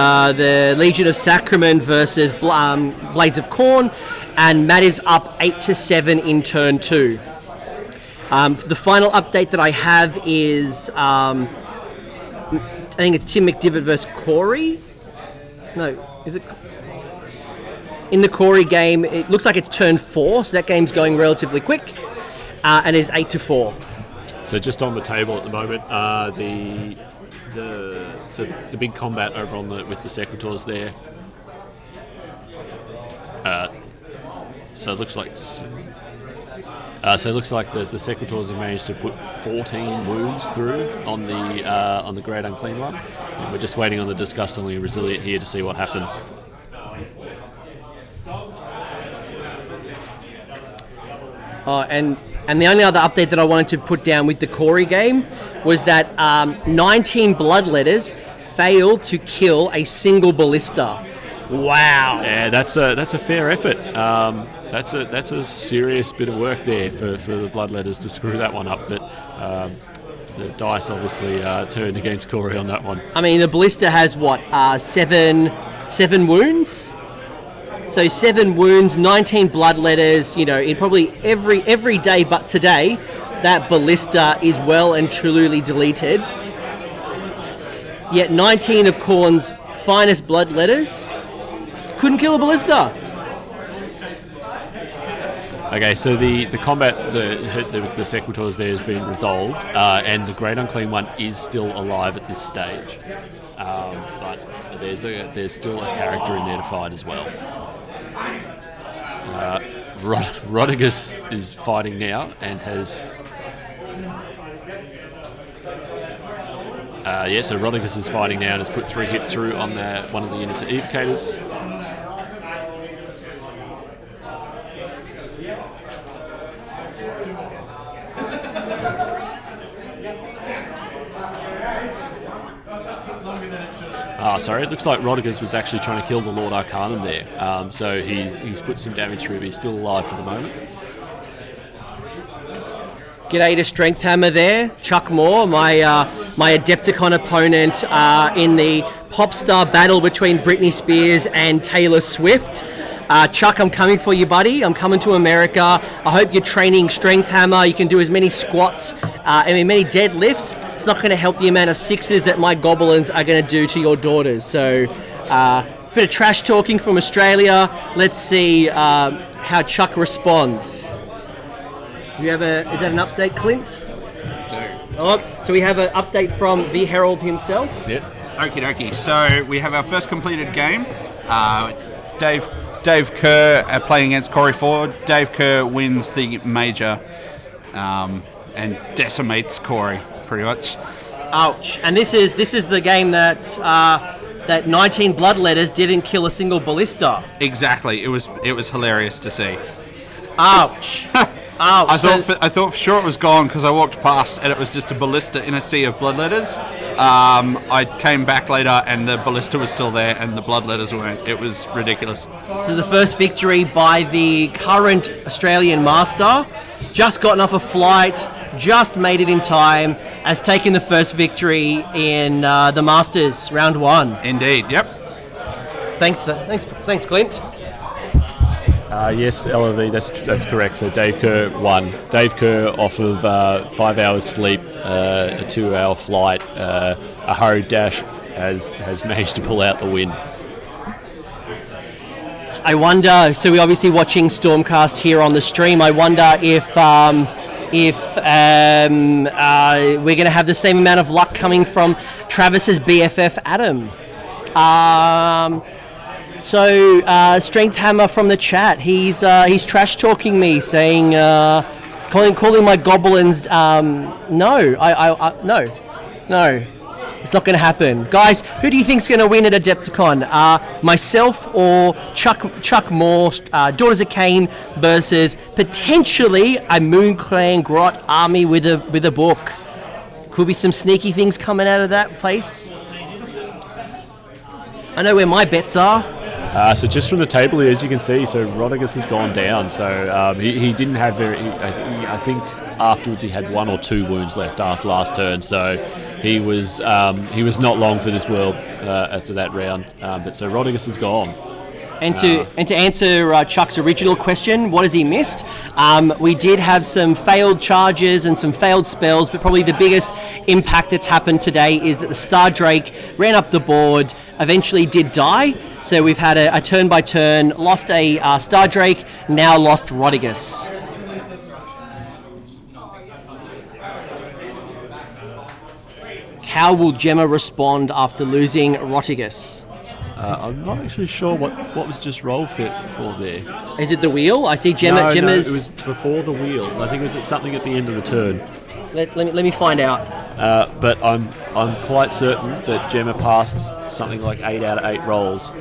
Legion of Sacrament versus Blades of Corn, and Matt is up 8-7 in turn 2. The final update that I have is, I think it's Tim McDivitt versus Corey. No, is it? In the Corey game, it looks like it's turn 4, so that game's going relatively quick, and is 8-4. So just on the table at the moment, the big combat over with the Secretors there. So it looks like the Secretors have managed to put 14 wounds through on the Great Unclean one. And we're just waiting on the Disgustingly Resilient here to see what happens. And the only other update that I wanted to put down with the Corey game was that 19 Bloodletters failed to kill a single ballista. Wow. Yeah, that's a fair effort. That's a serious bit of work there for the Bloodletters to screw that one up. But the dice obviously turned against Corey on that one. I mean, the ballista has what, 7 wounds? So 7 wounds, 19 bloodletters, in probably every day but today, that ballista is well and truly deleted. Yet 19 of Khorne's finest bloodletters couldn't kill a ballista. Okay, so the combat the Secretors there has been resolved, and the Great Unclean one is still alive at this stage. But there's still a character in there to fight as well. Rodigus is fighting now and has... so Rodigus is fighting now and has put 3 hits through on one of the units of Evocators. Sorry, it looks like Rodigus was actually trying to kill the Lord Arcanum there. So he's put some damage through, but he's still alive for the moment. G'day to Strength Hammer there. Chuck Moore, my Adepticon opponent in the pop star battle between Britney Spears and Taylor Swift. Chuck, I'm coming for you, buddy. I'm coming to America. I hope you're training Strength Hammer. You can do as many squats and many deadlifts. It's not going to help the amount of sixes that my goblins are going to do to your daughters. So, bit of trash talking from Australia. Let's see how Chuck responds. Is that an update, Clint? Oh, so we have an update from the Herald himself. Yep. Okie dokie. So we have our first completed game. Dave Kerr playing against Corey Ford. Dave Kerr wins the major and decimates Corey pretty much. Ouch! And this is the game that that 19 bloodletters didn't kill a single ballista. Exactly. It was hilarious to see. Ouch! Ouch! I thought for sure it was gone because I walked past and it was just a ballista in a sea of bloodletters. I came back later and the ballista was still there and the bloodletters weren't. It was ridiculous. So the first victory by the current Australian master, just gotten off a flight, just made it in time, has taken the first victory in the Masters round 1. Indeed. Yep. Thanks, Clint. Yes, LOV, that's correct. So Dave Kerr won. Dave Kerr off of 5 hours sleep, a 2-hour flight, a hurried dash, has managed to pull out the win. I wonder, so we're obviously watching Stormcast here on the stream. I wonder if we're going to have the same amount of luck coming from Travis's BFF Adam. So Strength Hammer from the chat, he's trash talking me, saying calling my goblins. No, it's not going to happen, guys. Who do you think's going to win at Adepticon? Myself or Chuck Moore, Daughters of Cain versus potentially a Moon Clan Grot army with a book. Could be some sneaky things coming out of that place. I know where my bets are. So just from the table here, as you can see, so Rodigus has gone down. So he didn't have I think afterwards he had 1 or 2 wounds left after last turn. So he was not long for this world after that round. But so Rodigus is gone. And to answer Chuck's original question, what has he missed? We did have some failed charges and some failed spells, but probably the biggest impact that's happened today is that the Star Drake ran up the board, eventually did die. So we've had a turn by turn, lost a Star Drake, now lost Rodigus. How will Jemma respond after losing Rodigus? I'm not actually sure what was just rolled for there. Is it the wheel? I see Jemma's... No, it was before the wheels. I think it was something at the end of the turn. Let me find out. But I'm quite certain that Jemma passed something like 8 out of 8 rolls.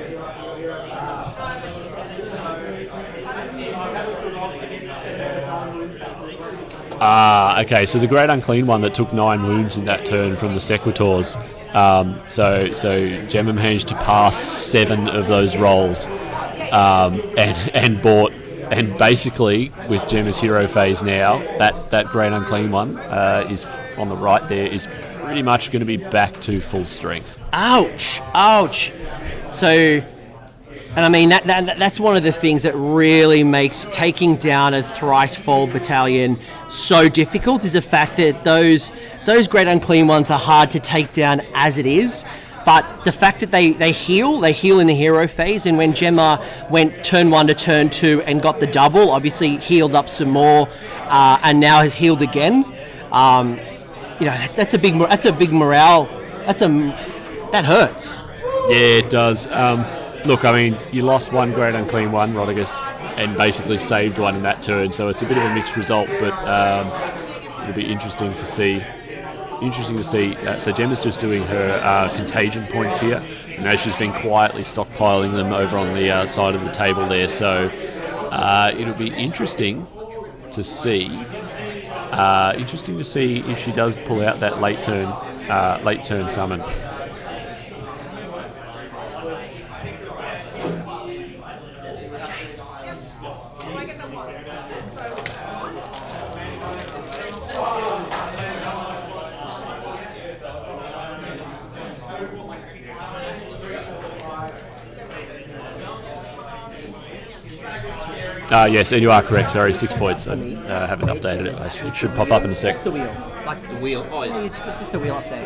Okay, so the Great Unclean one that took 9 wounds in that turn from the Sequitors. So Jemma managed to pass 7 of those rolls, and bought, and basically with Jemma's hero phase now, that Great Unclean one is on the right there, is pretty much going to be back to full strength. Ouch! So, and I mean that's one of the things that really makes taking down a thrice-fold battalion so difficult, is the fact that those Great Unclean ones are hard to take down as it is. But the fact that they heal in the hero phase, and when Jemma went turn 1 to turn 2 and got the double, obviously healed up some more, and now has healed again. That's a big morale. That hurts. Yeah, it does. Look, I mean, you lost 1 Great Unclean one, Rodigus, and basically saved 1 in that turn, so it's a bit of a mixed result, but it'll be interesting to see. So Jemma's just doing her contagion points here. Now she's been quietly stockpiling them over on the side of the table there. So it'll be interesting to see. If she does pull out that late turn summon. Yes, and you are correct. Sorry, 6 points. I haven't updated it. It should pop up in a sec. Just the wheel. Like the wheel. Oh, yeah. It's just the wheel update.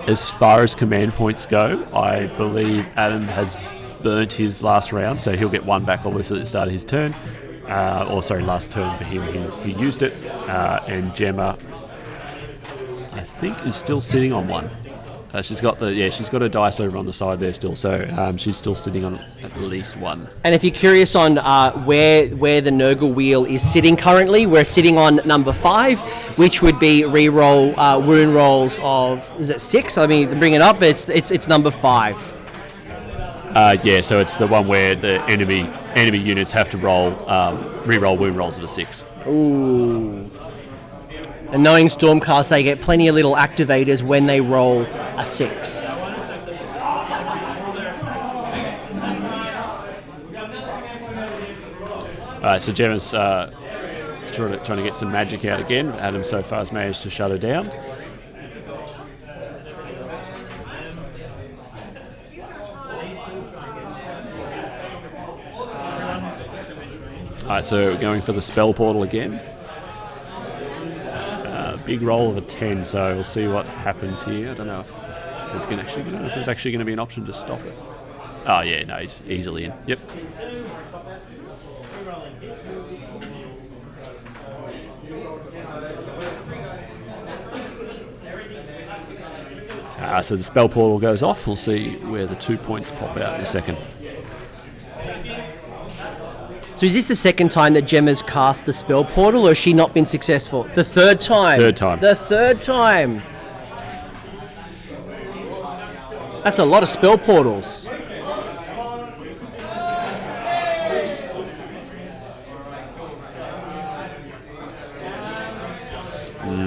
as far as command points go, I believe Adam has burnt his last round, so he'll get one back obviously at the start of his turn. Last turn for him, he used it. And Jemma, I think, is still sitting on one. She's got a dice over on the side there still, so she's still sitting on at least one. And if you're curious on where the Nurgle wheel is sitting currently, we're sitting on number 5, which would be re-roll wound rolls of, is it 6? I mean, bring it up. It's number 5. So it's the one where the enemy units have to re-roll wound rolls of a 6. Ooh. And knowing Stormcast, they get plenty of little activators when they roll a 6. Alright, so Gemma's trying to get some magic out again. Adam so far has managed to shut her down. Alright, so we're going for the spell portal again. Big roll of a 10, so we'll see what happens here. I don't know if there's actually going to be an option to stop it. Oh yeah, no, he's easily in. Yep. So the spell portal goes off. We'll see where the 2 points pop out in a second. So is this the second time that Gemma's cast the spell portal, or has she not been successful? The third time. The third time. That's a lot of spell portals.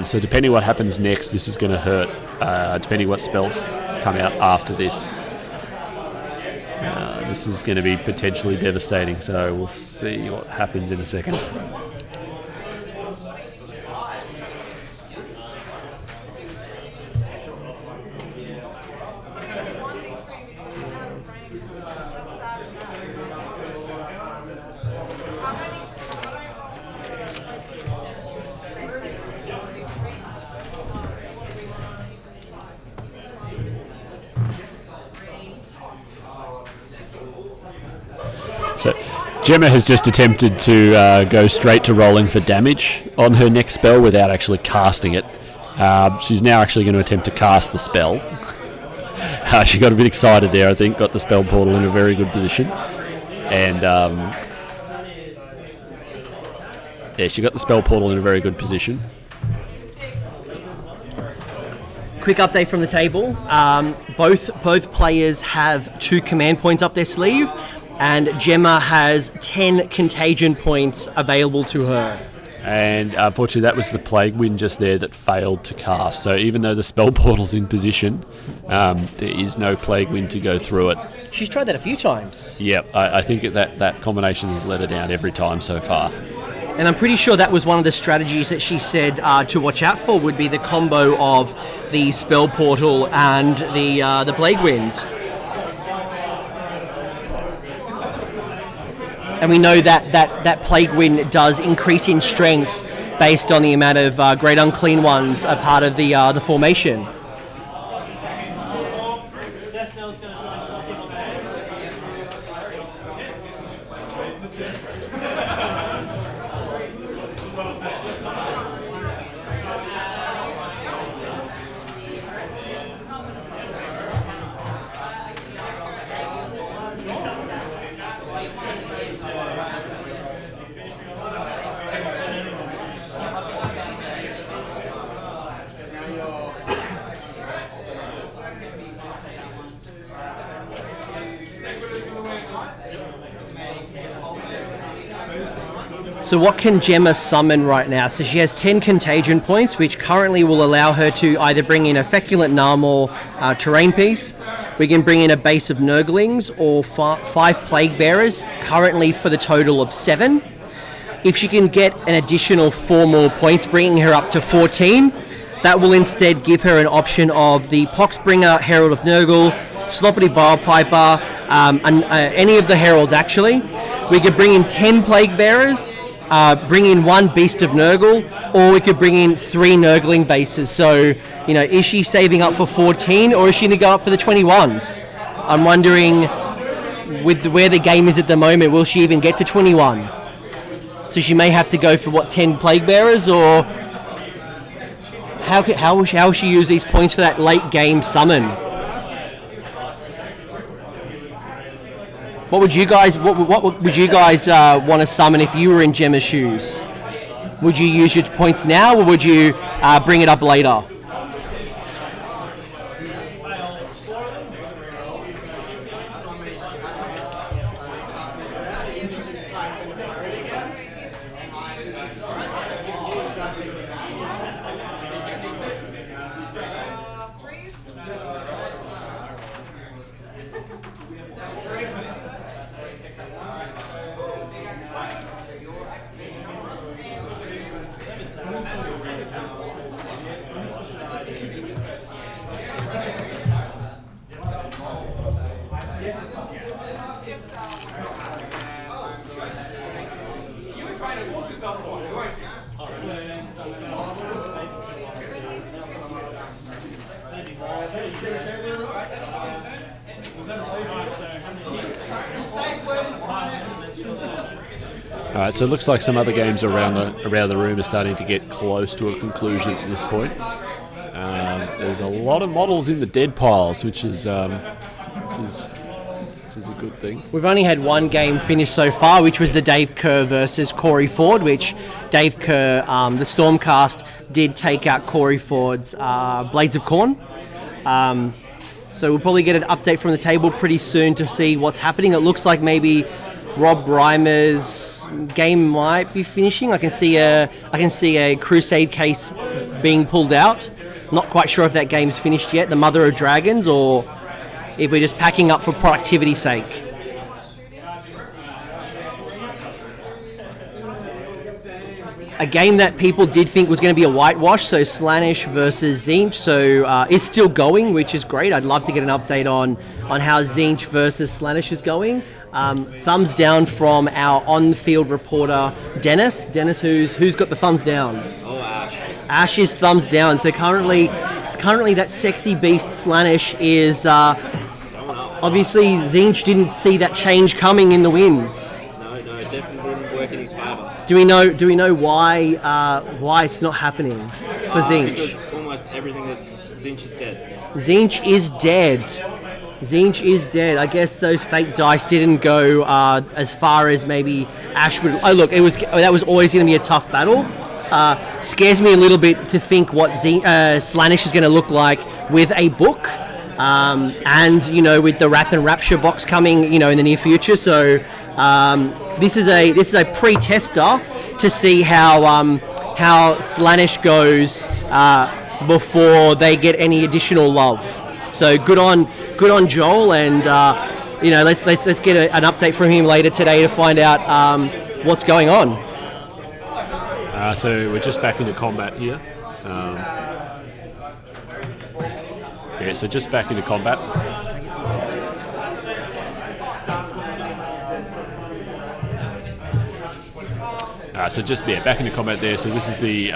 So depending what happens next, this is going to hurt. Depending what spells come out after this. This is going to be potentially devastating, so we'll see what happens in a second. So Jemma has just attempted to go straight to rolling for damage on her next spell without actually casting it. She's now actually going to attempt to cast the spell. She got a bit excited there, I think, got the spell portal in a very good position. And she got the spell portal in a very good position. Quick update from the table. Both players have 2 command points up their sleeve, and Jemma has 10 contagion points available to her. And unfortunately that was the Plague Wind just there that failed to cast. So even though the spell portal's in position, there is no Plague Wind to go through it. She's tried that a few times. Yep, I think that combination has let her down every time so far. And I'm pretty sure that was one of the strategies that she said to watch out for would be the combo of the spell portal and the Plague Wind. And we know that Plague Wind does increase in strength based on the amount of Great Unclean Ones a part of the formation. So what can Jemma summon right now? So she has 10 contagion points, which currently will allow her to either bring in a Feculent Narmor terrain piece. We can bring in a base of Nurglings or 5 Plague Bearers, currently for the total of 7. If she can get an additional 4 more points, bringing her up to 14, that will instead give her an option of the Poxbringer, Herald of Nurgle, Sloppity Bilepiper, any of the Heralds actually. We could bring in 10 Plague Bearers, bring in one Beast of Nurgle, or we could bring in 3 Nurgling bases. So, is she saving up for 14, or is she going to go up for the 21s? I'm wondering, with where the game is at the moment, will she even get to 21? So she may have to go for 10 Plague Bearers, or how will she use these points for that late game summon? What would you guys want to summon if you were in Jemma's shoes? Would you use your points now, or would you bring it up later? Alright, so it looks like some other games around the room are starting to get close to a conclusion at this point. There's a lot of models in the dead piles, which is a good thing. We've only had one game finished so far, which was the Dave Kerr versus Corey Ford, which Dave Kerr, the Stormcast, did take out Corey Ford's Blades of Corn. So we'll probably get an update from the table pretty soon to see what's happening. It looks like maybe Rob Reimer's game might be finishing. I can see a Crusade case being pulled out. Not quite sure if that game's finished yet, the Mother of Dragons, or if we're just packing up for productivity's sake. A game that people did think was going to be a whitewash, so Slaanesh versus Tzeentch, so it's still going, which is great. I'd love to get an update on how Tzeentch versus Slaanesh is going. Thumbs down from our on-field reporter, Dennis. Dennis, who's got the thumbs down? Oh, Ash. Ash is thumbs down. So currently that sexy beast Slaanesh is obviously Tzeentch didn't see that change coming in the winds. No, it definitely didn't work in his favour. Do we know why it's not happening for Tzeentch? Because almost everything that's Tzeentch is dead. Tzeentch is dead. Tzeentch is dead. I guess those fake dice didn't go as far as maybe Ash would. Oh, look, that was always going to be a tough battle. Scares me a little bit to think what Slaanesh is going to look like with a book, and with the Wrath and Rapture box coming, in the near future. So this is a pre-tester to see how Slaanesh goes before they get any additional love. So good on Joel, and let's get an update from him later today to find out what's going on. So we're just back into combat here. So just back into combat. Back into combat there. So this is the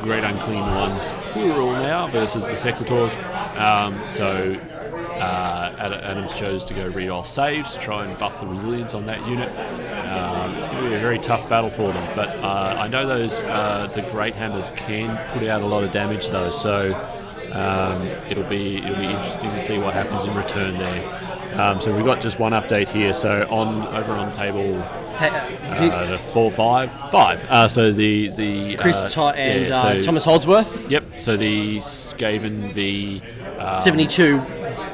Great Unclean Ones plural now versus the Secretors. Adams chose to go reroll saves to try and buff the resilience on that unit. It's going to be a very tough battle for them, but I know the Great Hammers can put out a lot of damage though, so it'll be interesting to see what happens in return there. So we've got just one update here. So over on table the 4-5. So the Chris Tott and Thomas Holdsworth. Yep. So the Skaven v 72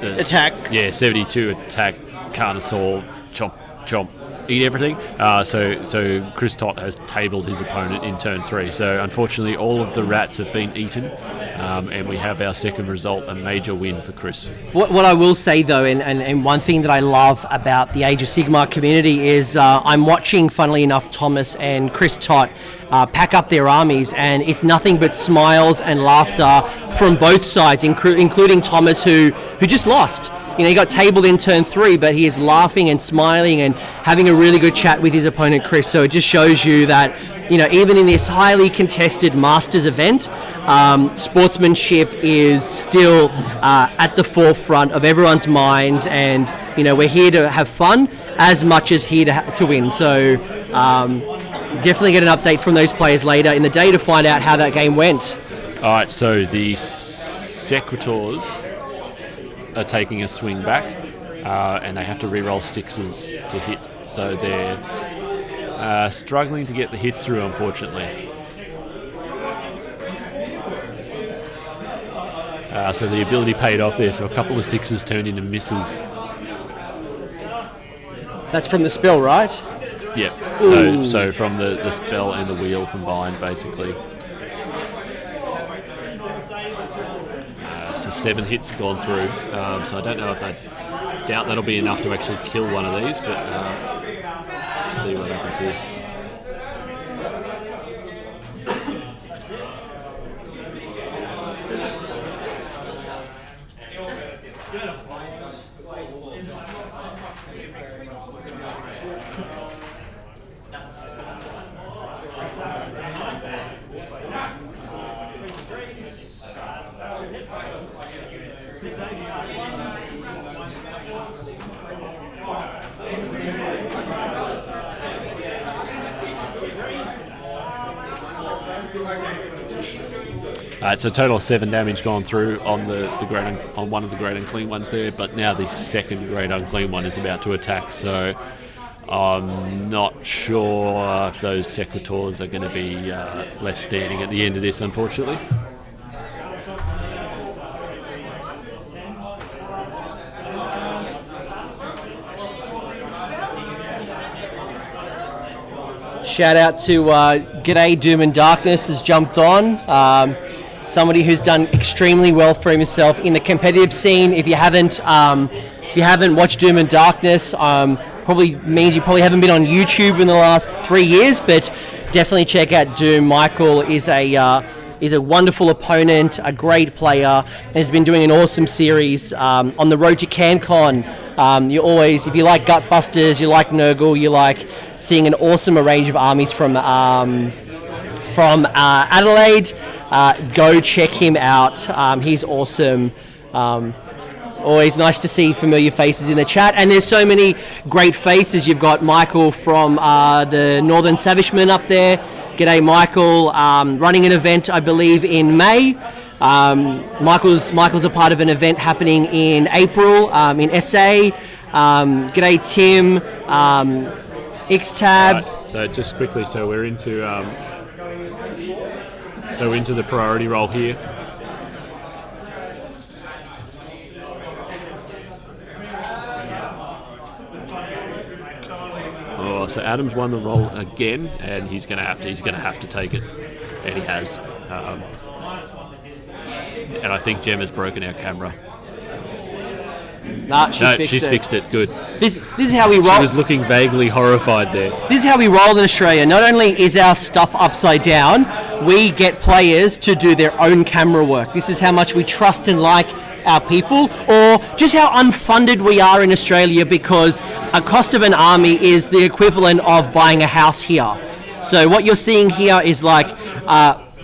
attack. Yeah, 72 attack. Carnosaur, chomp, eat everything. So Chris Tott has tabled his opponent in turn 3. So unfortunately, all of the rats have been eaten, and we have our second result, a major win for Chris. What I will say though, and one thing that I love about the Age of Sigmar community is I'm watching, funnily enough, Thomas and Chris Tott pack up their armies, and it's nothing but smiles and laughter from both sides, including Thomas, who just lost. he got tabled in turn 3, but he is laughing and smiling and having a really good chat with his opponent Chris. So it just shows you that, even in this highly contested Masters event, sportsmanship is still at the forefront of everyone's minds, and we're here to have fun as much as here to win. So definitely get an update from those players later in the day to find out how that game went. All right, so the Secretors are taking a swing back, and they have to re-roll 6s to hit. So they're struggling to get the hits through, unfortunately. So the ability paid off there. So a couple of 6s turned into misses. That's from the spell, right? Yeah. So from the spell and the wheel combined, basically. So 7 hits gone through. So I don't know if I doubt that'll be enough to actually kill one of these, but let's see what happens here. So total of 7 damage gone through on on one of the great unclean ones there, but now the second great unclean one is about to attack. So I'm not sure if those Secretors are going to be left standing at the end of this, unfortunately. Shout out to G'day Doom and Darkness has jumped on. Somebody who's done extremely well for himself in the competitive scene. If you haven't watched Doom and Darkness, probably means you probably haven't been on YouTube in the last 3 years. But definitely check out Doom. Michael is a wonderful opponent, a great player, and has been doing an awesome series on the road to CanCon. You always, if you like Gutbusters, you like Nurgle, you like seeing an awesome range of armies from Adelaide, go check him out. He's awesome. Always nice to see familiar faces in the chat, and there's so many great faces. You've got Michael from the Northern Savagemen up there. G'day, Michael. Running an event, I believe, in May. Michael's a part of an event happening in April in SA. G'day, Tim. Xtab. Right, so just quickly, so we're into the priority roll here. Oh, so Adam's won the roll again, and he's gonna have to take it, and he has. And I think Jemma's broken our camera. Nah, she's fixed it. Good. This is how we roll. She was looking vaguely horrified there. This is how we roll in Australia. Not only is our stuff upside down, we get players to do their own camera work. This is how much we trust and like our people, or just how unfunded we are in Australia, because a cost of an army is the equivalent of buying a house here. So what you're seeing here is like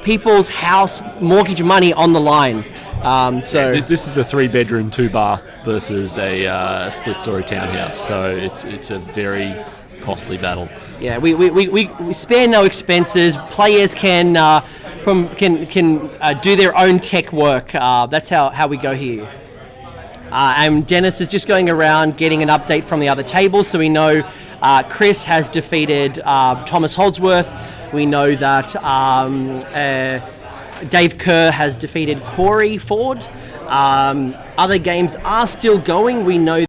people's house mortgage money on the line. This is a 3-bedroom, 2-bath versus a split-story townhouse, so it's a very costly battle. Yeah, we spare no expenses. Players can do their own tech work. That's how we go here. And Dennis is just going around getting an update from the other table, so we know Chris has defeated Thomas Holdsworth. We know that Dave Kerr has defeated Corey Ford. Other games are still going. We know